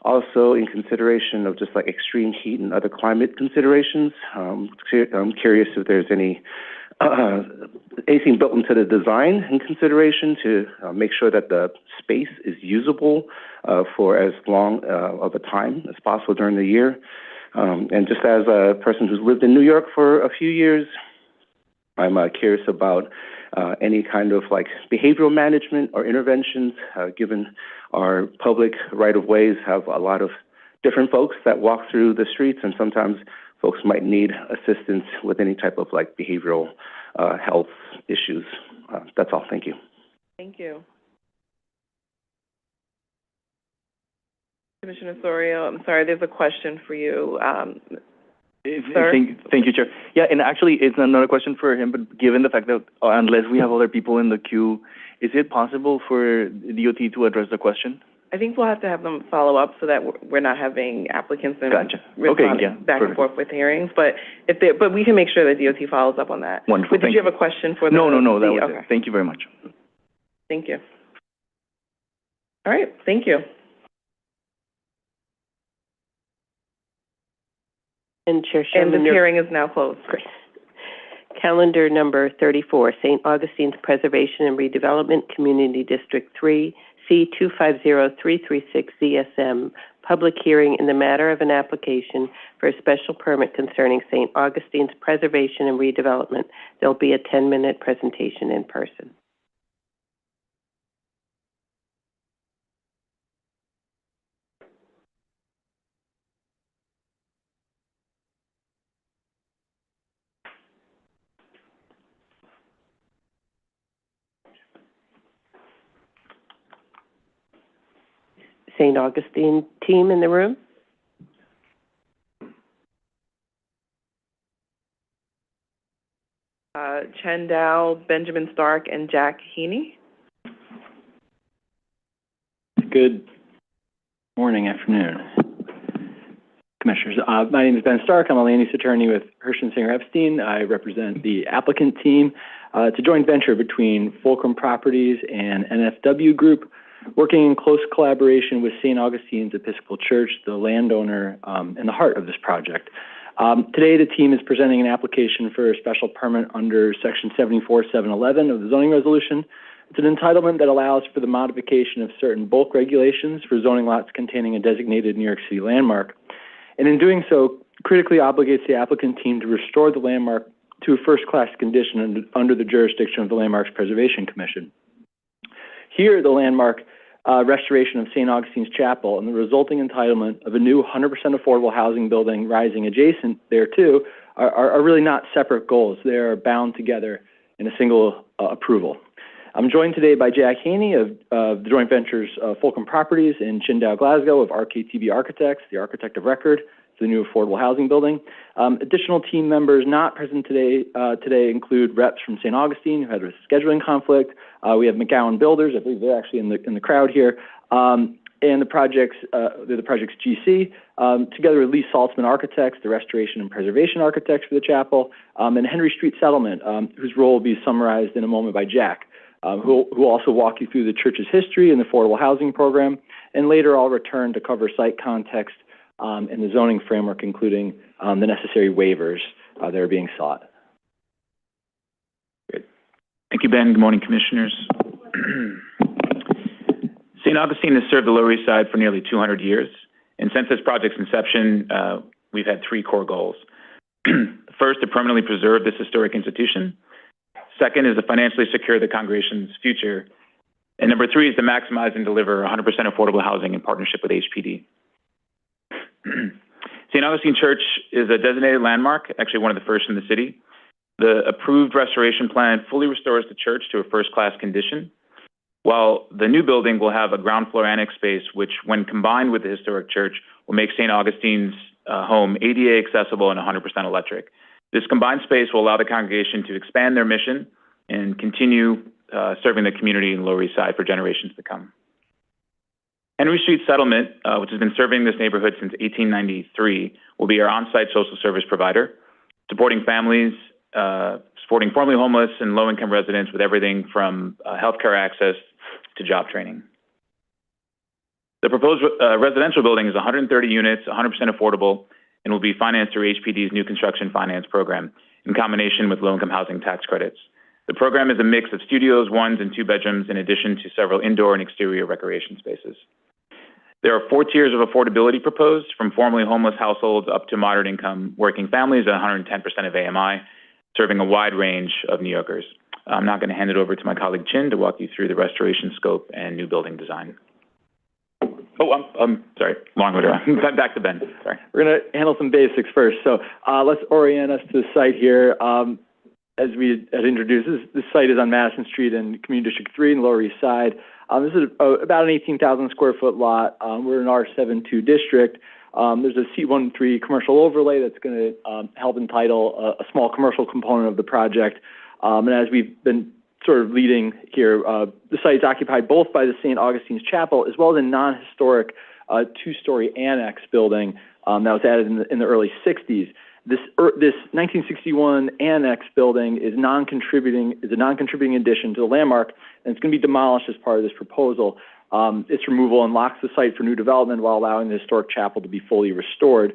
Also, in consideration of just like extreme heat and other climate considerations, I'm curious if there's anything built into the design in consideration to make sure that the space is usable for as long of a time as possible during the year. And just as a person who's lived in New York for a few years, I'm curious about any kind of like behavioral management or interventions, given our public right-of-ways have a lot of different folks that walk through the streets, and sometimes folks might need assistance with any type of like behavioral health issues. That's all. Thank you. Thank you. Commissioner Sorio, I'm sorry, there's a question for you. Sir? Thank you, Chair. Yeah, and actually, it's another question for him, but given the fact that unless we have other people in the queue, is it possible for DOT to address the question? I think we'll have to have them follow up so that we're not having applicants and back and forth with hearings. But but we can make sure that DOT follows up on that. Wonderful. But did you have a question for the? No, that was it. Thank you very much. Thank you. All right, thank you. And Chair Sherman, and the hearing is now closed. Great. Calendar number 34, St. Augustine's Preservation and Redevelopment Community District 3, C250336 ZSM, public hearing in the matter of an application for a special permit concerning St. Augustine's Preservation and Redevelopment. There'll be a 10-minute presentation in person. St. Augustine team in the room? Chen Dow, Benjamin Stark, and Jack Heaney. Good morning, afternoon, Commissioners. My name is Ben Stark. I'm a land use attorney with Hirsch & Singer Epstein. I represent the applicant team. It's a joint venture between Fulcrum Properties and NFW Group, working in close collaboration with St. Augustine's Episcopal Church, the landowner in the heart of this project. Today, the team is presenting an application for a special permit under Section 74-711 of the zoning resolution. It's an entitlement that allows for the modification of certain bulk regulations for zoning lots containing a designated New York City landmark. And in doing so, critically obligates the applicant team to restore the landmark to a first-class condition under the jurisdiction of the Landmarks Preservation Commission. Here, the landmark restoration of St. Augustine's Chapel and the resulting entitlement of a new 100% affordable housing building rising adjacent thereto are really not separate goals. They are bound together in a single approval. I'm joined today by Jack Haney of the joint ventures Fulcrum Properties in Chindow, Glasgow, of RKTB Architects, the architect of record for the new affordable housing building. Additional team members not present today include reps from St. Augustine who had a scheduling conflict. We have McGowan Builders, I believe they're actually in the crowd here, and they're the project's GC, together with Lee Saltzman Architects, the restoration and preservation architects for the chapel, and Henry Street Settlement, whose role will be summarized in a moment by Jack, who will also walk you through the church's history and the affordable housing program, and later I'll return to cover site context and the zoning framework, including the necessary waivers that are being sought. Thank you, Ben. Good morning, Commissioners. St. Augustine has served the Lower East Side for nearly 200 years, and since this project's inception, we've had three core goals. First, to permanently preserve this historic institution. Second is to financially secure the congregation's future. And number three is to maximize and deliver 100% affordable housing in partnership with HPD. St. Augustine Church is a designated landmark, actually one of the first in the city. The approved restoration plan fully restores the church to a first-class condition, while the new building will have a ground floor annex space, which, when combined with the historic church, will make St. Augustine's home ADA accessible and 100% electric. This combined space will allow the congregation to expand their mission and continue serving the community in Lower East Side for generations to come. Henry Street Settlement, which has been serving this neighborhood since 1893, will be our on-site social service provider, supporting families, supporting formerly homeless and low-income residents with everything from healthcare access to job training. The proposed residential building is 130 units, 100% affordable, and will be financed through HPD's new construction finance program in combination with low-income housing tax credits. The program is a mix of studios, ones, and two bedrooms, in addition to several indoor and exterior recreation spaces. There are 4 tiers of affordability proposed, from formerly homeless households up to moderate-income working families at 110% of AMI, serving a wide range of New Yorkers. I'm now going to hand it over to my colleague Chin to walk you through the restoration scope and new building design. Oh, I'm sorry, long order. Back to Ben, sorry. We're going to handle some basics first. So let's orient us to the site here. As we had introduced, this site is on Madison Street in Community District 3 in the Lower East Side. This is about an 18,000 square foot lot. We're in R72 district. There's a C13 commercial overlay that's going to help entitle a small commercial component of the project. And as we've been sort of leading here, the site is occupied both by the St. Augustine's Chapel as well as a non-historic 2-story annex building that was added in the early 60s. This 1961 annex building is a non-contributing addition to the landmark, and it's going to be demolished as part of this proposal. Its removal unlocks the site for new development while allowing the historic chapel to be fully restored.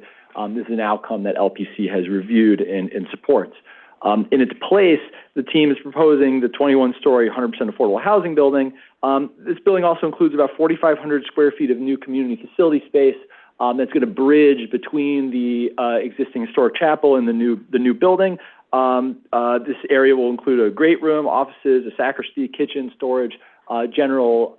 This is an outcome that LPC has reviewed and supports. In its place, the team is proposing the 21-story, 100% affordable housing building. This building also includes about 4,500 square feet of new community facility space that's going to bridge between the existing historic chapel and the new building. This area will include a great room, offices, a sacristy, kitchen, storage, general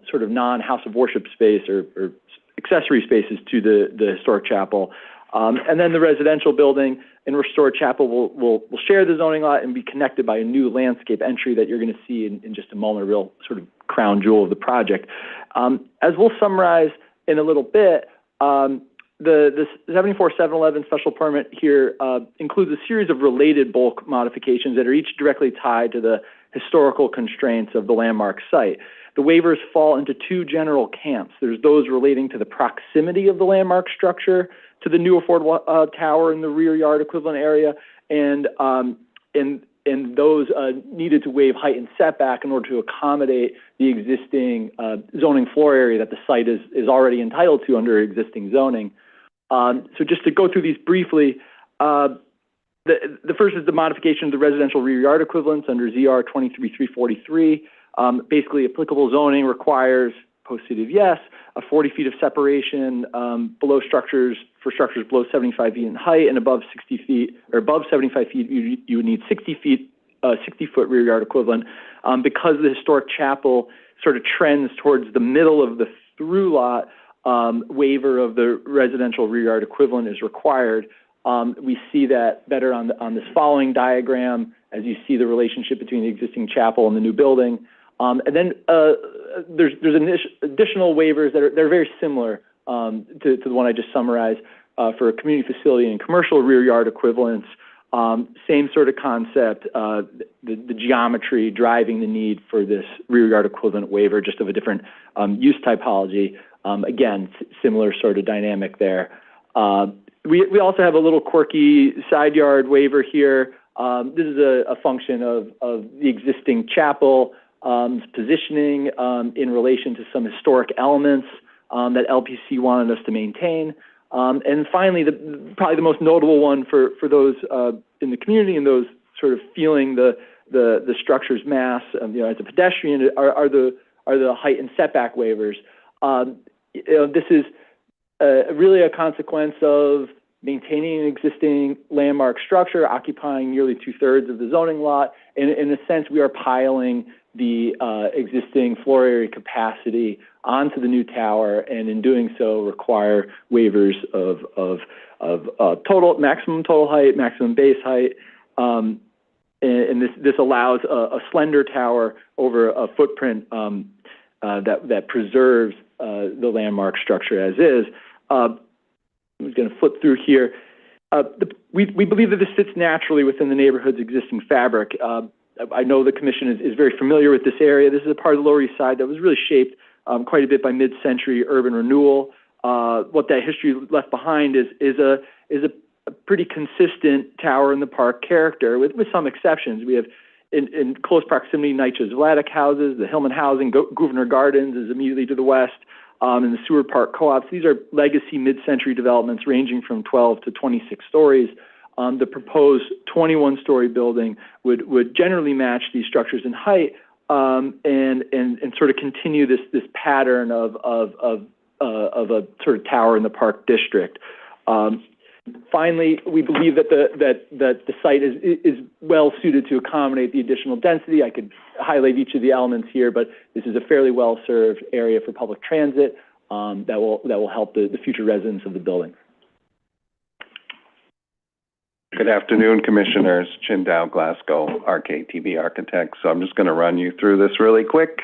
sort of non-house of worship space or accessory spaces to the historic chapel. And then the residential building and restored chapel will share the zoning lot and be connected by a new landscape entry that you're going to see in just a moment, a real sort of crown jewel of the project. As we'll summarize in a little bit, the 74711 special permit here includes a series of related bulk modifications that are each directly tied to the historical constraints of the landmark site. The waivers fall into 2 general camps. There's those relating to the proximity of the landmark structure to the new affordable tower in the rear yard equivalent area, and those needed to waive height and setback in order to accommodate the existing zoning floor area that the site is already entitled to under existing zoning. So just to go through these briefly, the first is the modification of the residential rear yard equivalents under ZR 23343. Basically, applicable zoning requires, post-stative yes, 40 feet of separation below structures, for structures below 75 feet in height, and above 60 feet, or above 75 feet, you would need 60-foot rear yard equivalent. Because the historic chapel sort of trends towards the middle of the through lot, waiver of the residential rear yard equivalent is required. We see that better on this following diagram, as you see the relationship between the existing chapel and the new building. And then there's additional waivers that are very similar to the one I just summarized for a community facility and commercial rear yard equivalents. Same sort of concept, the geometry driving the need for this rear yard equivalent waiver, just of a different use typology. Again, similar sort of dynamic there. We also have a little quirky side yard waiver here. This is a function of the existing chapel positioning in relation to some historic elements that LPC wanted us to maintain. And finally, probably the most notable one for those in the community and those sort of feeling the structure's mass, as a pedestrian, are the height and setback waivers. This is really a consequence of maintaining an existing landmark structure, occupying nearly 2/3 of the zoning lot. In a sense, we are piling the existing floor area capacity onto the new tower, and in doing so, require waivers of maximum total height, maximum base height, and this allows a slender tower over a footprint that preserves the landmark structure as is. I'm going to flip through here. We believe that this fits naturally within the neighborhood's existing fabric. I know the commission is very familiar with this area. This is a part of the Lower East Side that was really shaped quite a bit by mid-century urban renewal. What that history left behind is a pretty consistent tower in the park character, with some exceptions. We have in close proximity NYCHA's Vladeck houses, the Hillman Housing, Gouverneur Gardens is immediately to the west, and the Seward Park Co-ops. These are legacy mid-century developments ranging from 12 to 26 stories. The proposed 21-story building would generally match these structures in height, and sort of continue this pattern of a sort of tower in the park district. Finally, we believe that the site is well suited to accommodate the additional density. I could highlight each of the elements here, but this is a fairly well-served area for public transit that will help the future residents of the building. Good afternoon, Commissioners. Chindow Glasgow, RKTB Architects. So I'm just going to run you through this really quick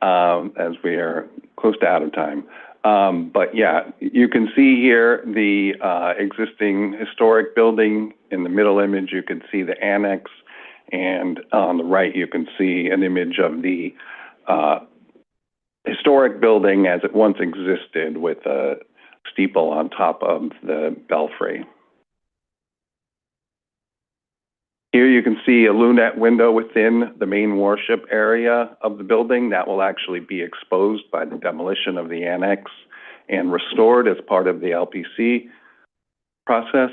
as we are close to out of time. But yeah, you can see here the existing historic building. In the middle image, you can see the annex. And on the right, you can see an image of the historic building as it once existed, with a steeple on top of the belfry. Here you can see a lunette window within the main worship area of the building that will actually be exposed by the demolition of the annex and restored as part of the LPC process.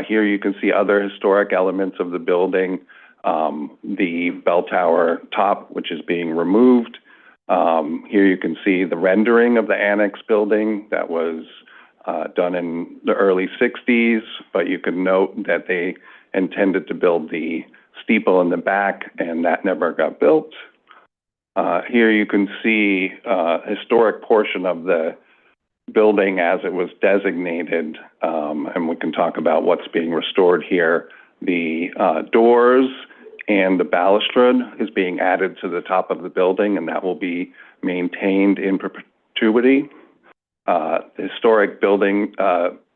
Here you can see other historic elements of the building, the bell tower top, which is being removed. Here you can see the rendering of the annex building that was done in the early 60s, but you can note that they intended to build the steeple in the back, and that never got built. Here you can see a historic portion of the building as it was designated, and we can talk about what's being restored here. The doors and the balustrade is being added to the top of the building, and that will be maintained in perpetuity. The historic building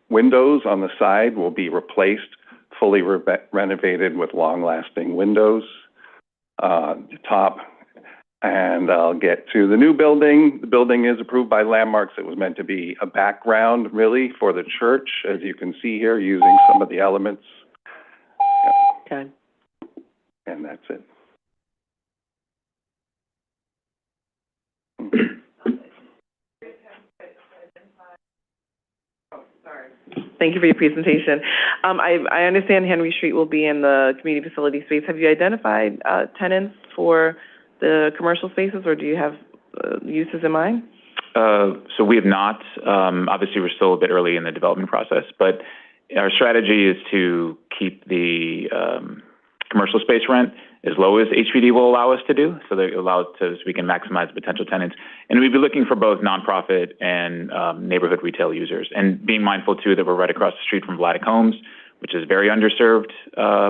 windows on the side will be replaced, fully renovated with long-lasting windows. The top, and I'll get to the new building. The building is approved by Landmarks. It was meant to be a background, really, for the church, as you can see here, using some of the elements. Okay. And that's it. Thank you for your presentation. I understand Henry Street will be in the community facility space. Have you identified tenants for the commercial spaces, or do you have uses in mind? So we have not. Obviously, we're still a bit early in the development process, but our strategy is to keep the commercial space rent as low as HPD will allow us to do, so we can maximize potential tenants. And we'd be looking for both nonprofit and neighborhood retail users, and being mindful too that we're right across the street from Vladeck Homes, which is very underserved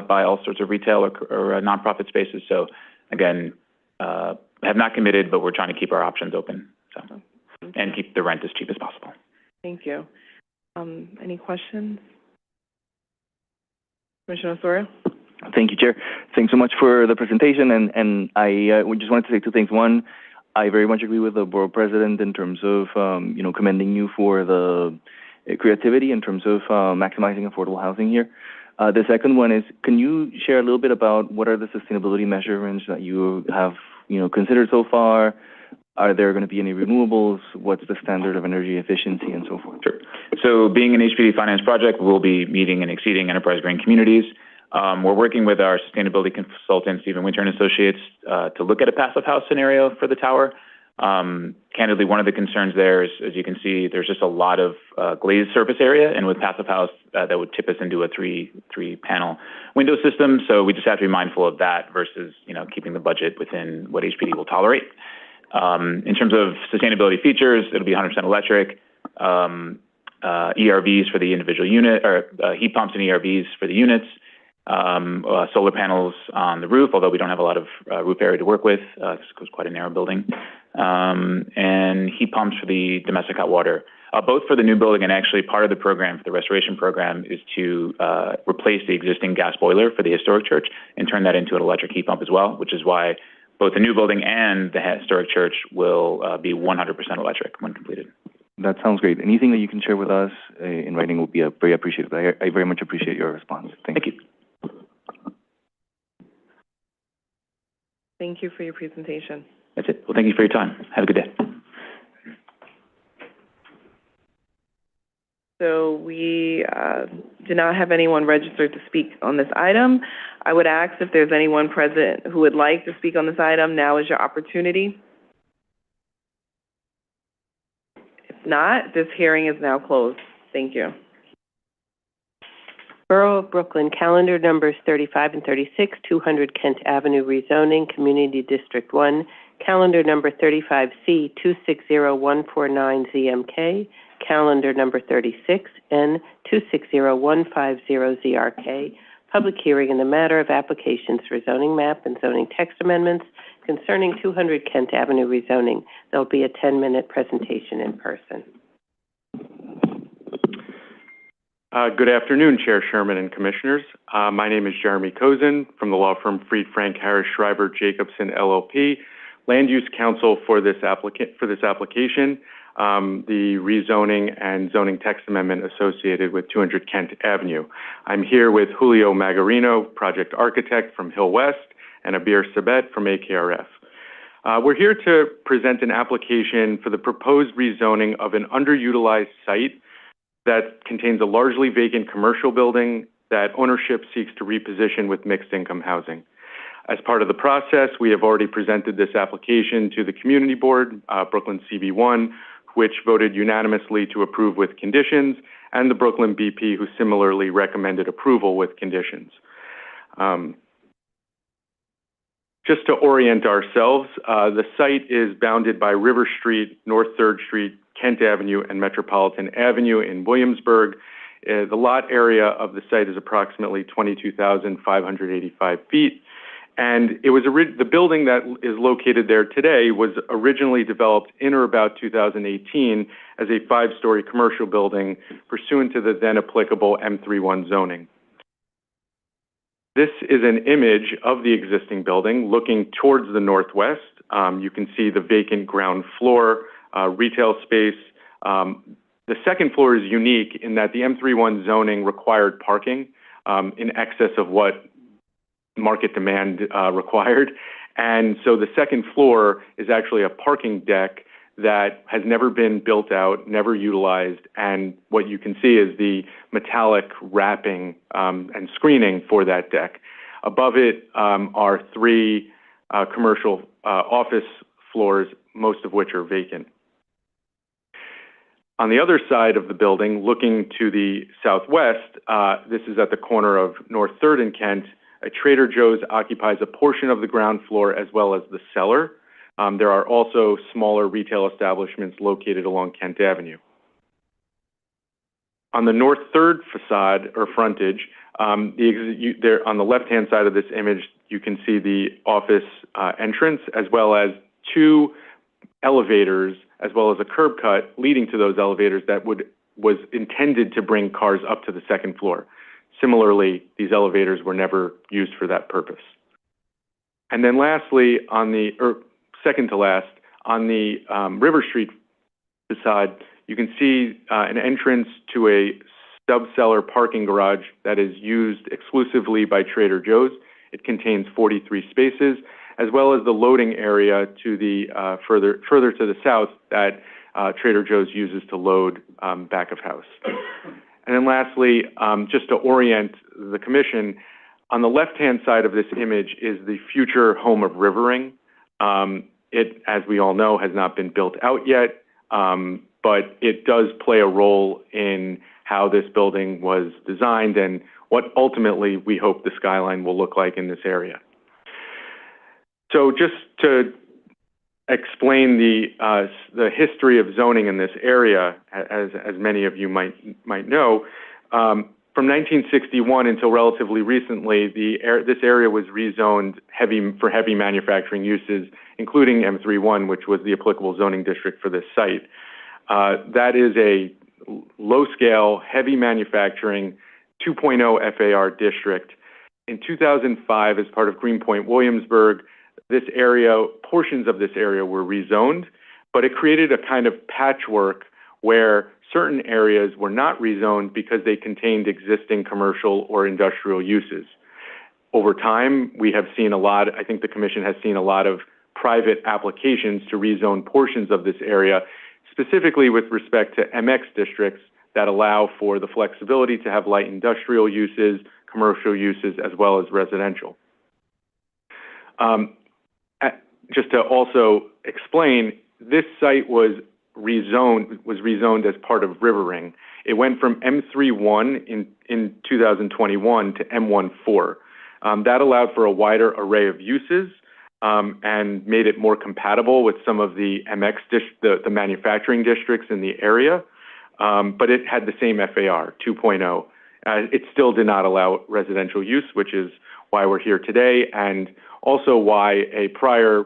by all sorts of retail or nonprofit spaces. So again, have not committed, but we're trying to keep our options open, and keep the rent as cheap as possible. Thank you. Any questions? Commissioner Osorio? Thank you, Chair. Thanks so much for the presentation, and I just wanted to say two things. One, I very much agree with the Borough President in terms of, commending you for the creativity in terms of maximizing affordable housing here. The second one is, can you share a little bit about what are the sustainability measurements that you have, considered so far? Are there going to be any renewables? What's the standard of energy efficiency and so forth? Sure. So being an HPD finance project, we'll be meeting and exceeding enterprise green communities. We're working with our sustainability consultant, Stephen Winter and Associates, to look at a passive house scenario for the tower. Candidly, one of the concerns there is, as you can see, there's just a lot of glazed surface area, and with passive house, that would tip us into a three panel window system. So we just have to be mindful of that versus, keeping the budget within what HPD will tolerate. In terms of sustainability features, it'll be 100% electric, ERVs for the individual unit, or heat pumps and ERVs for the units, solar panels on the roof, although we don't have a lot of roof area to work with, because it's quite a narrow building, and heat pumps for the domestic hot water. Both for the new building and actually part of the program, for the restoration program, is to replace the existing gas boiler for the historic church and turn that into an electric heat pump as well, which is why both the new building and the historic church will be 100% electric when completed. That sounds great. Anything that you can share with us in writing will be very appreciated. I very much appreciate your response. Thank you. Thank you for your presentation. That's it. Well, thank you for your time. Have a good day. So we do not have anyone registered to speak on this item. I would ask if there's anyone present who would like to speak on this item. Now is your opportunity. If not, this hearing is now closed. Thank you. Borough of Brooklyn, calendar numbers 35 and 36, 200 Kent Avenue rezoning, Community District 1, calendar number 35C, 260149ZMK, calendar number 36, N 260150ZRK, public hearing in the matter of applications for zoning map and zoning text amendments concerning 200 Kent Avenue rezoning. There will be a 10-minute presentation in person. Good afternoon, Chair Sherman and Commissioners. My name is Jeremy Kozin from the law firm Fried, Frank, Harris, Schreiber, Jacobson, LLP, Land Use Counsel for this application, the rezoning and zoning text amendment associated with 200 Kent Avenue. I'm here with Julio Magarino, project architect from Hill West, and Abir Sabet from AKRF. We're here to present an application for the proposed rezoning of an underutilized site that contains a largely vacant commercial building that ownership seeks to reposition with mixed income housing. As part of the process, we have already presented this application to the Community Board, Brooklyn CB1, which voted unanimously to approve with conditions, and the Brooklyn BP, who similarly recommended approval with conditions. Just to orient ourselves, the site is bounded by River Street, North 3rd Street, Kent Avenue, and Metropolitan Avenue in Williamsburg. The lot area of the site is approximately 22,585 feet. And it was the building that is located there today was originally developed in or about 2018 as a 5-story commercial building pursuant to the then applicable M31 zoning. This is an image of the existing building looking towards the northwest. You can see the vacant ground floor, retail space. The second floor is unique in that the M31 zoning required parking in excess of what market demand required. And so the second floor is actually a parking deck that has never been built out, never utilized, and what you can see is the metallic wrapping and screening for that deck. Above it are 3 commercial office floors, most of which are vacant. On the other side of the building, looking to the southwest, this is at the corner of North 3rd and Kent. A Trader Joe's occupies a portion of the ground floor as well as the cellar. There are also smaller retail establishments located along Kent Avenue. On the North 3rd facade or frontage, on the left-hand side of this image, you can see the office entrance as well as 2 elevators as well as a curb cut leading to those elevators that was intended to bring cars up to the second floor. Similarly, these elevators were never used for that purpose. And then lastly, second to last, on the River Street facade, you can see an entrance to a stub-cellar parking garage that is used exclusively by Trader Joe's. It contains 43 spaces, as well as the loading area to the further to the south that Trader Joe's uses to load back of house. And then lastly, just to orient the commission, on the left-hand side of this image is the future home of Rivering. It, as we all know, has not been built out yet, but it does play a role in how this building was designed and what ultimately we hope the skyline will look like in this area. So just to explain the history of zoning in this area, as many of you might know, from 1961 until relatively recently, this area was rezoned for heavy manufacturing uses, including M31, which was the applicable zoning district for this site. That is a low-scale, heavy manufacturing 2.0 FAR district. In 2005, as part of Greenpoint Williamsburg, portions of this area were rezoned, but it created a kind of patchwork where certain areas were not rezoned because they contained existing commercial or industrial uses. Over time, we have seen I think the Commission has seen a lot of private applications to rezone portions of this area, specifically with respect to MX districts that allow for the flexibility to have light industrial uses, commercial uses, as well as residential. Just to also explain, this site was rezoned as part of Rivering. It went from M31 in 2021 to M14. That allowed for a wider array of uses and made it more compatible with some of the the manufacturing districts in the area, but it had the same FAR, 2.0. It still did not allow residential use, which is why we're here today, and also why a prior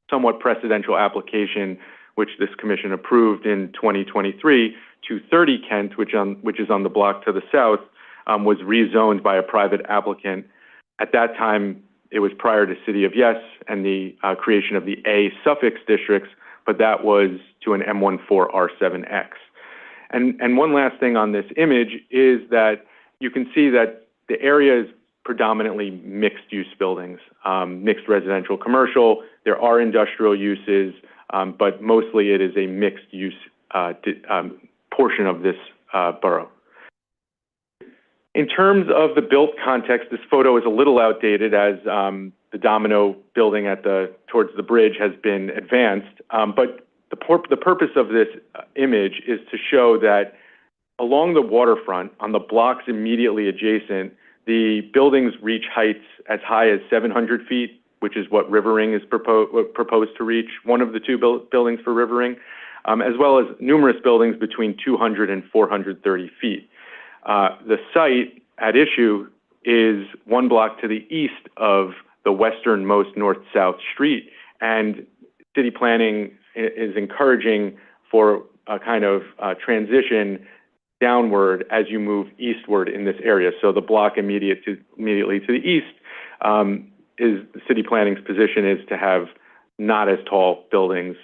somewhat precedential application, which this commission approved in 2023, 230 Kent, which is on the block to the south, was rezoned by a private applicant. At that time, it was prior to City of Yes and the creation of the A suffix districts, but that was to an M14 R7X. And one last thing on this image is that you can see that the area is predominantly mixed-use buildings, mixed residential, commercial. There are industrial uses, but mostly it is a mixed-use portion of this borough. In terms of the built context, this photo is a little outdated as the Domino building towards the bridge has been advanced, but the purpose of this image is to show that along the waterfront, on the blocks immediately adjacent, the buildings reach heights as high as 700 feet, which is what Rivering is proposed to reach, one of the two buildings for Rivering, as well as numerous buildings between 200 and 430 feet. The site at issue is one block to the east of the westernmost north-south street, and city planning is encouraging for a kind of transition downward as you move eastward in this area. So the block immediately to the east city planning's position is to have not as tall buildings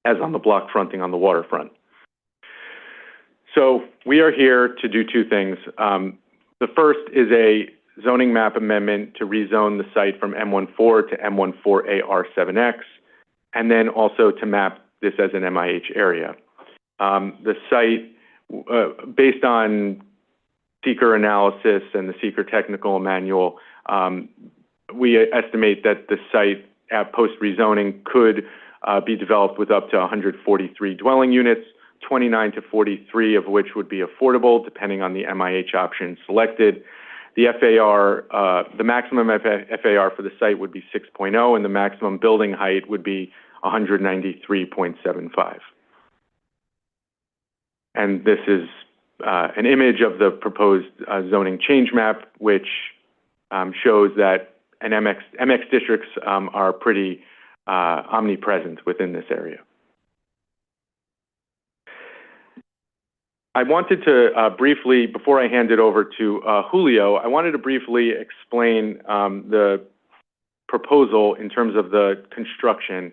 as on the block fronting on the waterfront. So we are here to do two things. The first is a zoning map amendment to rezone the site from M14 to M14A R7X, and then also to map this as an MIH area. The site, based on seeker analysis and the seeker technical manual, we estimate that the site at post-rezoning could be developed with up to 143 dwelling units, 29 to 43 of which would be affordable, depending on the MIH option selected. The the maximum FAR for the site would be 6.0, and the maximum building height would be 193.75. And this is an image of the proposed zoning change map, which shows that MX districts are pretty omnipresent within this area. I wanted to briefly, before I hand it over to Julio, I wanted to briefly explain the proposal in terms of the construction.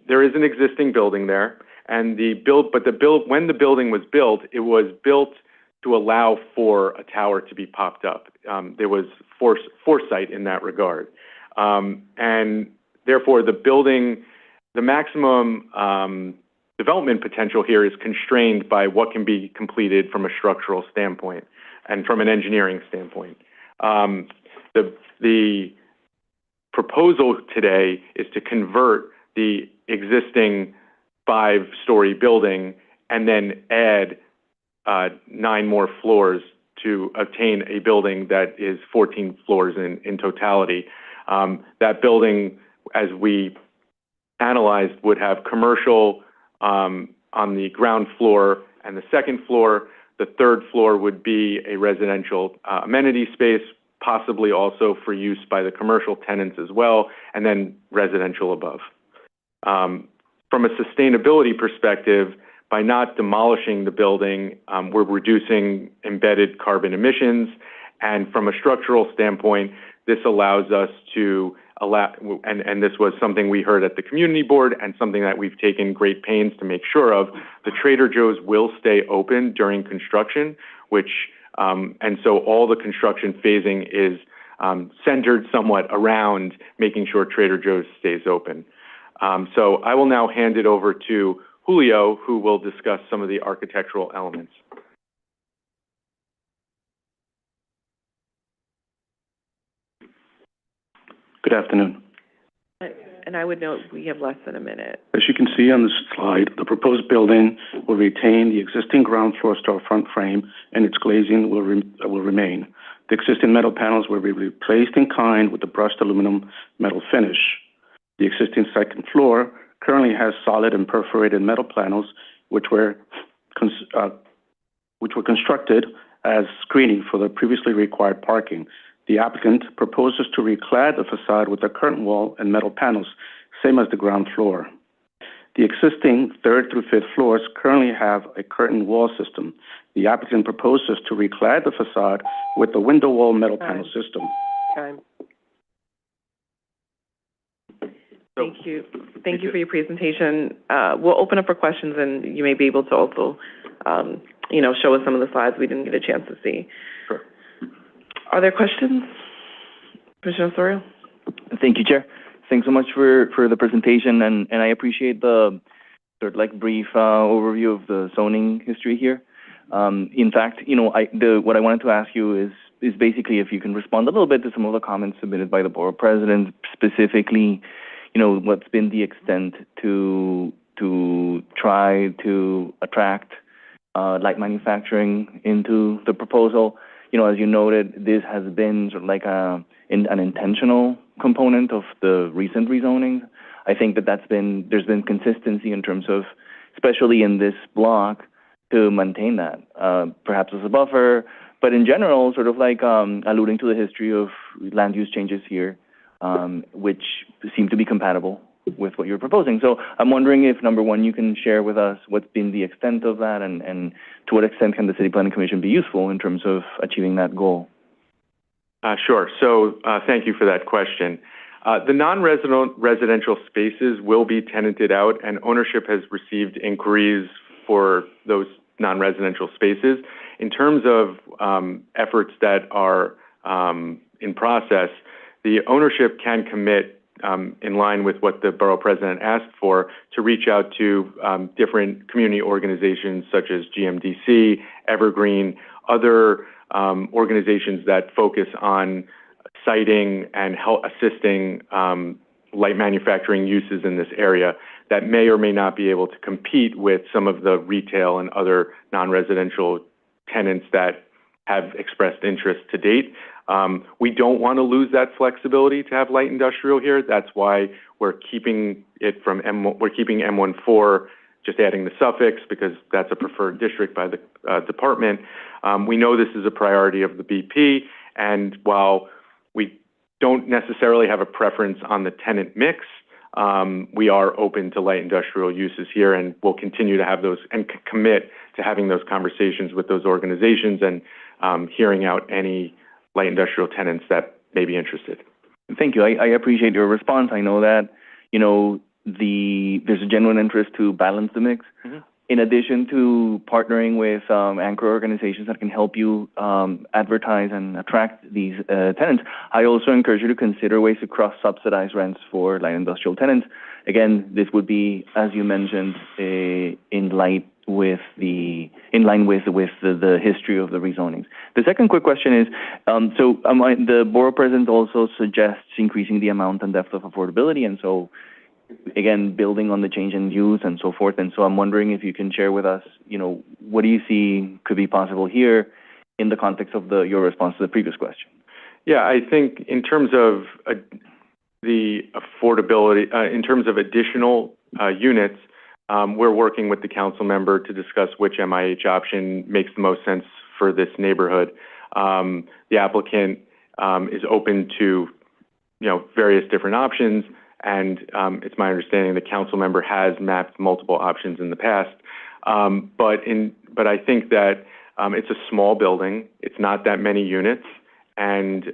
There is an existing building there, and when the building was built, it was built to allow for a tower to be popped up. There was foresight in that regard. And therefore, the maximum development potential here is constrained by what can be completed from a structural standpoint and from an engineering standpoint. The proposal today is to convert the existing 5-story building and then add 9 more floors to obtain a building that is 14 floors in totality. That building, as we analyzed, would have commercial on the ground floor and the second floor. The third floor would be a residential amenity space, possibly also for use by the commercial tenants as well, and then residential above. From a sustainability perspective, by not demolishing the building, we're reducing embedded carbon emissions. And from a structural standpoint, this allows us to and this was something we heard at the community board and something that we've taken great pains to make sure of, the Trader Joe's will stay open during construction, and so all the construction phasing is centered somewhat around making sure Trader Joe's stays open. So I will now hand it over to Julio, who will discuss some of the architectural elements. Good afternoon. And I would note we have less than a minute. As you can see on this slide, the proposed building will retain the existing ground floor storefront frame, and its glazing will remain. The existing metal panels will be replaced in kind with the brushed aluminum metal finish. The existing second floor currently has solid and perforated metal panels, which were constructed as screening for the previously required parking. The applicant proposes to reclad the facade with the curtain wall and metal panels, same as the ground floor. The existing 3rd through 5th floors currently have a curtain wall system. The applicant proposes to reclad the facade with the window wall metal panel system. Thank you. Thank you for your presentation. We'll open up for questions, and you may be able to also, show us some of the slides we didn't get a chance to see. Sure. Are there questions? Commissioner Osorio? Thank you, Chair. Thanks so much for the presentation, and I appreciate the sort of brief overview of the zoning history here. In fact, what I wanted to ask you is basically if you can respond a little bit to some of the comments submitted by the board president, specifically, what's been the extent to try to attract light manufacturing into the proposal. As you noted, this has been sort of an intentional component of the recent rezoning. I think there's been consistency in terms of, especially in this block, to maintain that, perhaps as a buffer, but in general, sort of alluding to the history of land use changes here, which seem to be compatible with what you're proposing. So I'm wondering if, number one, you can share with us what's been the extent of that, and to what extent can the City Planning Commission be useful in terms of achieving that goal? Sure. So thank you for that question. The non-residential spaces will be tenanted out, and ownership has received inquiries for those non-residential spaces. In terms of efforts that are in process, the ownership can commit, in line with what the borough president asked for, to reach out to different community organizations such as GMDC, Evergreen, other organizations that focus on siting and assisting light manufacturing uses in this area that may or may not be able to compete with some of the retail and other non-residential tenants that have expressed interest to date. We don't want to lose that flexibility to have light industrial here. That's why we're keeping it from we're keeping M14, just adding the suffix because that's a preferred district by the department. We know this is a priority of the BP, and while we don't necessarily have a preference on the tenant mix, we are open to light industrial uses here, and we'll continue to have those and commit to having those conversations with those organizations and hearing out any light industrial tenants that may be interested. Thank you. I appreciate your response. I know that, there's a genuine interest to balance the mix. in addition to partnering with anchor organizations that can help you advertise and attract these tenants, I also encourage you to consider ways to cross-subsidize rents for light industrial tenants. Again, this would be, as you mentioned, in line with the history of the rezonings. The second quick question is, the borough president also suggests increasing the amount and depth of affordability, and so again, building on the change in use and so forth. And so I'm wondering if you can share with us, what do you see could be possible here in the context of your response to the previous question? Yeah, I think in terms of the affordability, in terms of additional units, we're working with the council member to discuss which MIH option makes the most sense for this neighborhood. The applicant is open to, various different options, and it's my understanding the council member has mapped multiple options in the past. But I think that it's a small building. It's not that many units, and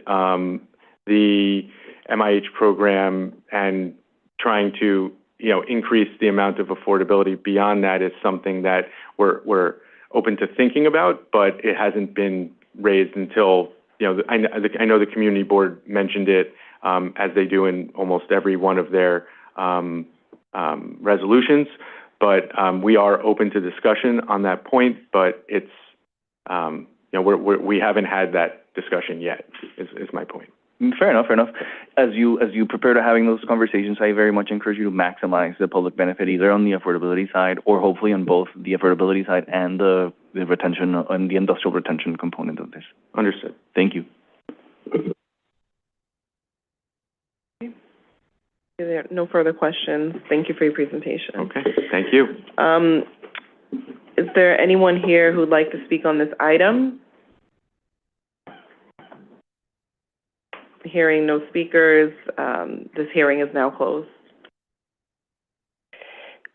the MIH program and trying to increase the amount of affordability beyond that is something that we're open to thinking about, but it hasn't been raised until I know the community board mentioned it as they do in almost every one of their resolutions, but we are open to discussion on that point. But it's we haven't had that discussion yet. Is my point. Fair enough. As you prepare to having those conversations, I very much encourage you to maximize the public benefit either on the affordability side or hopefully on both the affordability side and the retention and the industrial retention component of this. Understood. Thank you. There are no further questions. Thank you for your presentation. Okay, thank you. Is there anyone here who'd like to speak on this item? Hearing no speakers, this hearing is now closed.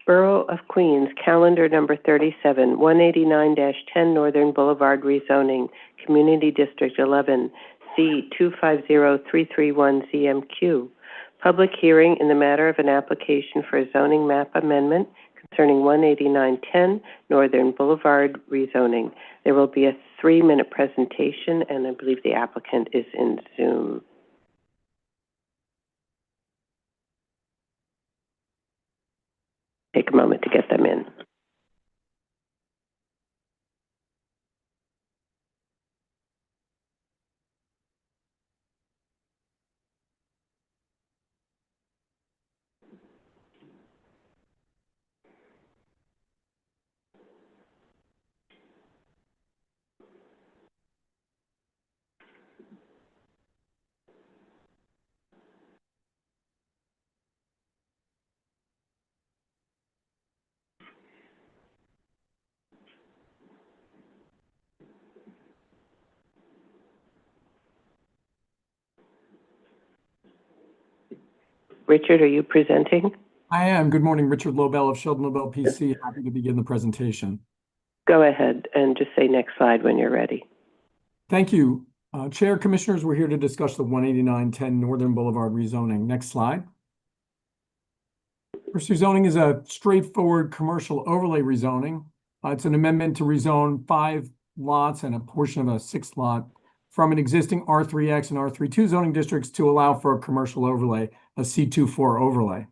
Borough of Queens, calendar number 37, 189-10 Northern Boulevard rezoning, Community District 11, C250331ZMQ. Public hearing in the matter of an application for a zoning map amendment concerning 18910 Northern Boulevard rezoning. There will be a 3-minute presentation, and I believe the applicant is in Zoom. Take a moment to get them in. Richard, are you presenting? I am. Good morning, Richard Lobel of Sheldon Lobel PC. Happy to begin the presentation. Go ahead and just say next slide when you're ready. Thank you. Chair, Commissioners, we're here to discuss the 18910 Northern Boulevard rezoning. Next slide. First rezoning is a straightforward commercial overlay rezoning. It's an amendment to rezone 5 lots and a portion of a 6th lot from an existing R3X and R32 zoning districts to allow for a commercial overlay, a C24 overlay.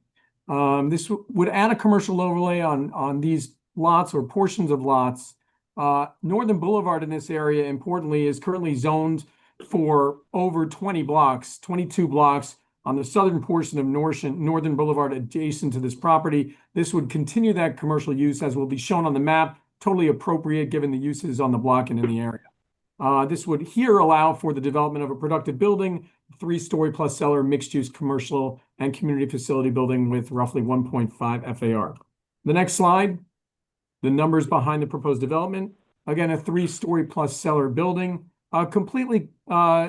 This would add a commercial overlay on these lots or portions of lots. Northern Boulevard in this area, importantly, is currently zoned for over 20 blocks, 22 blocks on the southern portion of Northern Boulevard adjacent to this property. This would continue that commercial use as will be shown on the map, totally appropriate given the uses on the block and in the area. This would here allow for the development of a productive building, 3-story plus cellar, mixed-use commercial and community facility building with roughly 1.5 FAR. The next slide, the numbers behind the proposed development. Again, a 3-story plus cellar building, completely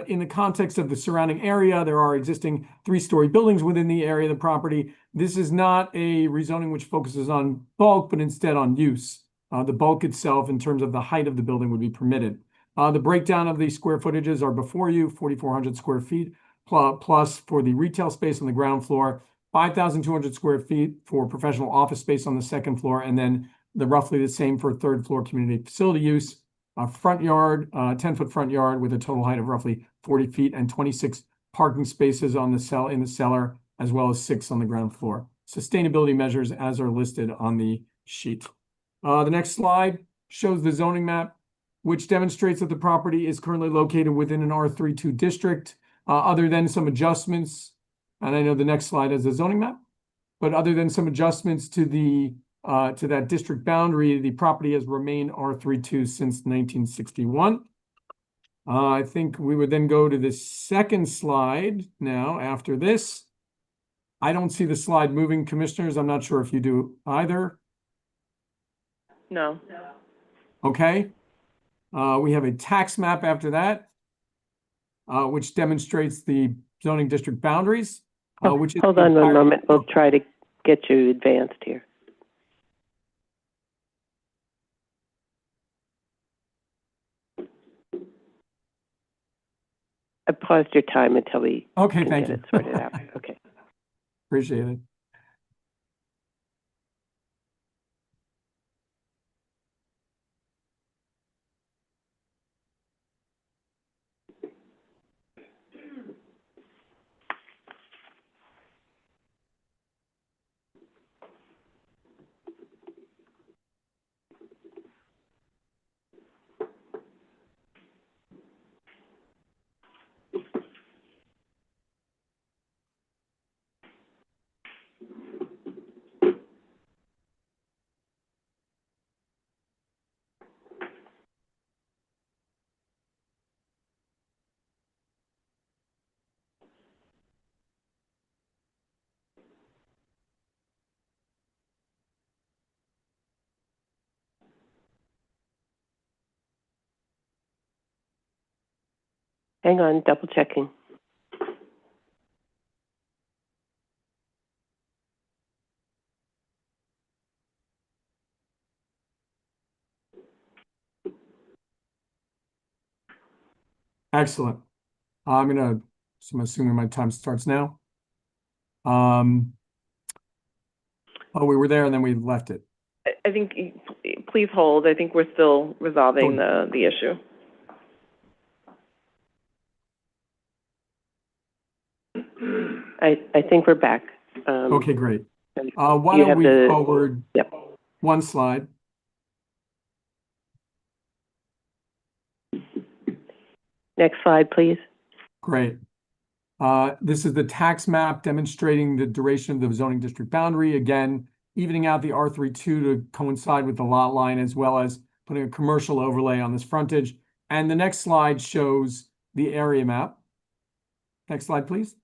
in the context of the surrounding area. There are existing 3-story buildings within the area of the property. This is not a rezoning which focuses on bulk, but instead on use. The bulk itself, in terms of the height of the building, would be permitted. The breakdown of the square footages are before you, 4,400 square feet, plus for the retail space on the ground floor, 5,200 square feet for professional office space on the second floor, and then roughly the same for third floor community facility use. Front yard, 10-foot front yard with a total height of roughly 40 feet and 26 parking spaces in the cellar, as well as 6 on the ground floor. Sustainability measures as are listed on the sheet. The next slide shows the zoning map, which demonstrates that the property is currently located within an R32 district, other than some adjustments. And I know the next slide is the zoning map, but other than some adjustments to that district boundary, the property has remained R32 since 1961. I think we would then go to the second slide now after this. I don't see the slide moving, commissioners. I'm not sure if you do either. No. Okay. We have a tax map after that, which demonstrates the zoning district boundaries. Which is hold on one moment. We'll try to get you advanced here. I paused your time until we okay, can thank get you. it sorted out. Okay. Appreciate it. Hang on, double checking. Excellent. I'm assuming my time starts now. Oh, we were there and then we left it. I think, please hold. I think we're still resolving the issue. I think we're back. Okay, great. Why don't we forward one slide? Next slide, please. Great. This is the tax map demonstrating the duration of the zoning district boundary. Again, evening out the R32 to coincide with the lot line, as well as putting a commercial overlay on this frontage. And the next slide shows the area map. Next slide, please.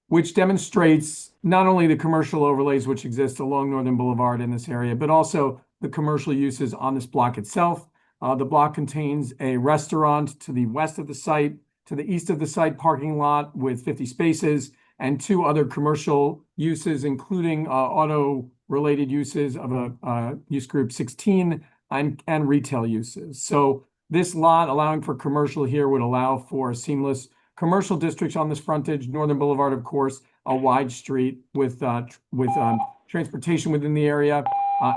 Which demonstrates not only the commercial overlays which exist along Northern Boulevard in this area, but also the commercial uses on this block itself. The block contains a restaurant to the west of the site, to the east of the site parking lot with 50 spaces, and 2 other commercial uses, including auto-related uses of a use group 16 and retail uses. So this lot, allowing for commercial here, would allow for a seamless commercial district on this frontage. Northern Boulevard, of course, a wide street with transportation within the area,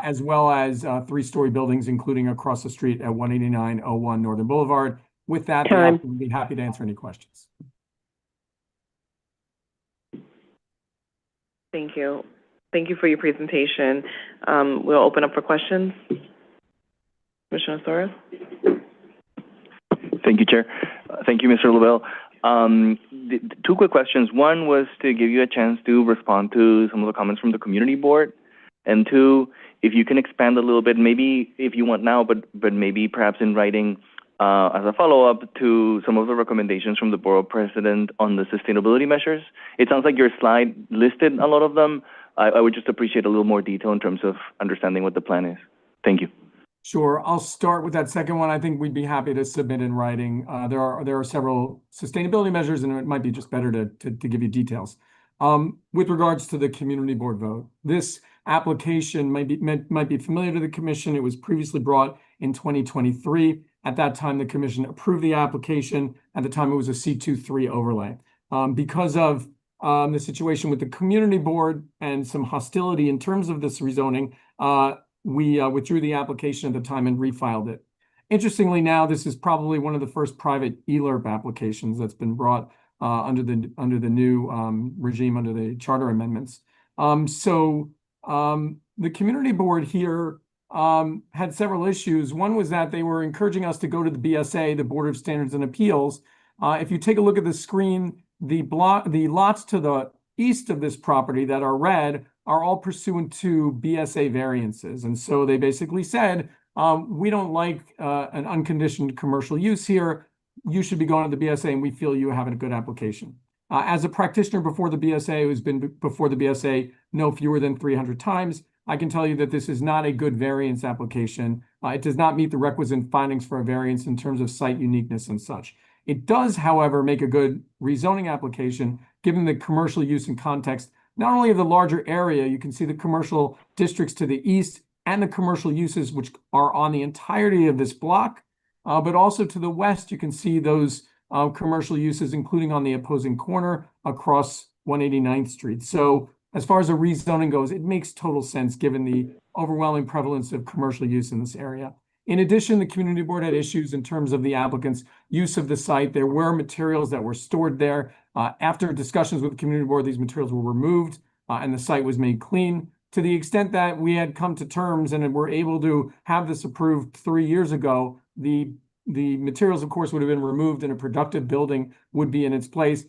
as well as 3-story buildings, including across the street at 18901 Northern Boulevard. With that, the applicant would be happy to answer any questions. Thank you. Thank you for your presentation. We'll open up for questions. Commissioner Soros? Thank you, Chair. Thank you, Mr. Lavelle. 2 quick questions. One was to give you a chance to respond to some of the comments from the community board. And 2, if you can expand a little bit, maybe if you want now, but maybe perhaps in writing as a follow-up to some of the recommendations from the borough president on the sustainability measures. It sounds like your slide listed a lot of them. I would just appreciate a little more detail in terms of understanding what the plan is. Thank you. Sure. I'll start with that second one. I think we'd be happy to submit in writing. There are several sustainability measures, and it might be just better to give you details. With regards to the community board vote, this application might be familiar to the commission. It was previously brought in 2023. At that time, the commission approved the application. At the time, it was a C23 overlay. Because of the situation with the community board and some hostility in terms of this rezoning, we withdrew the application at the time and refiled it. Interestingly, now this is probably one of the first private ELERP applications that's been brought under the new regime, under the charter amendments. The community board here had several issues. One was that they were encouraging us to go to the BSA, the Board of Standards and Appeals. If you take a look at the screen, the lots to the east of this property that are red are all pursuant to BSA variances. And so they basically said, we don't like an unconditioned commercial use here. You should be going to the BSA, and we feel you have a good application. As a practitioner before the BSA, who's been before the BSA no fewer than 300 times, I can tell you that this is not a good variance application. It does not meet the requisite findings for a variance in terms of site uniqueness and such. It does, however, make a good rezoning application, given the commercial use and context, not only of the larger area. You can see the commercial districts to the east and the commercial uses which are on the entirety of this block, but also to the west, you can see those commercial uses, including on the opposing corner across 189th Street. So as far as the rezoning goes, it makes total sense given the overwhelming prevalence of commercial use in this area. In addition, the community board had issues in terms of the applicant's use of the site. There were materials that were stored there. After discussions with the community board, these materials were removed and the site was made clean. To the extent that we had come to terms and were able to have this approved 3 years ago, the materials, of course, would have been removed and a productive building would be in its place.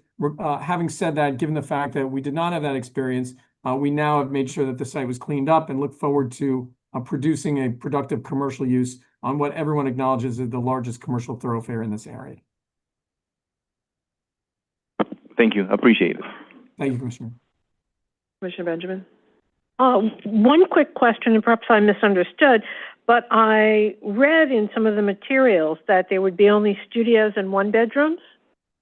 Having said that, given the fact that we did not have that experience, we now have made sure that the site was cleaned up and look forward to producing a productive commercial use on what everyone acknowledges is the largest commercial thoroughfare in this area. Thank you. Appreciate it. Thank you, Commissioner. Commissioner Benjamin? One quick question, and perhaps I misunderstood, but I read in some of the materials that there would be only studios and one bedrooms.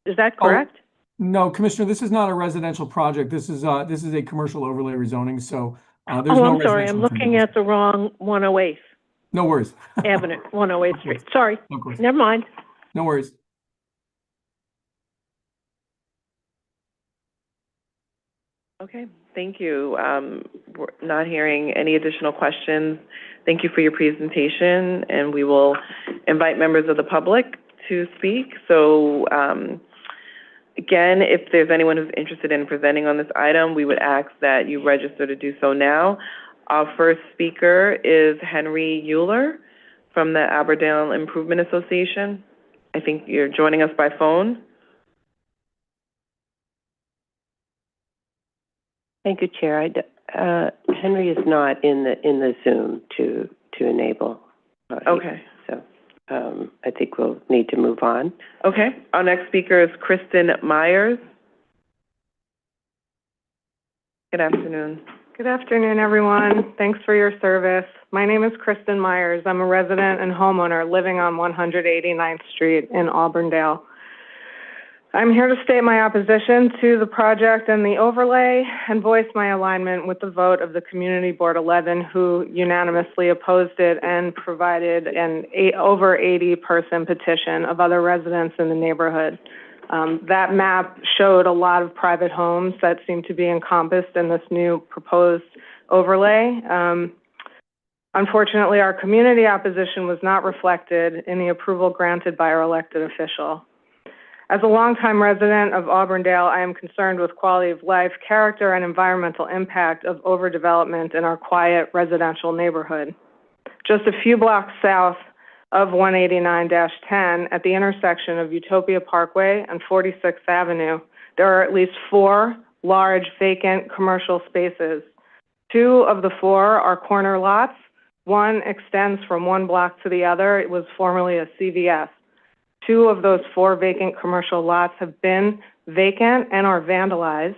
Is that correct? No, Commissioner, this is not a residential project. This is a commercial overlay rezoning, so there's I'm no sorry, I'm looking at the wrong 108th No worries. Avenue, 108th Street. Sorry, Of course. never mind. No worries. Okay, thank you. We're not hearing any additional questions. Thank you for your presentation, and we will invite members of the public to speak. So, again, if there's anyone who's interested in presenting on this item, we would ask that you register to do so now. Our first speaker is Henry Euler from the Aberdale Improvement Association. I think you're joining us by phone. Thank you, Chair. Henry is not in the Zoom to enable. Okay. So I think we'll need to move on. Okay. Our next speaker is Kristen Myers. Good afternoon. Good afternoon, everyone. Thanks for your service. My name is Kristen Myers. I'm a resident and homeowner living on 189th Street in Auburndale. I'm here to state my opposition to the project and the overlay and voice my alignment with the vote of the Community Board 11, who unanimously opposed it and provided an over 80-person petition of other residents in the neighborhood. That map showed a lot of private homes that seem to be encompassed in this new proposed overlay. Unfortunately, our community opposition was not reflected in the approval granted by our elected official. As a longtime resident of Auburndale, I am concerned with quality of life, character, and environmental impact of overdevelopment in our quiet residential neighborhood. Just a few blocks south of 189-10, at the intersection of Utopia Parkway and 46th Avenue, there are at least 4 large vacant commercial spaces. 2 of the 4 are corner lots. 1 extends from one block to the other. It was formerly a CVS. 2 of those 4 vacant commercial lots have been vacant and are vandalized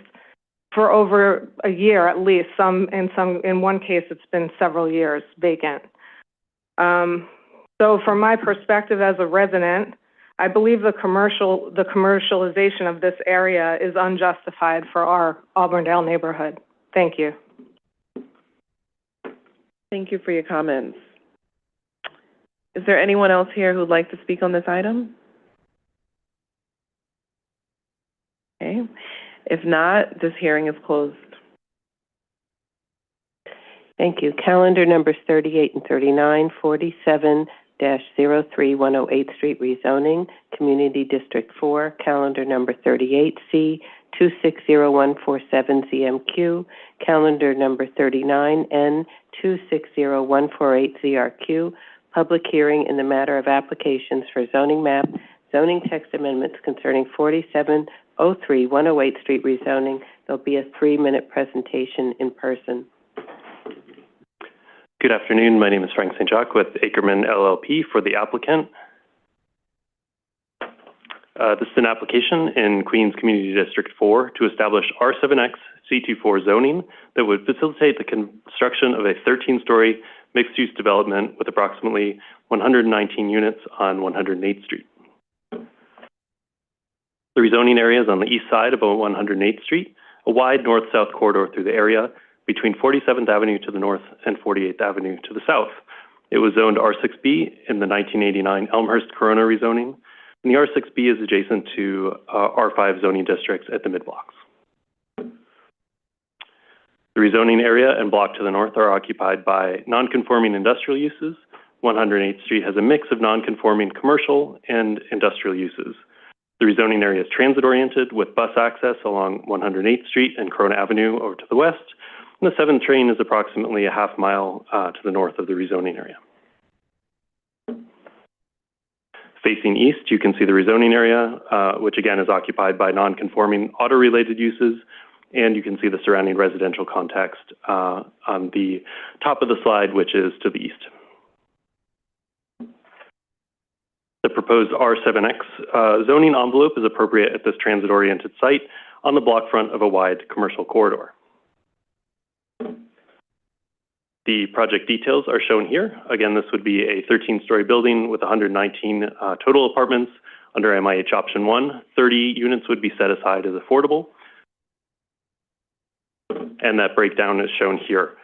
for over a year at least. In one case, it's been several years vacant. So from my perspective as a resident, I believe the commercialization of this area is unjustified for our Auburndale neighborhood. Thank you. Thank you for your comments. Is there anyone else here who'd like to speak on this item? Okay. If not, this hearing is closed. Thank you. Calendar numbers 38 and 39, 47-03 108th Street rezoning, Community District 4, calendar number 38C 260147ZMQ, calendar number 39N 260148ZRQ, public hearing in the matter of applications for zoning map, zoning text amendments concerning 4703 108th Street rezoning. There'll be a 3-minute presentation in person. Good afternoon. My name is Frank St. Jacques with Ackerman LLP for the applicant. This is an application in Queens Community District 4 to establish R7X C24 zoning that would facilitate the construction of a 13-story mixed-use development with approximately 119 units on 108th Street. The rezoning area is on the east side of 108th Street, a wide north-south corridor through the area between 47th Avenue to the north and 48th Avenue to the south. It was zoned R6B in the 1989 Elmhurst-Corona rezoning, and the R6B is adjacent to R5 zoning districts at the mid-blocks. The rezoning area and block to the north are occupied by non-conforming industrial uses. 108th Street has a mix of non-conforming commercial and industrial uses. The rezoning area is transit-oriented with bus access along 108th Street and Corona Avenue over to the west, and the 7th train is approximately a half mile to the north of the rezoning area. Facing east, you can see the rezoning area, which again is occupied by non-conforming auto-related uses, and you can see the surrounding residential context on the top of the slide, which is to the east. The proposed R7X zoning envelope is appropriate at this transit-oriented site on the block front of a wide commercial corridor. The project details are shown here. Again, this would be a 13-story building with 119 total apartments. Under MIH option 1, 30 units would be set aside as affordable. And that breakdown is shown here.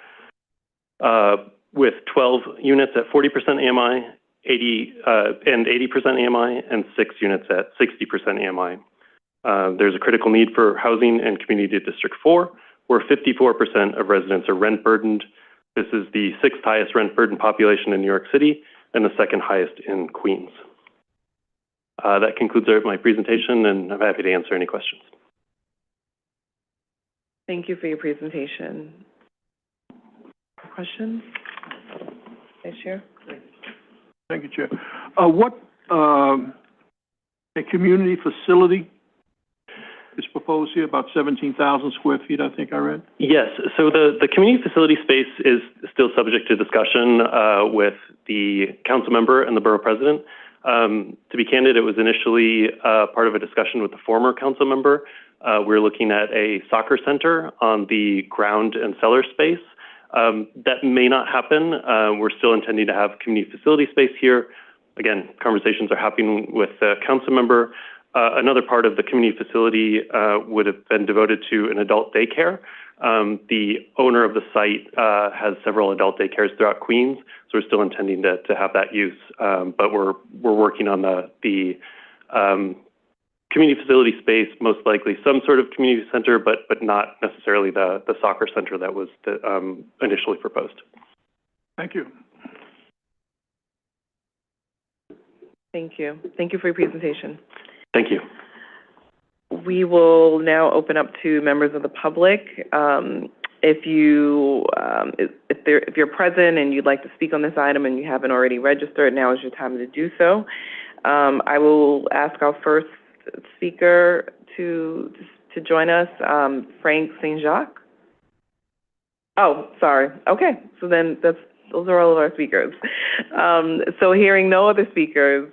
With 12 units at 40% AMI, 80% AMI, and 6 units at 60% AMI. There's a critical need for housing in Community District 4, where 54% of residents are rent burdened. This is the 6th highest rent burden population in New York City and the 2nd highest in Queens. That concludes my presentation, and I'm happy to answer any questions. Thank you for your presentation. Questions? Vice Chair? Thank you, Chair. A community facility is proposed here, about 17,000 square feet, I think I read? Yes, so the community facility space is still subject to discussion with the council member and the borough president. To be candid, it was initially part of a discussion with the former council member. We're looking at a soccer center on the ground and cellar space. That may not happen. We're still intending to have community facility space here. Again, conversations are happening with the council member. Another part of the community facility would have been devoted to an adult daycare. The owner of the site has several adult daycares throughout Queens, so we're still intending to have that use. But we're working on the community facility space, most likely some sort of community center, but not necessarily the soccer center that was initially proposed. Thank you. Thank you. Thank you for your presentation. Thank you. We will now open up to members of the public. If you're present and you'd like to speak on this item and you haven't already registered, now is your time to do so. I will ask our first speaker to join us, Frank St. Jacques. Oh, sorry. Okay, so then those are all of our speakers. So hearing no other speakers,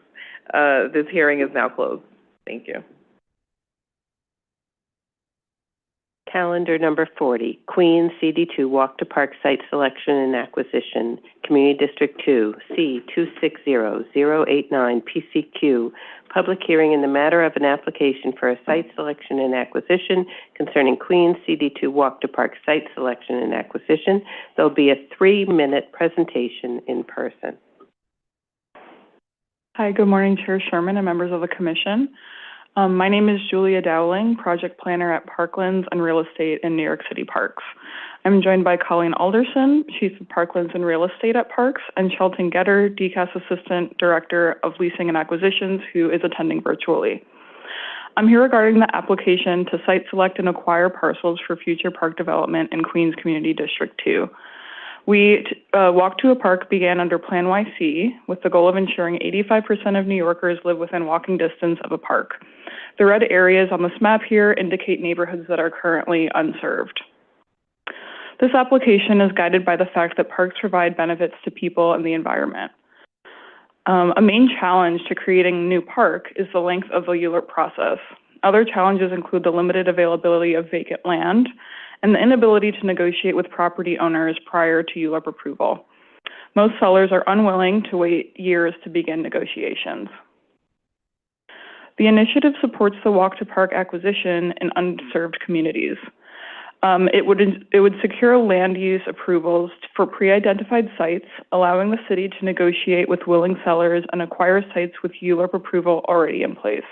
this hearing is now closed. Thank you. Calendar number 40, Queens CD2 Walk to Park Site Selection and Acquisition, Community District 2, C260089 PCQ, public hearing in the matter of an application for a site selection and acquisition concerning Queens CD2 Walk to Park Site Selection and Acquisition. There'll be a 3-minute presentation in person. Hi, good morning, Chair Sherman and members of the Commission. My name is Julia Dowling, project planner at Parklands and Real Estate in New York City Parks. I'm joined by Colleen Alderson, Chief of Parklands and Real Estate at Parks, and Shelton Getter, DCAS Assistant Director of Leasing and Acquisitions, who is attending virtually. I'm here regarding the application to site select and acquire parcels for future park development in Queens Community District 2. Walk to a Park began under Plan YC with the goal of ensuring 85% of New Yorkers live within walking distance of a park. The red areas on this map here indicate neighborhoods that are currently unserved. This application is guided by the fact that parks provide benefits to people and the environment. A main challenge to creating a new park is the length of the ULURP process. Other challenges include the limited availability of vacant land and the inability to negotiate with property owners prior to ULURP approval. Most sellers are unwilling to wait years to begin negotiations. The initiative supports the Walk to Park acquisition in unserved communities. It would secure land use approvals for pre-identified sites, allowing the city to negotiate with willing sellers and acquire sites with ULURP approval already in place.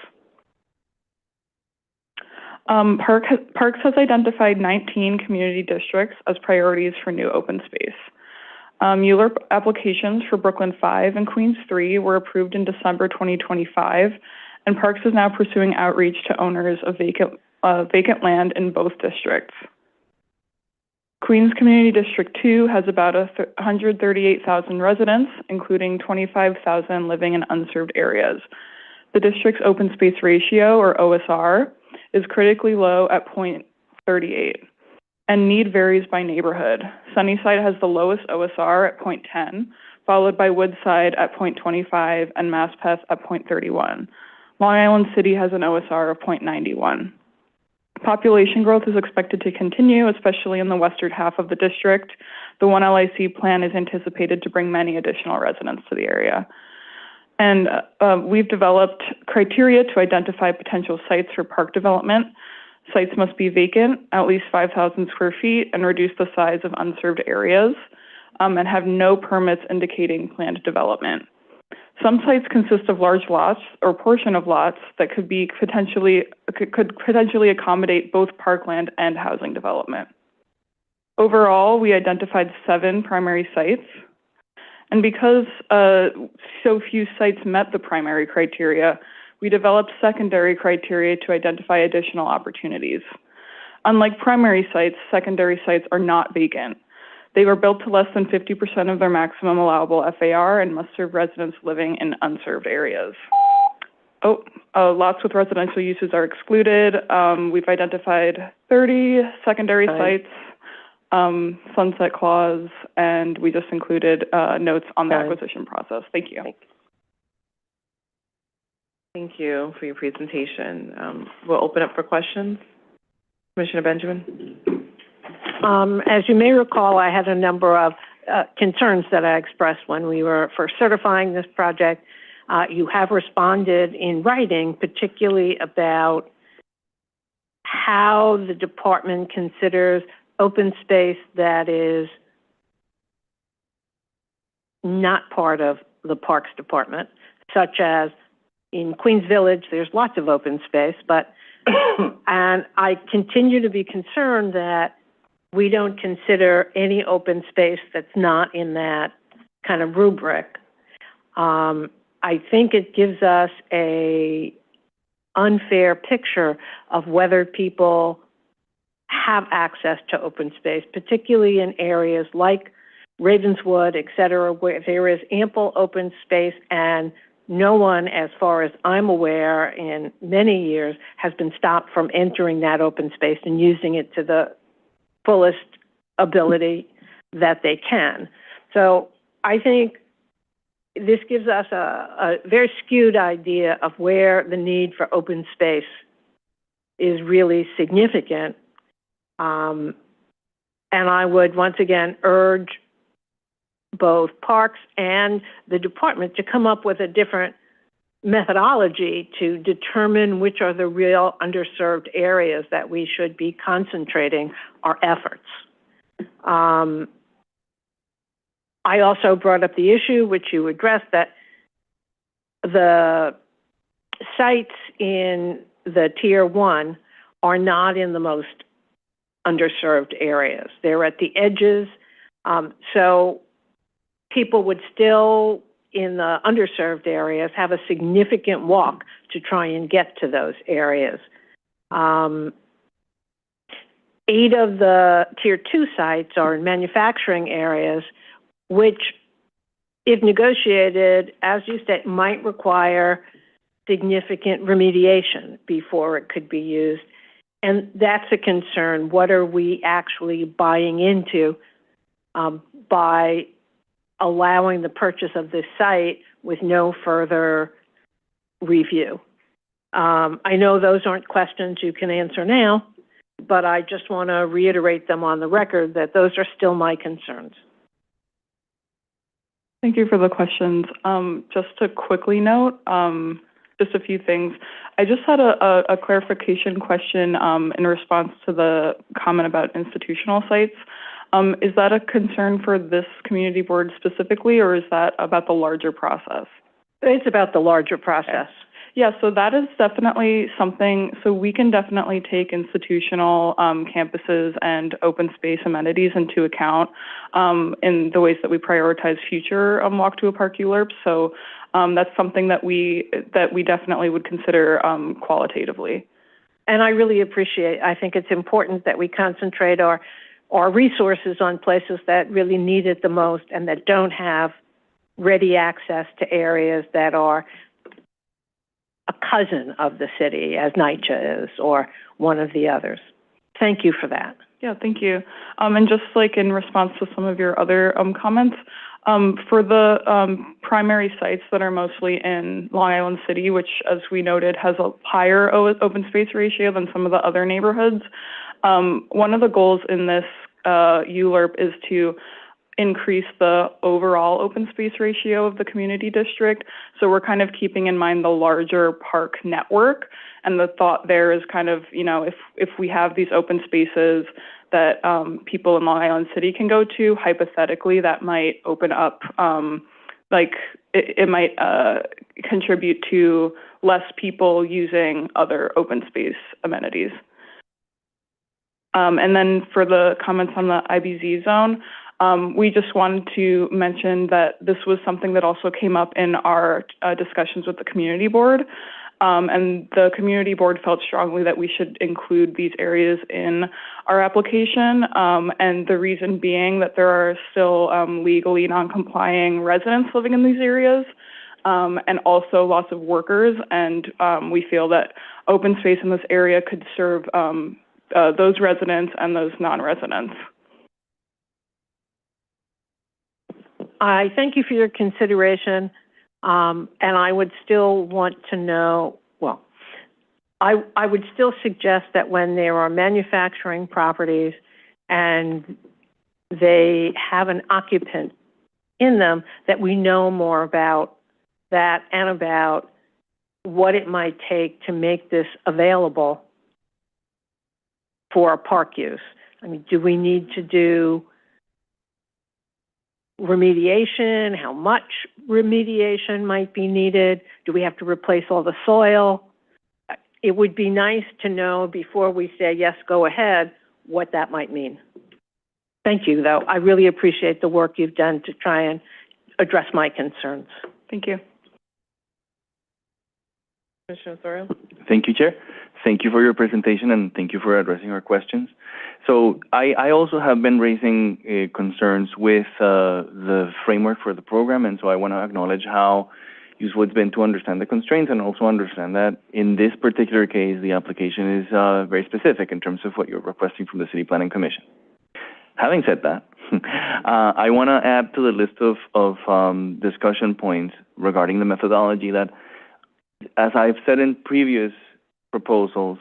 Parks has identified 19 community districts as priorities for new open space. ULURP applications for Brooklyn 5 and Queens 3 were approved in December 2025, and Parks is now pursuing outreach to owners of vacant land in both districts. Queens Community District 2 has about 138,000 residents, including 25,000 living in unserved areas. The district's open space ratio, or OSR, is critically low at 0.38, and need varies by neighborhood. Sunnyside has the lowest OSR at 0.10, followed by Woodside at 0.25 and Maspeth at 0.31. Long Island City has an OSR of 0.91. Population growth is expected to continue, especially in the western half of the district. The One LIC plan is anticipated to bring many additional residents to the area. And we've developed criteria to identify potential sites for park development. Sites must be vacant, at least 5,000 square feet, and reduce the size of unserved areas, and have no permits indicating planned development. Some sites consist of large lots or portion of lots that could potentially accommodate both parkland and housing development. Overall, we identified 7 primary sites. And because so few sites met the primary criteria, we developed secondary criteria to identify additional opportunities. Unlike primary sites, secondary sites are not vacant. They were built to less than 50% of their maximum allowable FAR and must serve residents living in unserved areas. Lots with residential uses are excluded. We've identified 30 secondary sites, sunset clause, and we just included notes on the acquisition process. Thank you. Thank you for your presentation. We'll open up for questions. Commissioner Benjamin? As you may recall, I had a number of concerns that I expressed when we were first certifying this project. You have responded in writing, particularly about how the department considers open space that is not part of the Parks Department, such as in Queens Village, there's lots of open space, but, and I continue to be concerned that we don't consider any open space that's not in that kind of rubric. I think it gives us a unfair picture of whether people have access to open space, particularly in areas like Ravenswood, et cetera, where there is ample open space and no one, as far as I'm aware, in many years, has been stopped from entering that open space and using it to the fullest ability that they can. So I think this gives us a very skewed idea of where the need for open space is really significant. And I would once again urge both Parks and the department to come up with a different methodology to determine which are the real underserved areas that we should be concentrating our efforts. I also brought up the issue, which you addressed, that the sites in the tier one are not in the most underserved areas. They're at the edges. So people would still, in the underserved areas, have a significant walk to try and get to those areas. 8 of the tier 2 sites are in manufacturing areas, which, if negotiated, as you said, might require significant remediation before it could be used. And that's a concern. What are we actually buying into by allowing the purchase of this site with no further review? I know those aren't questions you can answer now, but I just want to reiterate them on the record that those are still my concerns. Thank you for the questions. Just to quickly note, just a few things. I just had a clarification question in response to the comment about institutional sites. Is that a concern for this community board specifically, or is that about the larger process? It's about the larger process. Yeah, so that is definitely something, so we can definitely take institutional campuses and open space amenities into account in the ways that we prioritize future Walk to a Park ULURPs. So that's something that we definitely would consider qualitatively. And I really appreciate, I think it's important that we concentrate our resources on places that really need it the most and that don't have ready access to areas that are a cousin of the city, as NYCHA is, or one of the others. Thank you for that. Yeah, thank you. And just like in response to some of your other comments, for the primary sites that are mostly in Long Island City, which, as we noted, has a higher open space ratio than some of the other neighborhoods, one of the goals in this ULURP is to increase the overall open space ratio of the community district. So we're kind of keeping in mind the larger park network. And the thought there is kind of, you know, if we have these open spaces that people in Long Island City can go to, hypothetically, that might open up, it might contribute to less people using other open space amenities. And then for the comments on the IBZ zone, we just wanted to mention that this was something that also came up in our discussions with the community board. And the community board felt strongly that we should include these areas in our application. And the reason being that there are still legally non-complying residents living in these areas, and also lots of workers. And we feel that open space in this area could serve those residents and those non-residents. I thank you for your consideration, and I would still want to know, well, I would still suggest that when there are manufacturing properties and they have an occupant in them, that we know more about that and about what it might take to make this available for park use. I mean, do we need to do remediation? How much remediation might be needed? Do we have to replace all the soil? It would be nice to know before we say, yes, go ahead, what that might mean. Thank you, though. I really appreciate the work you've done to try and address my concerns. Thank you. Commissioner Thorium? Thank you, Chair. Thank you for your presentation, and thank you for addressing our questions. So I also have been raising concerns with the framework for the program, and so I want to acknowledge how useful it's been to understand the constraints and also understand that in this particular case, the application is very specific in terms of what you're requesting from the City Planning Commission. Having said that, I want to add to the list of discussion points regarding the methodology that, as I've said in previous proposals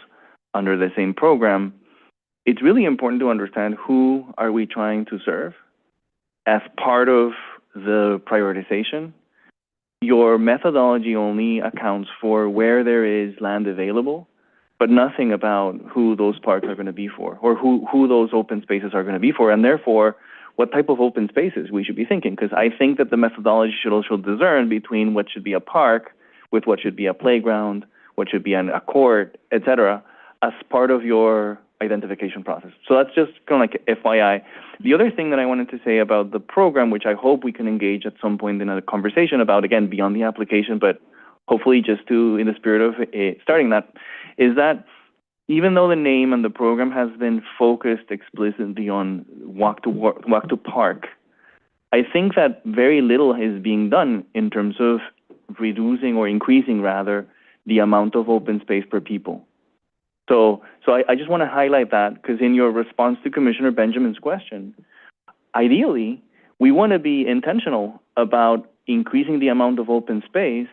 under the same program, it's really important to understand who are we trying to serve as part of the prioritization. Your methodology only accounts for where there is land available, but nothing about who those parks are going to be for, or who those open spaces are going to be for, and therefore what type of open spaces we should be thinking. Because I think that the methodology should also discern between what should be a park with what should be a playground, what should be a court, et cetera, as part of your identification process. So that's just kind of like FYI. The other thing that I wanted to say about the program, which I hope we can engage at some point in a conversation about, again, beyond the application, but hopefully just in the spirit of starting that, is that even though the name and the program has been focused explicitly on walk to park, I think that very little is being done in terms of reducing or increasing, rather, the amount of open space per people. So I just want to highlight that, because in your response to Commissioner Benjamin's question, ideally, we want to be intentional about increasing the amount of open space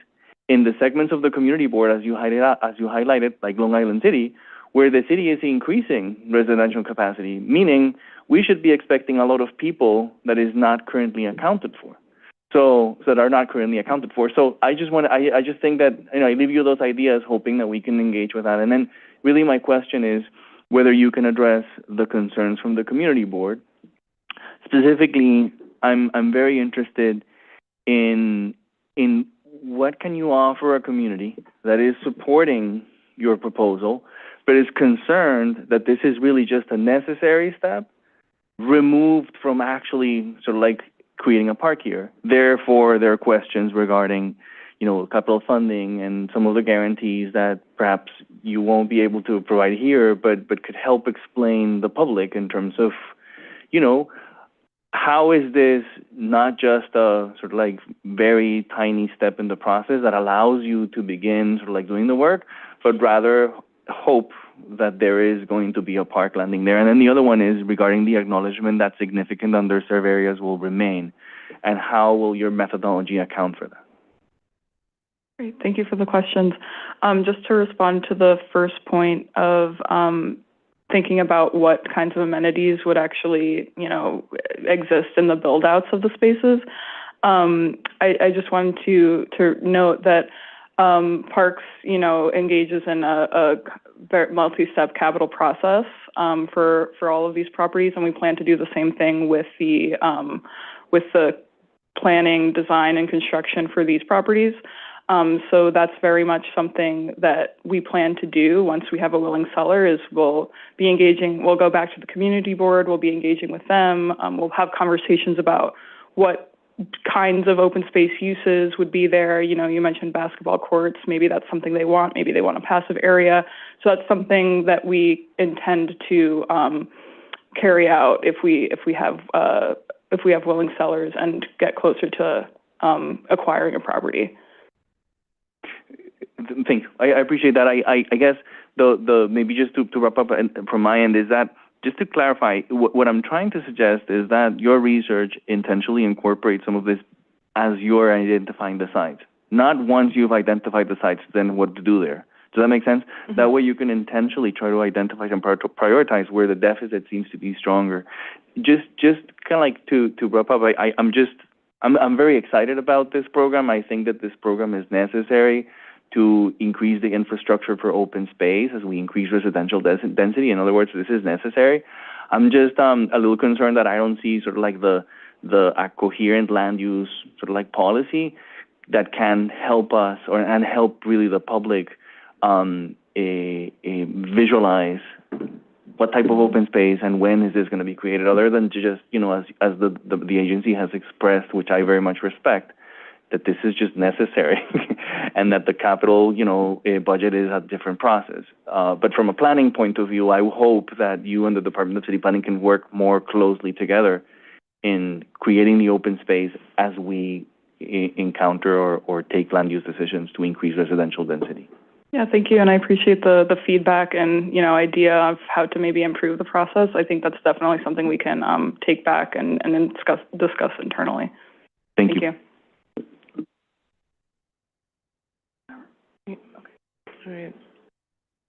in the segments of the community board, as you highlighted, like Long Island City, where the city is increasing residential capacity, meaning we should be expecting a lot of people that is not currently accounted for. So that are not currently accounted for. So I just think that, I leave you those ideas, hoping that we can engage with that. And then really my question is whether you can address the concerns from the community board. Specifically, I'm very interested in what can you offer a community that is supporting your proposal, but is concerned that this is really just a necessary step, removed from actually sort of like creating a park here. Therefore, there are questions regarding, capital funding and some of the guarantees that perhaps you won't be able to provide here, but could help explain the public in terms of, how is this not just a sort of like very tiny step in the process that allows you to begin sort of like doing the work, but rather hope that there is going to be a park landing there. And then the other one is regarding the acknowledgement that significant underserved areas will remain, and how will your methodology account for that? Great, thank you for the questions. Just to respond to the first point of thinking about what kinds of amenities would actually, exist in the build outs of the spaces. I just wanted to note that Parks, engages in a multi-step capital process for all of these properties, and we plan to do the same thing with the planning, design, and construction for these properties. So that's very much something that we plan to do once we have a willing seller. Is we'll go back to the community board, we'll be engaging with them, we'll have conversations about what kinds of open space uses would be there. You mentioned basketball courts, maybe that's something they want, maybe they want a passive area. So that's something that we intend to carry out if we have willing sellers and get closer to acquiring a property. Thank you. I appreciate that. I guess the maybe just to wrap up from my end is that, just to clarify, what I'm trying to suggest is that your research intentionally incorporates some of this as you're identifying the sites. Not once you've identified the sites, then what to do there. Does that make sense? Mm-hmm. That way you can intentionally try to identify and prioritize where the deficit seems to be stronger. Just kind of like to wrap up, I'm very excited about this program. I think that this program is necessary to increase the infrastructure for open space as we increase residential density. In other words, this is necessary. I'm just a little concerned that I don't see sort of like the coherent land use sort of like policy that can help us and help really the public visualize what type of open space and when is this going to be created, other than to just, as the agency has expressed, which I very much respect, that this is just necessary and that the capital, budget is a different process. But from a planning point of view, I hope that you and the Department of City Planning can work more closely together in creating the open space as we encounter or take land use decisions to increase residential density. Yeah, thank you, and I appreciate the feedback and idea of how to maybe improve the process. I think that's definitely something we can take back and then discuss internally. Thank you. All right.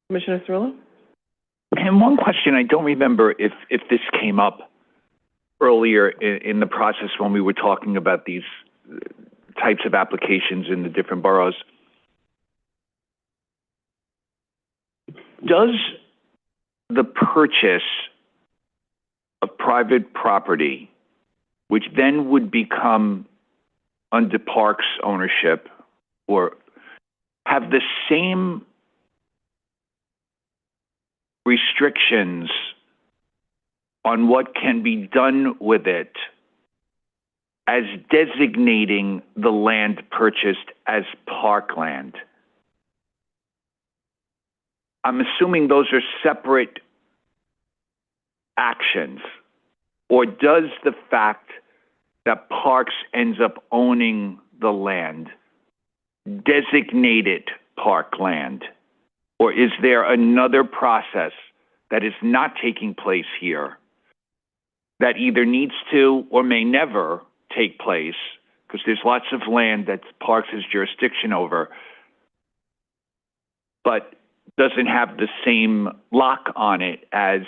Commissioner Cirillo? And one question, I don't remember if this came up earlier in the process when we were talking about these types of applications in the different boroughs. Does the purchase of private property, which then would become under Parks ownership, or have the same restrictions on what can be done with it as designating the land purchased as parkland. I'm assuming those are separate actions, or does the fact that Parks ends up owning the land designate it parkland? Or is there another process that is not taking place here that either needs to or may never take place, because there's lots of land that Parks has jurisdiction over, but doesn't have the same lock on it as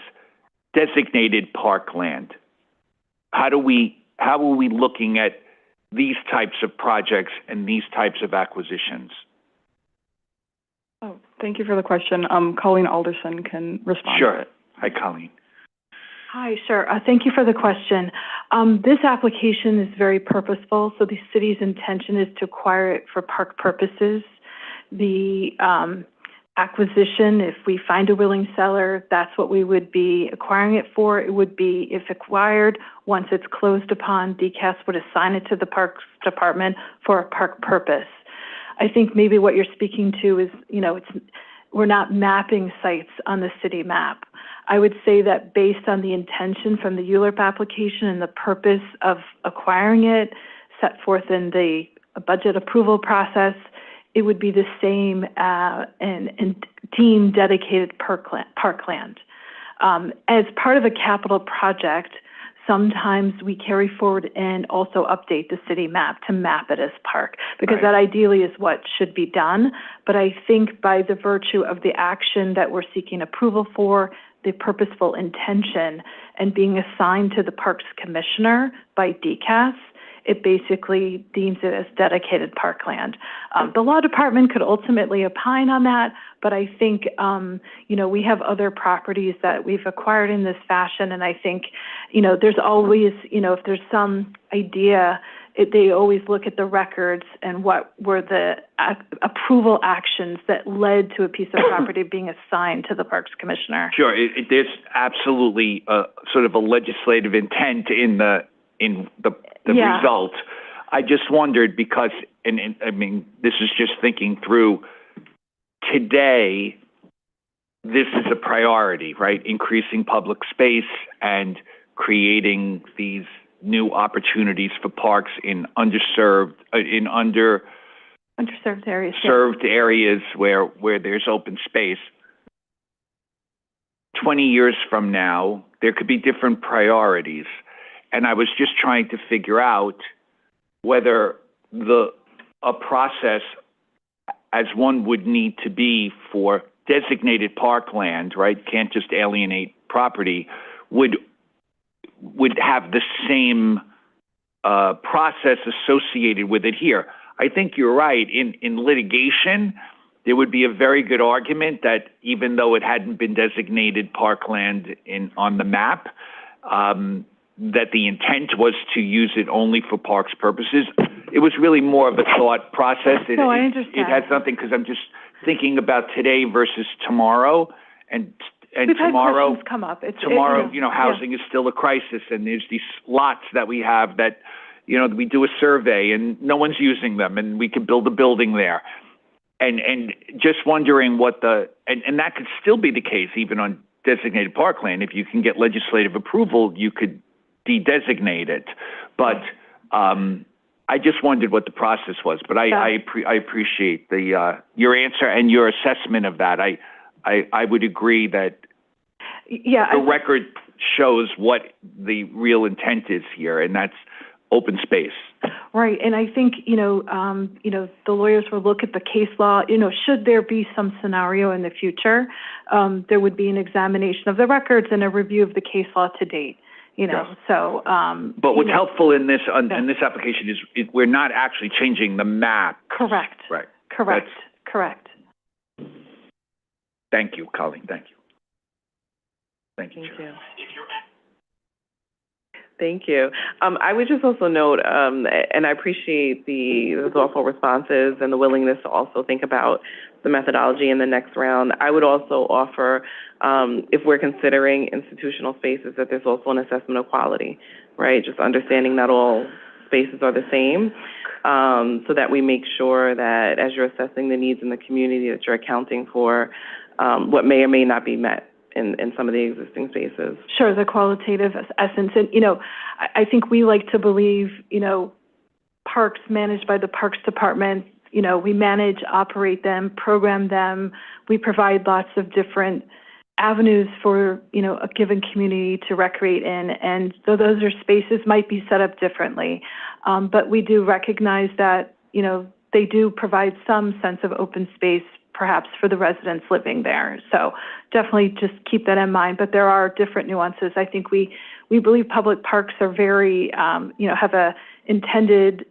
designated parkland? How are we looking at these types of projects and these types of acquisitions? Oh, thank you for the question. Colleen Alderson can respond. Sure. Hi, Colleen. Hi, sure. Thank you for the question. This application is very purposeful, so the city's intention is to acquire it for park purposes. The acquisition, if we find a willing seller, that's what we would be acquiring it for. It would be, if acquired, once it's closed upon, DCAS would assign it to the Parks Department for a park purpose. I think maybe what you're speaking to is, we're not mapping sites on the city map. I would say that based on the intention from the ULURP application and the purpose of acquiring it set forth in the budget approval process, it would be the same and deemed dedicated parkland. As part of a capital project, sometimes we carry forward and also update the city map to map it as park, because that ideally is what should be done. But I think by the virtue of the action that we're seeking approval for, the purposeful intention, and being assigned to the Parks Commissioner by DCAS, it basically deems it as dedicated parkland. The law department could ultimately opine on that, but I think, we have other properties that we've acquired in this fashion, and I think, there's always, if there's some idea, they always look at the records and what were the approval actions that led to a piece of property being assigned to the Parks Commissioner. Sure, there's absolutely sort of a legislative intent in the result. I just wondered because, and I mean, this is just thinking through, today, this is a priority, right? Increasing public space and creating these new opportunities for parks in underserved areas, served areas where there's open space. 20 years from now, there could be different priorities. And I was just trying to figure out whether a process, as one would need to be for designated parkland, right, can't just alienate property, would have the same process associated with it here. I think you're right. In litigation, there would be a very good argument that even though it hadn't been designated parkland on the map, that the intent was to use it only for parks purposes. It was really more of a thought process. I understand. It had something, because I'm just thinking about today versus tomorrow, and We've tomorrow, had questions come up. Housing is still a crisis, and there's these lots that we have that, we do a survey and no one's using them, and we could build a building there. And just wondering and that could still be the case even on designated parkland. If you can get legislative approval, you could de-designate it. But I just wondered what the process was. But I appreciate your answer and your assessment of that. I would agree that the record shows what the real intent is here, and that's open space. Right, and I think, the lawyers will look at the case law, should there be some scenario in the future, there would be an examination of the records and a review of the case law to date, so. But what's helpful in this application is we're not actually changing the map. Correct. Right. Correct. Thank you, Colleen. Thank you. Thank you. Thank you. I would just also note, and I appreciate the thoughtful responses and the willingness to also think about the methodology in the next round. I would also offer, if we're considering institutional spaces, that there's also an assessment of quality, right? Just understanding not all spaces are the same, so that we make sure that as you're assessing the needs in the community, that you're accounting for what may or may not be met in some of the existing spaces. Sure, the qualitative essence. And, I think we like to believe, parks managed by the Parks Department, we manage, operate them, program them. We provide lots of different avenues for, a given community to recreate in. And so those are spaces might be set up differently. But we do recognize that, they do provide some sense of open space perhaps for the residents living there. So definitely just keep that in mind. But there are different nuances. I think we believe public parks are very, have a intended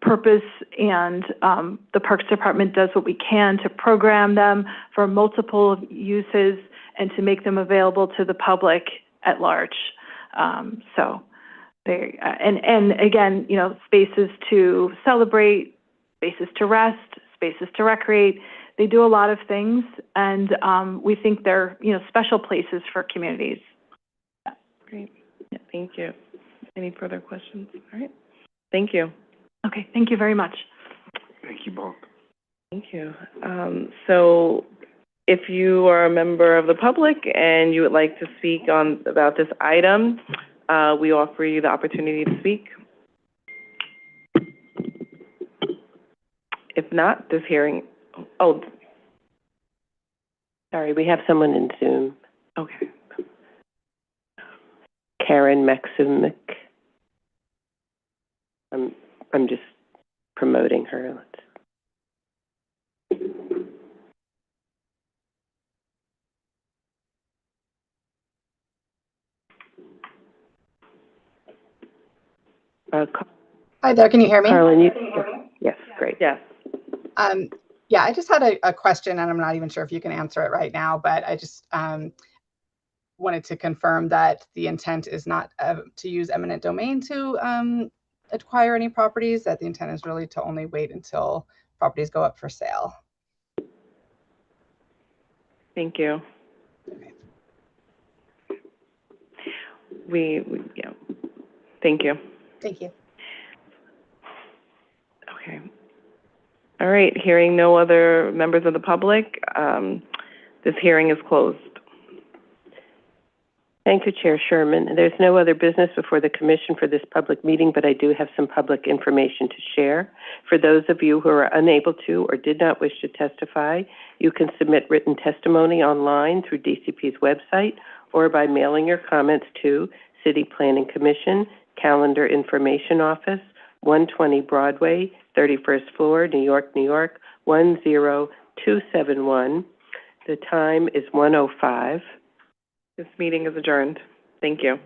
purpose, and the Parks Department does what we can to program them for multiple uses and to make them available to the public at large. So they, and again, spaces to celebrate, spaces to rest, spaces to recreate. They do a lot of things, and we think they're, special places for communities. Great. Yeah, thank you. Any further questions? All right. Thank you. Okay, thank you very much. Thank you both. Thank you. So if you are a member of the public and you would like to speak about this item, we offer you the opportunity to speak. If not, this hearing, Sorry, we have someone in Zoom. Okay. Karen Maximic. I'm just promoting her. Hi there, can you hear me? Carlin, yes, great. Yes. Yeah, I just had a question, and I'm not even sure if you can answer it right now, but I just wanted to confirm that the intent is not to use eminent domain to acquire any properties, that the intent is really to only wait until properties go up for sale. Thank you. Yeah. Thank you. Thank you. Okay. All right, hearing no other members of the public, this hearing is closed. Thank you, Chair Sherman. There's no other business before the Commission for this public meeting, but I do have some public information to share. For those of you who are unable to or did not wish to testify, you can submit written testimony online through DCP's website or by mailing your comments to City Planning Commission, Calendar Information Office, 120 Broadway, 31st floor, New York, New York, 10271. The time is 1:05. This meeting is adjourned. Thank you.